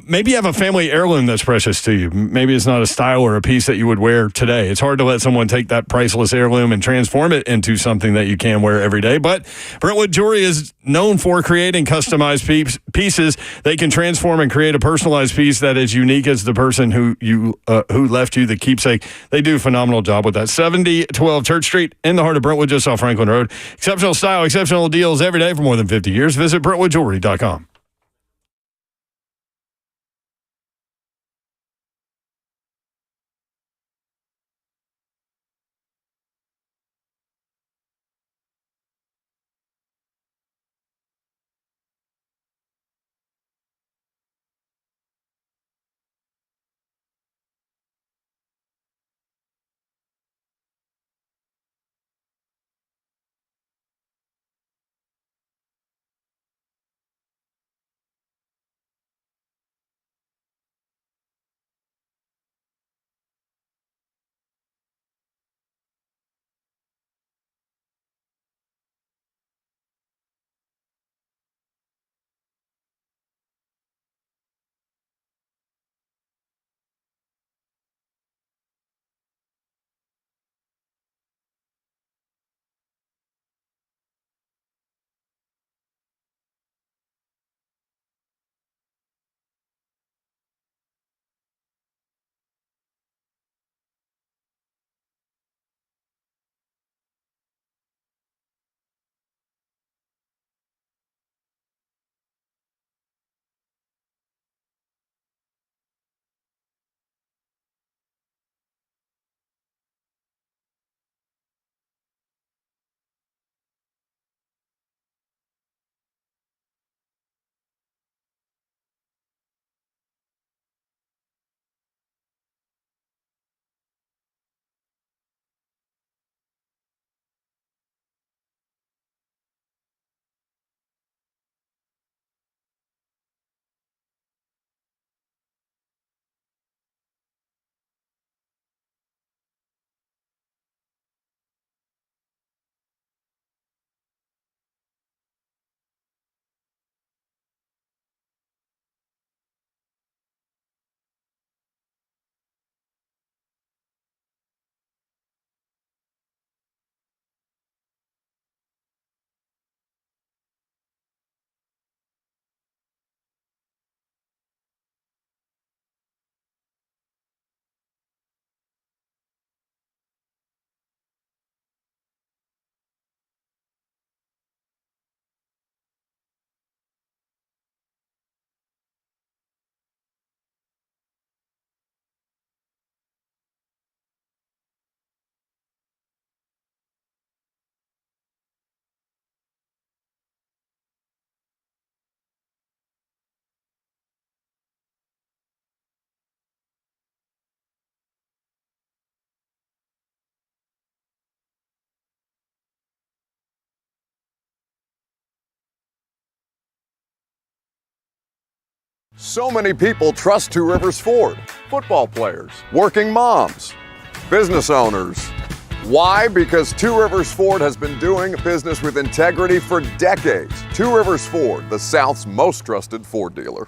Maybe you have a family heirloom that's precious to you. Maybe it's not a style or a piece that you would wear today. It's hard to let someone take that priceless heirloom and transform it into something that you can wear every day. But Brentwood Jewelry is known for creating customized pieces. They can transform and create a personalized piece that is unique as the person who left you the keepsake. They do a phenomenal job with that. 7012 Church Street in the heart of Brentwood, just off Franklin Road. Exceptional style, exceptional deals every day for more than 50 years. Visit BrentwoodJewelry.com. So many people trust Two Rivers Ford. Football players, working moms, business owners. Why? Because Two Rivers Ford has been doing business with integrity for decades. Two Rivers Ford, the South's most trusted Ford dealer.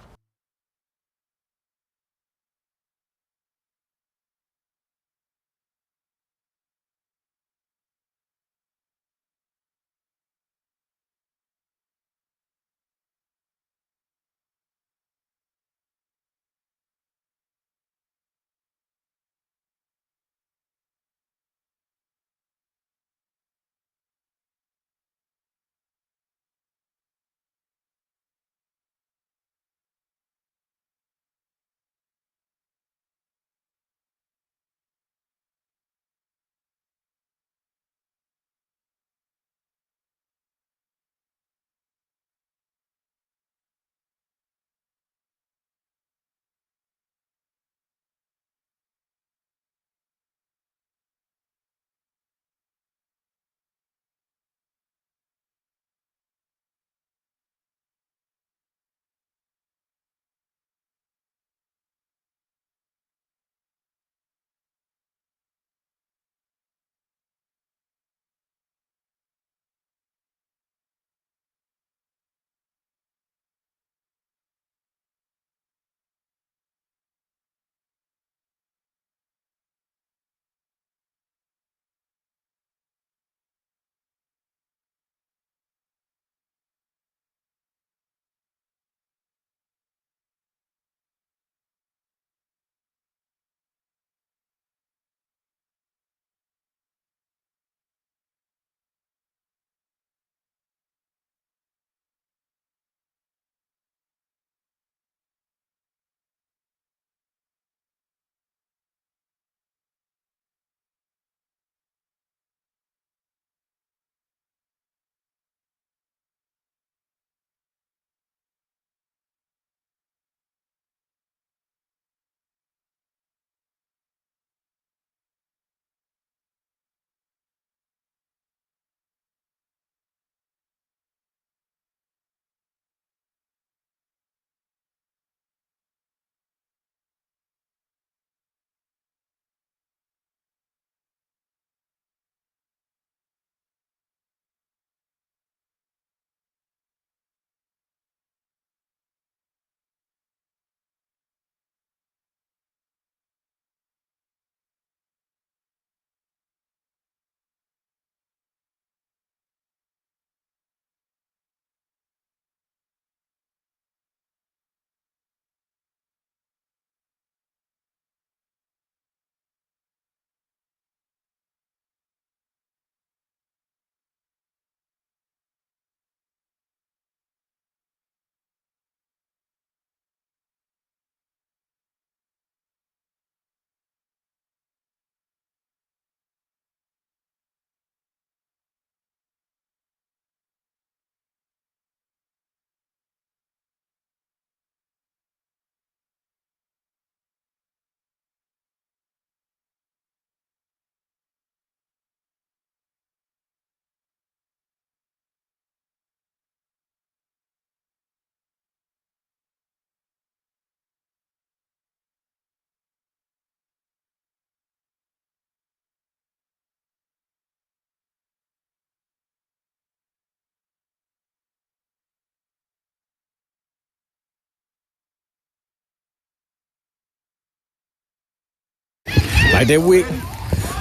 Like that wick.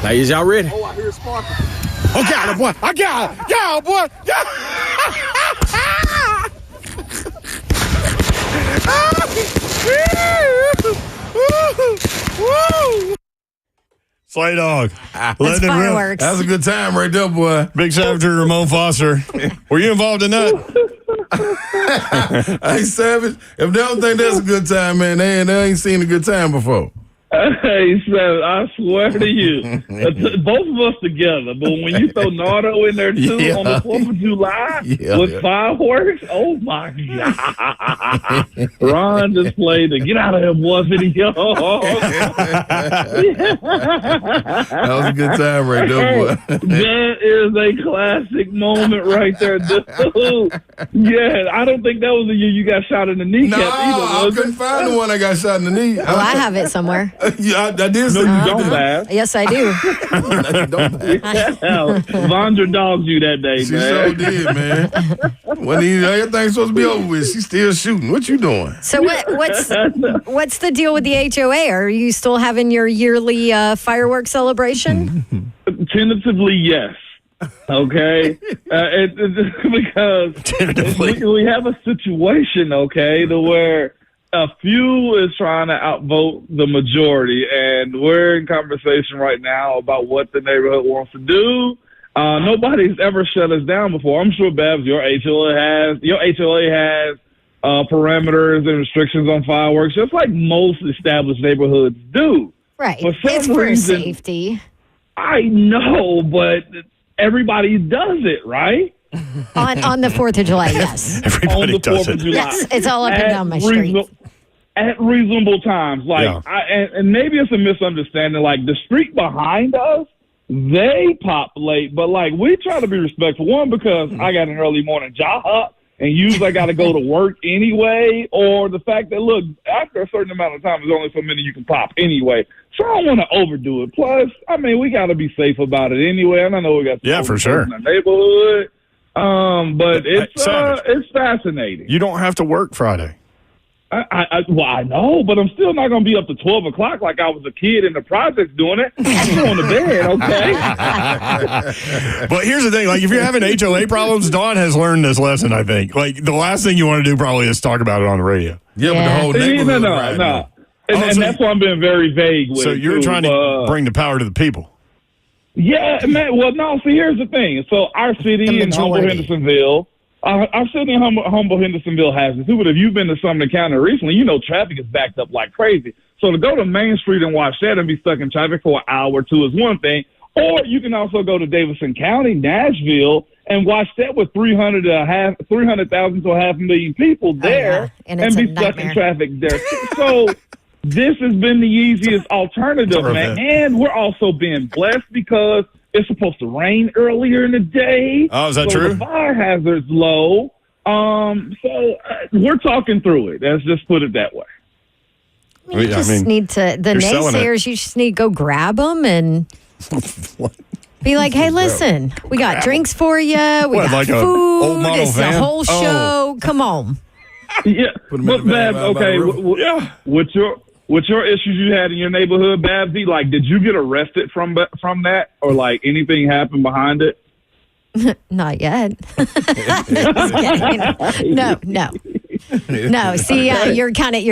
Like, is y'all ready? Oh, I hear it sparking. I got it, boy. I got it. Yeah, boy. Slay Dog. That's Letting it rip. fireworks. That's a good time right there, boy. Big shout out to Ramon Foster. Were you involved in that? Hey, Savage, if they don't think that's a good time, man, they ain't seen a good time before. Hey, so I swear to you, both of us together, but when you throw Nardo in there too on the 4th of July with fireworks, oh my God. Ron just played the Get Out of Here Boy video. That was a good time right there, boy. That is a classic moment right there, dude. Yeah, I don't think that was the year you got shot in the kneecap either. I couldn't find the one that got shot in the knee. Well, I have it somewhere. Yeah, I did say you don't, Bass. Yes, I do. Vondra dogged you that day, She man. sure did, man. When everything's supposed to be over with, she's still shooting. What you doing? So what's the deal with the HOA? Are you still having your yearly fireworks celebration? Tentatively, yes. Okay, because we have a situation, okay, to where a few is trying to outvote the majority, and we're in conversation right now about what the neighborhood wants to do. Nobody's ever shut us down before. I'm sure, Babs, your HOA has parameters and restrictions on fireworks, just like most established neighborhoods do. Right. For some It's for reason, safety. I know, but everybody does it, right? On the 4th of July, yes. Everybody does it. Yes, it's all up and down my street. At reasonable times. Like, and maybe it's a misunderstanding. Like, the street behind us, they populate, but, like, we try to be respectful. One, because I got an early morning job, and usually I got to go to work anyway, or the fact that, look, after a certain amount of time, there's only so many you can pop anyway. So I don't want to overdo it. Plus, I mean, we got to be safe about it anyway, and I know we got for sure in the neighborhood. But it's fascinating. You don't have to work Friday. I know, but I'm still not going to be up to 12 o'clock like I was a kid in the projects doing it. I'm going to bed, okay? But here's the thing. Like, if you're having HOA problems, Dawn has learned this lesson, I think. Like, the last thing you want to do probably is talk about it on the radio. Yeah, but the whole neighborhood. No. And that's why I'm being very vague with it. So you're trying to bring the power to the people. Yeah, man. Well, no, see, here's the thing. So our city in Humble Hendersonville, our city in Humble Hendersonville has this. But if you've been to Sumner County recently, you know traffic is backed up like crazy. So to go to Main Street and watch that and be stuck in traffic for an hour or two is one thing. Or you can also go to Davidson County, Nashville, and watch that with 300,000 to 500,000 people there and be stuck in traffic there. So this has been the easiest alternative, man. And we're also being blessed because it's supposed to rain earlier in the day. Oh, is that true? The fire hazard's low. So we're talking through it. Let's just put it that way. You just need to, the naysayers, you just need to go grab them and be like, hey, listen, we got drinks for you. We got like food. Old model It's van? a whole show. Come on. Yeah. But Babs, okay, with your issues you had in your neighborhood, Babsy, like, did you get arrested from that, or like anything happened behind it? Not yet. No. See, you're kind of,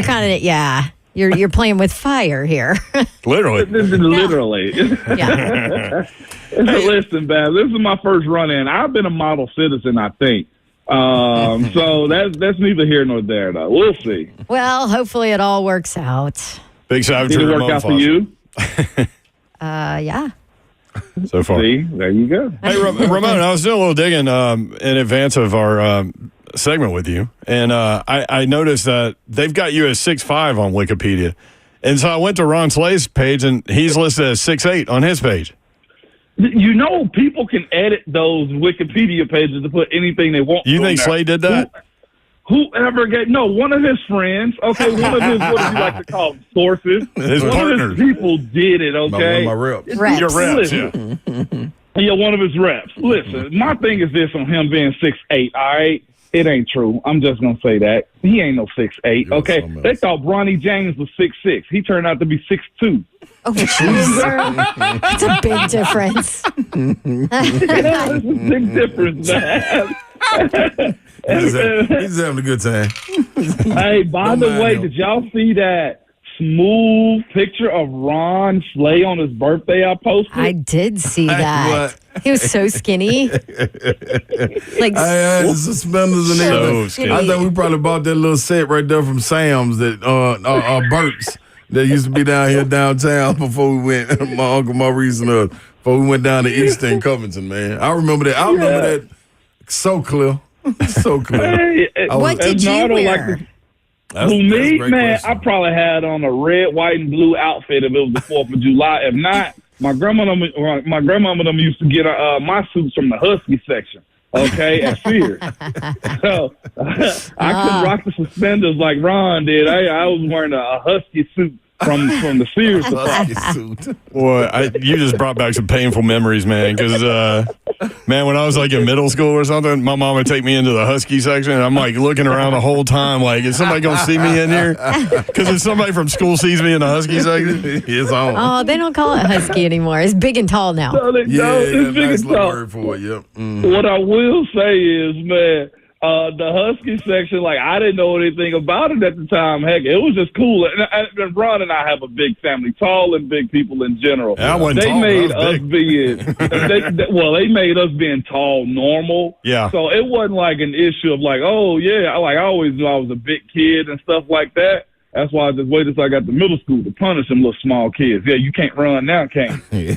You're playing with fire here. Literally. Literally. Yeah. Listen, Babs, this is my first run-in. I've been a model citizen, I think. So that's neither here nor there, though. We'll see. Well, hopefully it all works out. Big shout out Did to it Ramon work out for Foster. you? Yeah. So far. See, there you go. Hey, Ramon, I was doing a little digging in advance of our segment with you, and I noticed that they've got you as 6'5" on Wikipedia. And so I went to Ron Slay's page, and he's listed as 6'8" on his page. You know, people can edit those Wikipedia pages to put anything they want. You think Slay did that? Whoever one of his friends, okay, one of his, what do you like to call them, sources? His one partners. of his people did it, okay? One of my reps. Reps. Your reps, Yeah, one of his reps. Listen, my thing is this on him being 6'8", all right? It ain't true. I'm just gonna say that he ain't no 6'8". Okay, they thought Bronny James was 6'6". He turned out to be 6'2". Oh, that's a big difference. That's a big difference, man. He's having a good time. Hey, by the way, did y'all see that smooth picture of Ron Slay on his birthday I posted? I did see that. He was so skinny. I had the suspenders and everything. skinny. I think we probably bought that little set right there from Sam's that Burt's that used to be down here downtown before we went. My Uncle Maurice and us before we went down to Easton and Covington, man. I remember that. I remember that so clear. So clear. Hey, what did you wear? Me, man, question. I probably had on a red, white, and blue outfit if it was the 4th of July. If not, my grandmama used to get my suits from the Husky section, okay, at Sears. So I couldn't rock the suspenders like Ron did. I was wearing a Husky suit from the Sears department. Boy, you just brought back some painful memories, man. Because, man, when I was like in middle school or something, my mom would take me into the Husky section, and I'm like looking around the whole time, like, is somebody gonna see me in here? Because if somebody from school sees me in the Husky section, it's on. Oh, they don't call it Husky anymore. It's big and tall now. No, it's big nice and little tall. word for it. Yep. What I will say is, man, the Husky section, like, I didn't know anything about it at the time. Heck, it was just cool. And Ron and I have a big family, tall and big people in general. Yeah, I wasn't they tall, made but I was us being, they made us being tall normal. Yeah. So it wasn't like an issue of like, oh yeah, I always knew I was a big kid and stuff like that. That's why I just waited until I got to middle school to punish them little small kids. Yeah, you can't run now, can't you?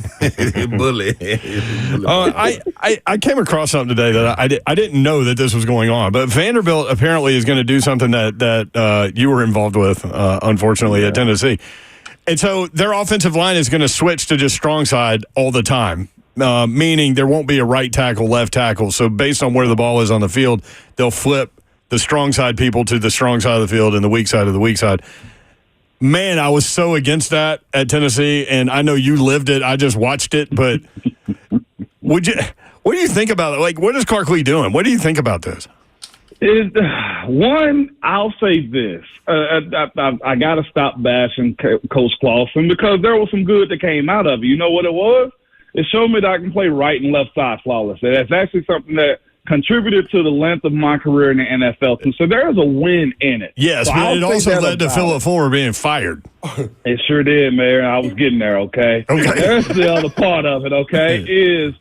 Bully. I came across something today that I didn't know that this was going on, but Vanderbilt apparently is going to do something that you were involved with, unfortunately, at Tennessee. And so their offensive line is going to switch to just strong side all the time, meaning there won't be a right tackle, left tackle. So based on where the ball is on the field, they'll flip the strong side people to the strong side of the field and the weak side of the weak side. Man, I was so against that at Tennessee, and I know you lived it. I just watched it, but what do you think about it? Like, what is Clark Lee doing? What do you think about this? One, I'll say this. I got to stop bashing Coach Clawson because there was some good that came out of it. You know what it was? It showed me that I can play right and left side flawless. That's actually something that contributed to the length of my career in the NFL, too. So there is a win in it. Yes, so but it also led to Philip Fuller being fired. It sure did, Mayor. I was getting there, okay? There's the other part of it, okay, is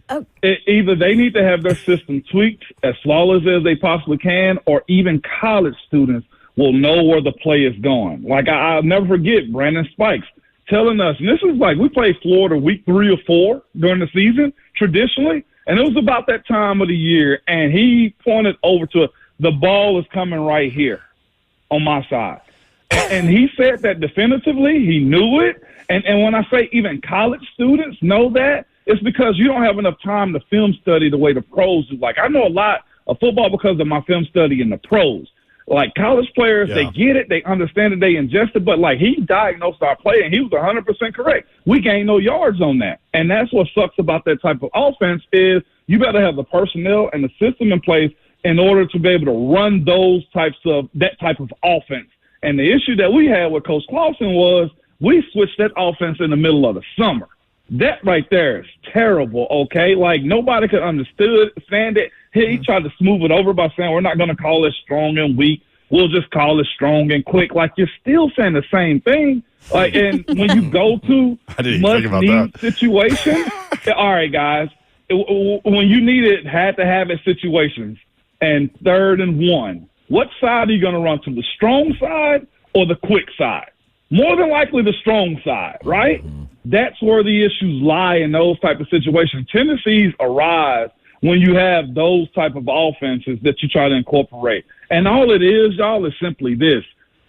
either they need to have their system tweaked as flawless as they possibly can, or even college students will know where the play is going. Like, I'll never forget Brandon Spikes telling us, and this is like we played Florida week 3 or 4 during the season, traditionally, and it was about that time of the year, and he pointed over to the ball is coming right here on my side. And he said that definitively. He knew it. And when I say even college students know that, it's because you don't have enough time to film study the way the pros do. Like, I know a lot of football because of my film study in the pros. Like, college players, they get it, they understand it, they ingest it, but, like, he diagnosed our play, and he was 100% correct. We gained no yards on that. And that's what sucks about that type of offense is you better have the personnel and the system in place in order to be able to run that type of offense. And the issue that we had with Coach Clawson was we switched that offense in the middle of the summer. That right there is terrible, okay? Like, nobody could understand it. He tried to smooth it over by saying we're not going to call it strong and weak. We'll just call it strong and quick. Like, you're still saying the same thing. Like, and when you go to must-need situation, all right, guys, when you need it, had to have it situations, and 3rd and 1, what side are you going to run to, the strong side or the quick side? More than likely the strong side, right? That's where the issues lie in those type of situations. Tendencies arise when you have those type of offenses that you try to incorporate. And all it is, y'all, is simply this.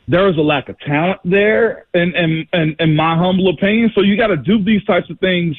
There is a lack of talent there, in my humble opinion. So you got to do these types of things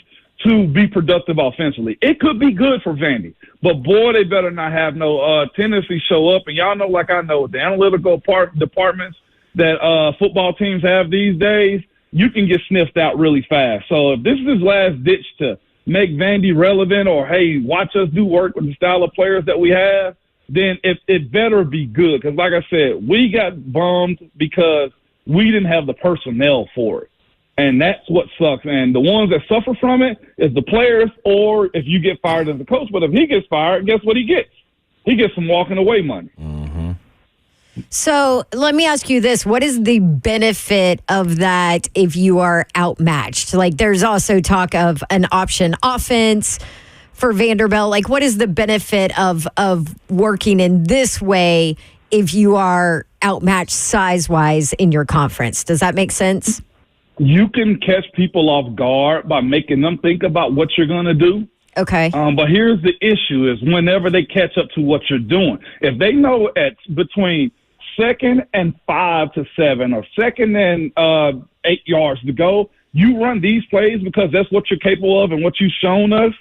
to be productive offensively. It could be good for Vandy, but boy, they better not have no tendency show up. And y'all know, like I know, the analytical departments that football teams have these days, you can get sniffed out really fast. So if this is his last ditch to make Vandy relevant, or, hey, watch us do work with the style of players that we have, then it better be good. Because like I said, we got bummed because we didn't have the personnel for it. And that's what sucks. And the ones that suffer from it is the players, or if you get fired as a coach. But if he gets fired, guess what he gets? He gets some walking away money. Mm-hmm. So let me ask you this. What is the benefit of that if you are outmatched? Like, there's also talk of an option offense for Vanderbilt. Like, what is the benefit of working in this way if you are outmatched size-wise in your conference? Does that make sense? You can catch people off guard by making them think about what you're going to do. Okay. But here's the issue is whenever they catch up to what you're doing, if they know at between 2nd and 5 to 7 or 2nd and 8 yards to go, you run these plays because that's what you're capable of and what you've shown us.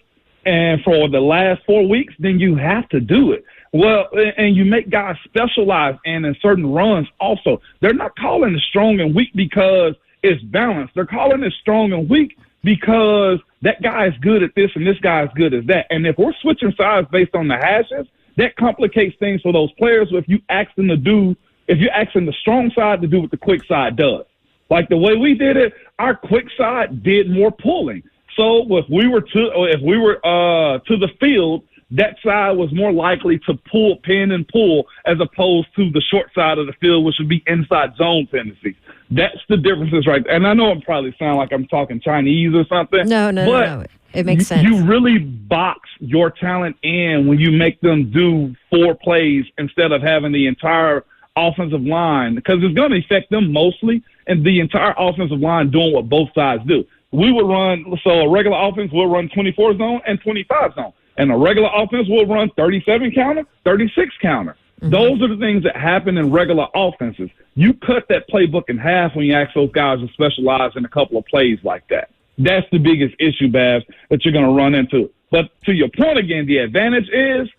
And for the last 4 weeks, then you have to do it. Well, and you make guys specialize in certain runs also. They're not calling it strong and weak because it's balanced. They're calling it strong and weak because that guy is good at this and this guy is good at that. And if we're switching sides based on the hashes, that complicates things for those players. If you ask them if you're asking the strong side to do what the quick side does. Like the way we did it, our quick side did more pulling. So if we were to the field, that side was more likely to pin and pull as opposed to the short side of the field, which would be inside zone tendencies. That's the differences right there. And I know it probably sound like I'm talking Chinese or something. No. It makes sense. You really box your talent in when you make them do 4 plays instead of having the entire offensive line, because it's going to affect them mostly, and the entire offensive line doing what both sides do. We would run, so a regular offense will run 24 zone and 25 zone. And a regular offense will run 37 counter, 36 counter. Mm-hmm. Those are the things that happen in regular offenses. You cut that playbook in half when you ask those guys to specialize in a couple of plays like that. That's the biggest issue, Babs, that you're going to run into. But to your point again, the advantage is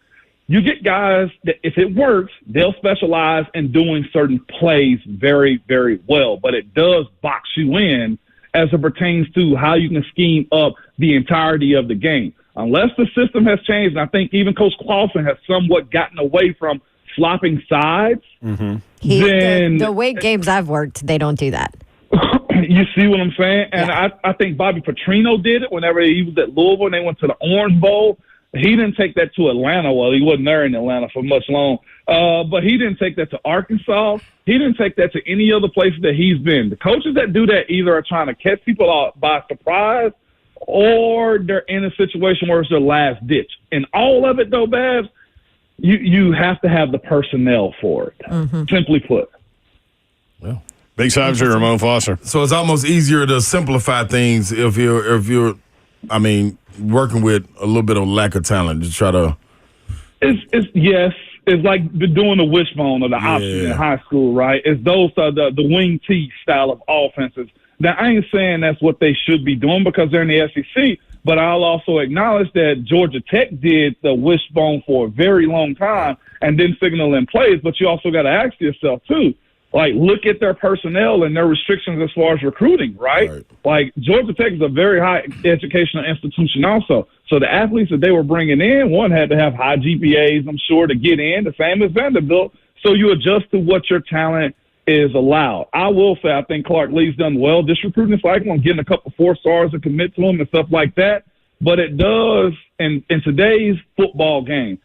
you get guys that if it works, they'll specialize in doing certain plays very, very well. But it does box you in as it pertains to how you can scheme up the entirety of the game. Unless the system has changed, and I think even Coach Clausen has somewhat gotten away from flopping sides, then the way games I've worked, they don't do that. You see what I'm saying? And yeah. I think Bobby Petrino did it whenever he was at Louisville and they went to the Orange Bowl. He didn't take that to Atlanta. Well, he wasn't there in Atlanta for much long. But he didn't take that to Arkansas. He didn't take that to any other places that he's been. The coaches that do that either are trying to catch people out by surprise or they're in a situation where it's their last ditch. And all of it, though, Babs, you have to have the personnel for it, simply put. Well, big sides here, Ramon Foster. So it's almost easier to simplify things if you're working with a little bit of lack of talent to try to. It's like doing the wishbone or the option in high school, right? It's those the wing T style of offenses. Now, I ain't saying that's what they should be doing because they're in the SEC, but I'll also acknowledge that Georgia Tech did the wishbone for a very long time and didn't signal in plays. But you also got to ask yourself, too, like, look at their personnel and their restrictions as far as recruiting, right? Like, Georgia Tech is a very high educational institution also. So the athletes that they were bringing in, one had to have high GPAs, I'm sure, to get in, the same as Vanderbilt. So you adjust to what your talent is allowed. I will say I think Clark Lee's done well this recruiting cycle on getting a couple 4-stars to commit to him and stuff like that. But it does, in today's football game,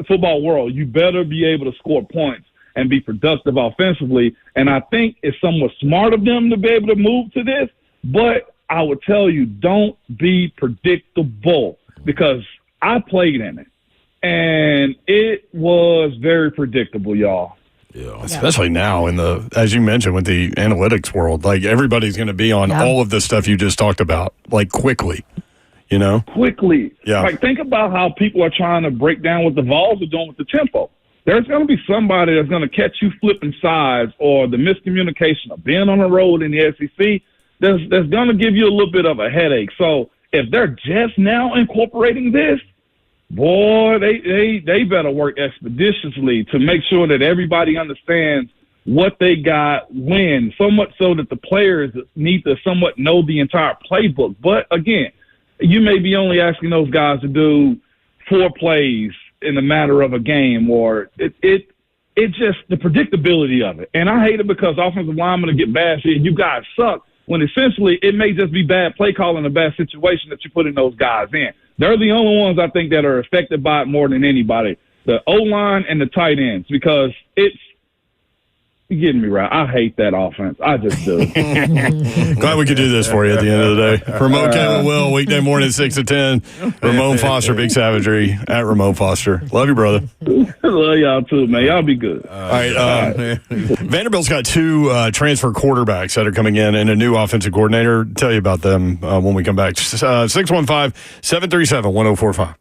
football world, you better be able to score points and be productive offensively. And I think it's somewhat smart of them to be able to move to this. But I would tell you, don't be predictable because I played in it. And it was very predictable, y'all. Yeah. Especially now as you mentioned, with the analytics world, like everybody's going to be on all of the stuff you just talked about, like quickly, Quickly. Yeah. Like think about how people are trying to break down what the Vols are doing with the tempo. There's going to be somebody that's going to catch you flipping sides or the miscommunication of being on the road in the SEC. That's going to give you a little bit of a headache. So if they're just now incorporating this, boy, they better work expeditiously to make sure that everybody understands what they got when, so much so that the players need to somewhat know the entire playbook. But, again, you may be only asking those guys to do 4 plays in the matter of a game, or it just the predictability of it. And I hate it because offensive linemen get bad shit. You guys suck. When essentially it may just be bad play calling, a bad situation that you're putting those guys in. They're the only ones I think that are affected by it more than anybody. The O-line and the tight ends, because you're getting me right. I hate that offense. I just do. Glad we could do this for you at the end of the day. Ramon Cam and Will, weekday morning 6 to 10. Ramon Foster, Big Savagery at Ramon Foster. Love you, brother. Love y'all too, man. Y'all be good. All right. Vanderbilt's got 2 transfer quarterbacks that are coming in and a new offensive coordinator. Tell you about them when we come back. 615-737-1045.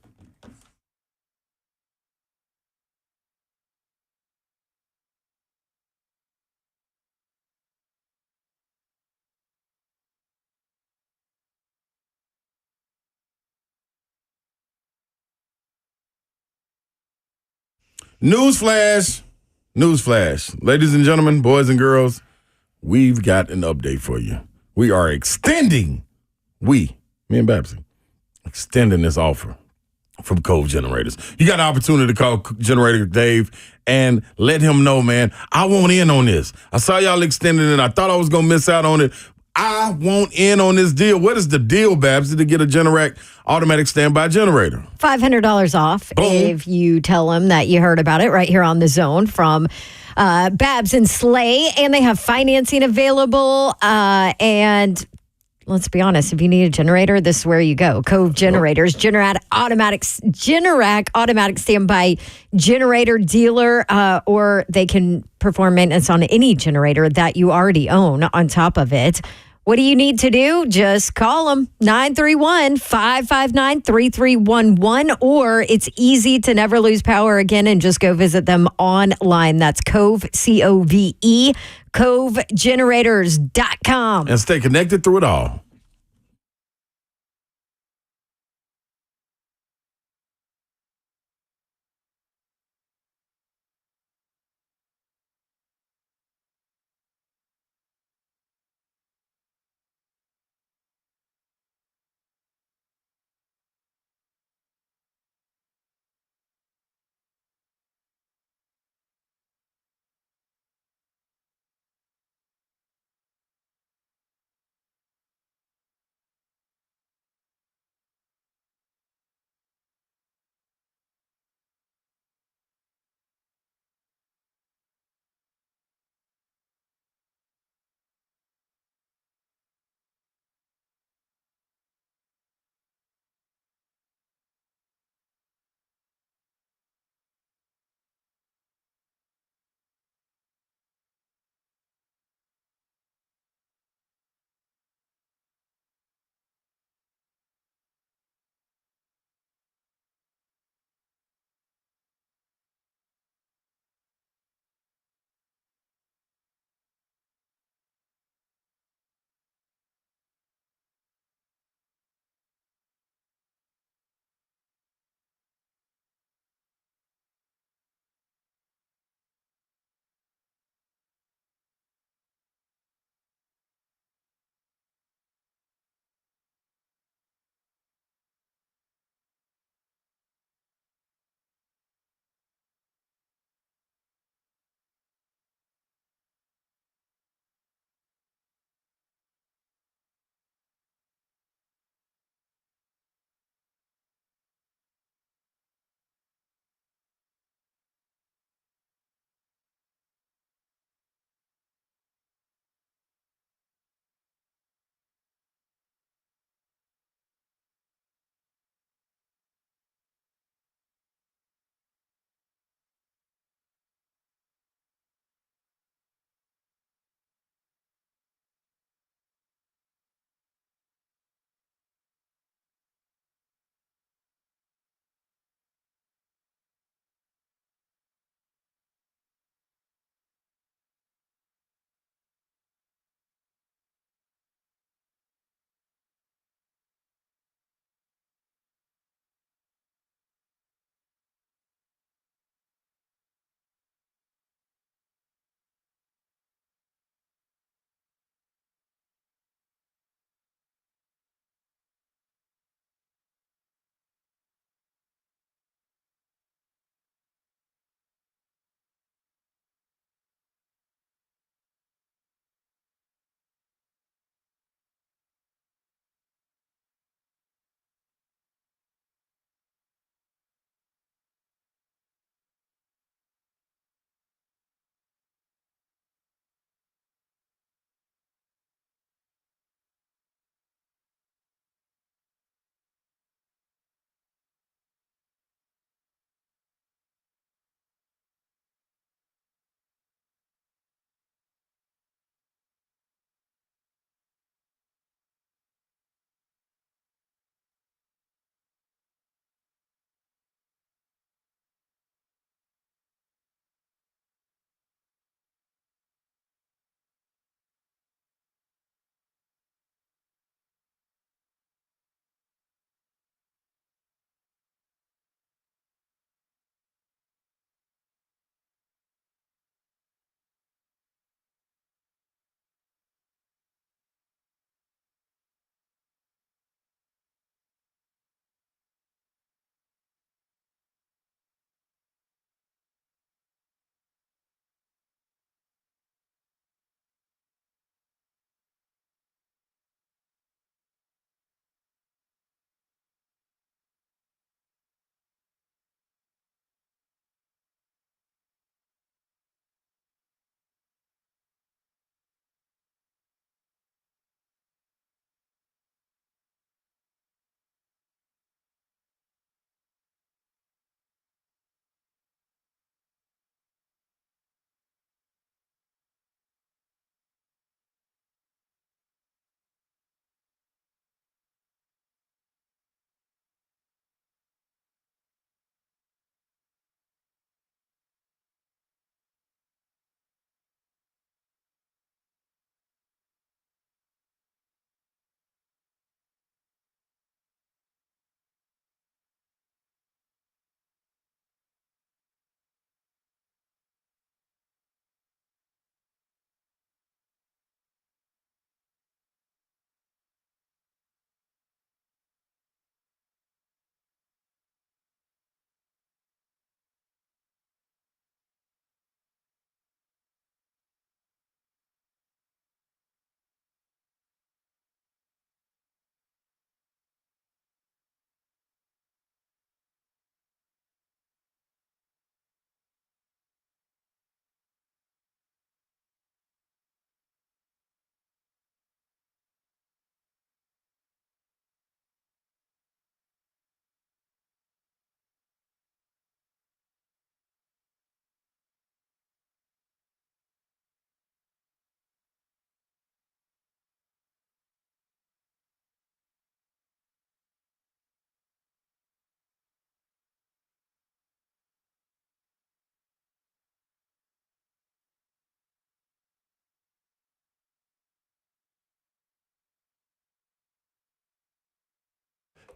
Newsflash. Ladies and gentlemen, boys and girls, we've got an update for you. We are extending, me and Babsy, extending this offer from Cove Generators. You got an opportunity to call Generator Dave and let him know, man, I want in on this. I saw y'all extending it. I thought I was going to miss out on it. I want in on this deal. What is the deal, Babs, to get a Generac automatic standby generator? $500 off. Boom. If you tell them that you heard about it right here on The Zone from Babs and Slay. And they have financing available. And let's be honest, if you need a generator, this is where you go. Cove Generators, Generac automatic standby generator dealer, or they can perform maintenance on any generator that you already own on top of it. What do you need to do? Just call them, 931-559-3311, or it's easy to never lose power again and just go visit them online. That's Cove, C-O-V-E, covegenerators.com. And stay connected through it all.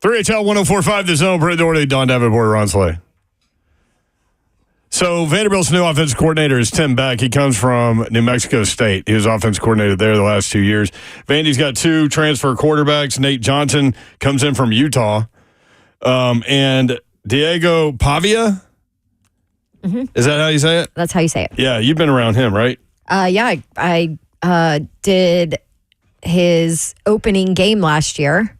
3HL 104.5 The Zone, Brent Doherty, Don Davenport, Ron Slay. So Vanderbilt's new offensive coordinator is Tim Beck. He comes from New Mexico State. He was offensive coordinator there the last 2 years. Vandy's got 2 transfer quarterbacks. Nate Johnson comes in from Utah. And Diego Pavia, is that how you say it? That's how you say it. Yeah, you've been around him, right? Yeah, I did his opening game last year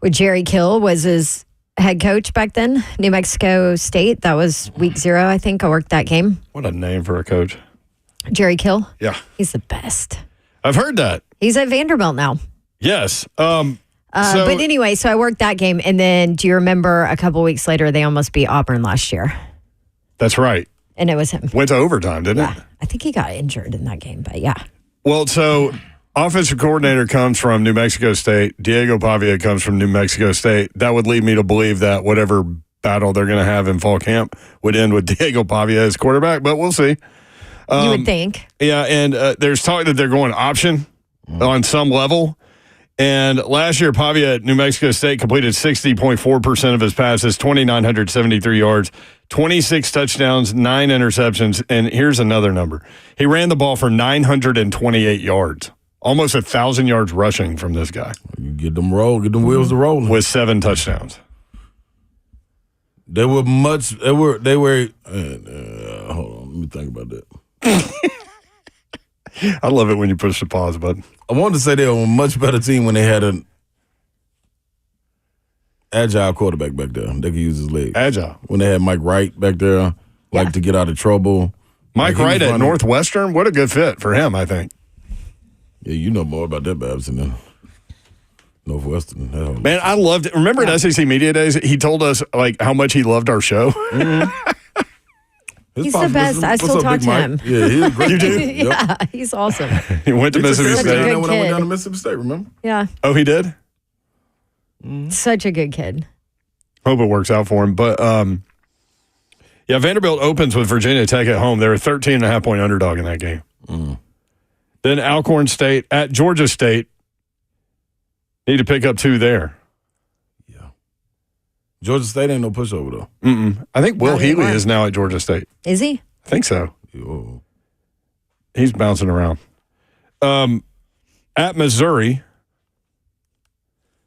with Jerry Kill was his head coach back then, New Mexico State. That was week 0, I think. I worked that game. What a name for a coach. Jerry Kill. Yeah. He's the best. I've heard that. He's at Vanderbilt now. Yes. But anyway, so I worked that game. And then do you remember a couple weeks later, they almost beat Auburn last year? That's right. And it was him. Went to overtime, didn't it? I think he got injured in that game, but yeah. Well, so offensive coordinator comes from New Mexico State. Diego Pavia comes from New Mexico State. That would lead me to believe that whatever battle they're going to have in fall camp would end with Diego Pavia as quarterback, but we'll see. You would think. Yeah, and there's talk that they're going option on some level. And last year, Pavia at New Mexico State completed 60.4% of his passes, 2,973 yards, 26 touchdowns, 9 interceptions. And here's another number. He ran the ball for 928 yards, almost 1,000 yards rushing from this guy. You get them wheels to rolling. With 7 touchdowns. They were hold on, let me think about that. I love it when you push the pause button. I wanted to say they were a much better team when they had an agile quarterback back there. They could use his legs. Agile. When they had Mike Wright back there, to get out of trouble. Mike Wright at Northwestern, what a good fit for him, I think. Yeah, you know more about that, Babs, than Northwestern. Man, I loved it. Remember at SEC Media Days, he told us like how much he loved our show? Mm-hmm. He's the best. I still talk to him. Yeah, he's great. You do? Yeah, he's awesome. He went to Mississippi Such a State. good When I went kid. down to Mississippi State, remember? Yeah, Oh, he did? such a good kid. Hope it works out for him. But, yeah, Vanderbilt opens with Virginia Tech at home. They're a 13.5-point underdog in that game. Then Alcorn State at Georgia State. Need to pick up 2 there. Georgia State ain't no pushover, though. I think Will Not Healy anymore. is now at Georgia State. Is he? I think so. Yo. He's bouncing around. At Missouri,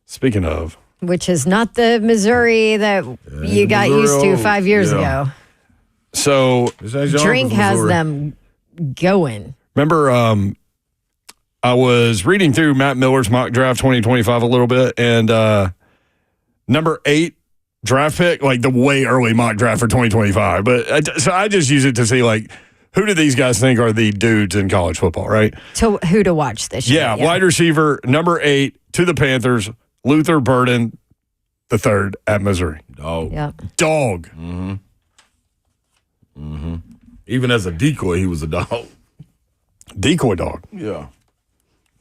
speaking of. Which is not the Missouri that you got used to 5 years ago. So Drink has them going. remember I was reading through Matt Miller's mock draft 2025 a little bit, and number 8 draft pick, like the way early mock draft for 2025. But so I just use it to see, like, who do these guys think are the dudes in college football, right? To who to watch this year. Yeah, wide receiver, number 8 to the Panthers, Luther Burden, the 3rd at Missouri. Dog. Yeah. Dog. Even as a decoy, he was a dog. Decoy dog. Yeah.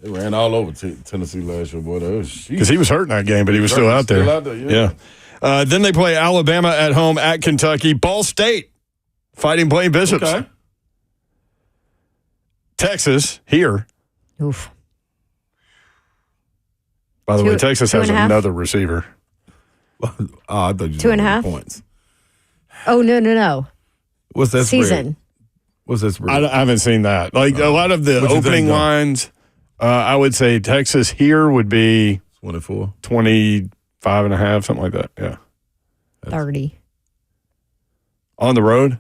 They ran all over Tennessee last year, boy. Because he was hurt in that game, but he was still out there. Yeah. Then they play Alabama at home at Kentucky. Ball State, Fighting Blaine Bishops. Okay. Texas, here. Oof. By the way, Texas has 2.5? another receiver. I thought you 2.5 points. Oh, no. What's that Season. spread? What's that spread? I haven't seen that. Like a lot of the What you opening think, though? lines, I would say Texas here would be 24. 25.5, something like that. Yeah. 30. On the road.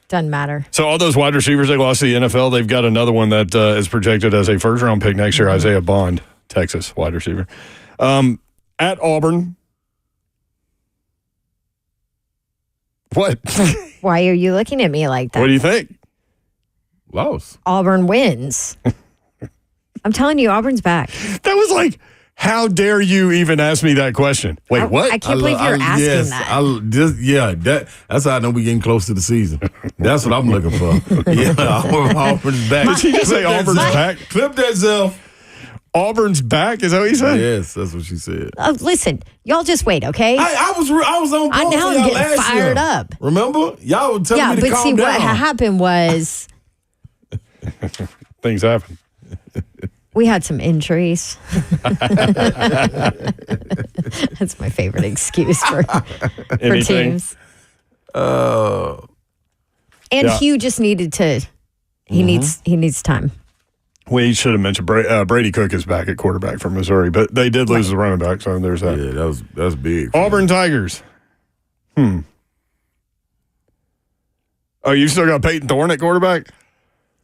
Doesn't matter. So all those wide receivers they lost to the NFL, they've got another one that is projected as a first-round pick next year, Isaiah Bond, Texas wide receiver. At Auburn. What? Why are you looking at me like that? What do you think? Lost. Auburn wins. I'm telling you, Auburn's back. That was like, how dare you even ask me that question? Wait, what? I can't believe you're asking that. That's how I know we getting close to the season. That's what I'm looking for. Yeah, Auburn's back. Did she just say Auburn's back? Clip that, Zelf. Auburn's back? Is that what you said? Yes, that's what she said. Listen, y'all just wait, okay? I was on I board know for I'm y'all getting last fired year. up. Remember? Y'all were telling me to but calm see, down. what happened was Things happen. we had some injuries. That's my favorite excuse for Anything? teams. Uh, And Yeah. Hugh just needed to. He needs time. We should have mentioned Brady Cook is back at quarterback for Missouri, but they did lose the running back, so there's that. yeah, that's big. Auburn Tigers. Oh, you still got Peyton Thorne at quarterback?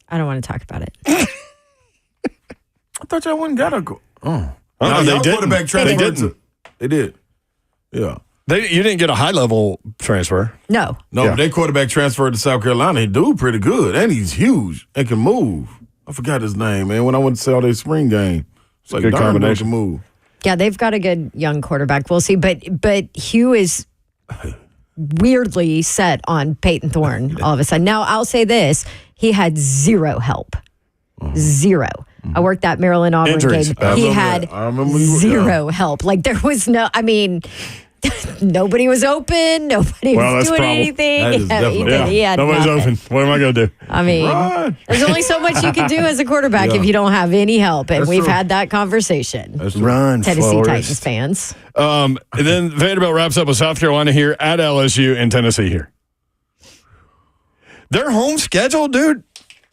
I don't want to talk about it. I thought y'all wouldn't got a. Oh, No, they didn't. Quarterback They transferred didn't. They did. Yeah. You didn't get a high level transfer. No. No, Yeah. but their quarterback transferred to South Carolina. He do pretty good, and he's huge and can move. I forgot his name, man. When I went to see all their spring game, it's like Good darn, combination. Can move. Yeah, they've got a good young quarterback. We'll see. But Hugh is weirdly set on Peyton Thorne all of a sudden. Now, I'll say this. He had zero help. Zero. I worked that Maryland-Auburn Injuries. game. He had I remember zero help. Like, there was no, I mean, nobody was open. Nobody Well, was that's doing problem. anything. That is definitely- He had Nobody's nothing. open. What am I going to do? I mean, Run. there's only so much you can do as a quarterback if you don't have any help. And That's we've true. had that conversation. That's true. Run, Tennessee Forrest. Titans fans. And then Vanderbilt wraps up with South Carolina here, at LSU, and Tennessee here. Their home schedule, dude,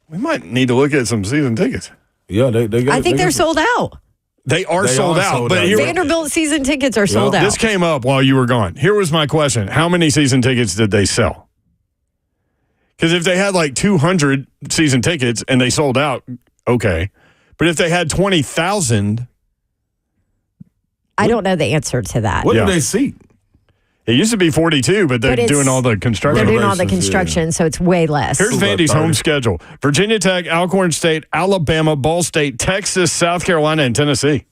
we might need to look at some season tickets. Yeah, they got. I think they're sold out. They are They sold are out. sold But out. here, Vanderbilt season tickets are sold out. this came up while you were gone. Here was my question. How many season tickets did they sell? Because if they had like 200 season tickets and they sold out, okay. But if they had 20,000, I don't know the answer to that. What Yeah. do they seat? it used to be 42, but they're But it's- doing all the They're construction. doing all the Renovations, construction, so it's way less. Here's about Vandy's 30. home schedule: Virginia Tech, Alcorn State, Alabama, Ball State, Texas, South Carolina, and Tennessee.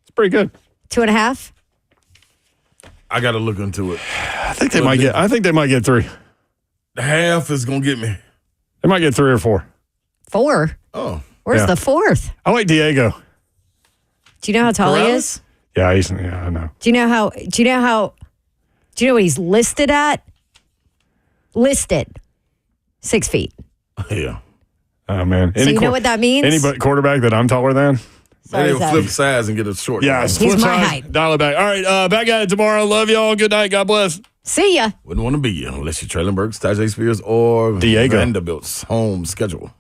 It's pretty good. 2.5. I got to look into it. I think they might get 3. Half is gonna get me. They might get 3 or 4. 4. Oh, Where's Yeah. the 4th? I like Diego. Do you know how tall he Corrales? is? Yeah, I know. Do you know what he's listed at? Listed 6 feet. yeah. Oh man. So you know what that means? Any quarterback that I'm taller than? Sorry, Maybe Zach. flip sides and get a short. Yeah, guy. flip my size, height. Dial it back. All right, back at it tomorrow. Love y'all. Good night. God bless. See ya. Wouldn't want to be you unless you're Traylon Burks, Tajay Spears, or Diego. Vanderbilt's home schedule.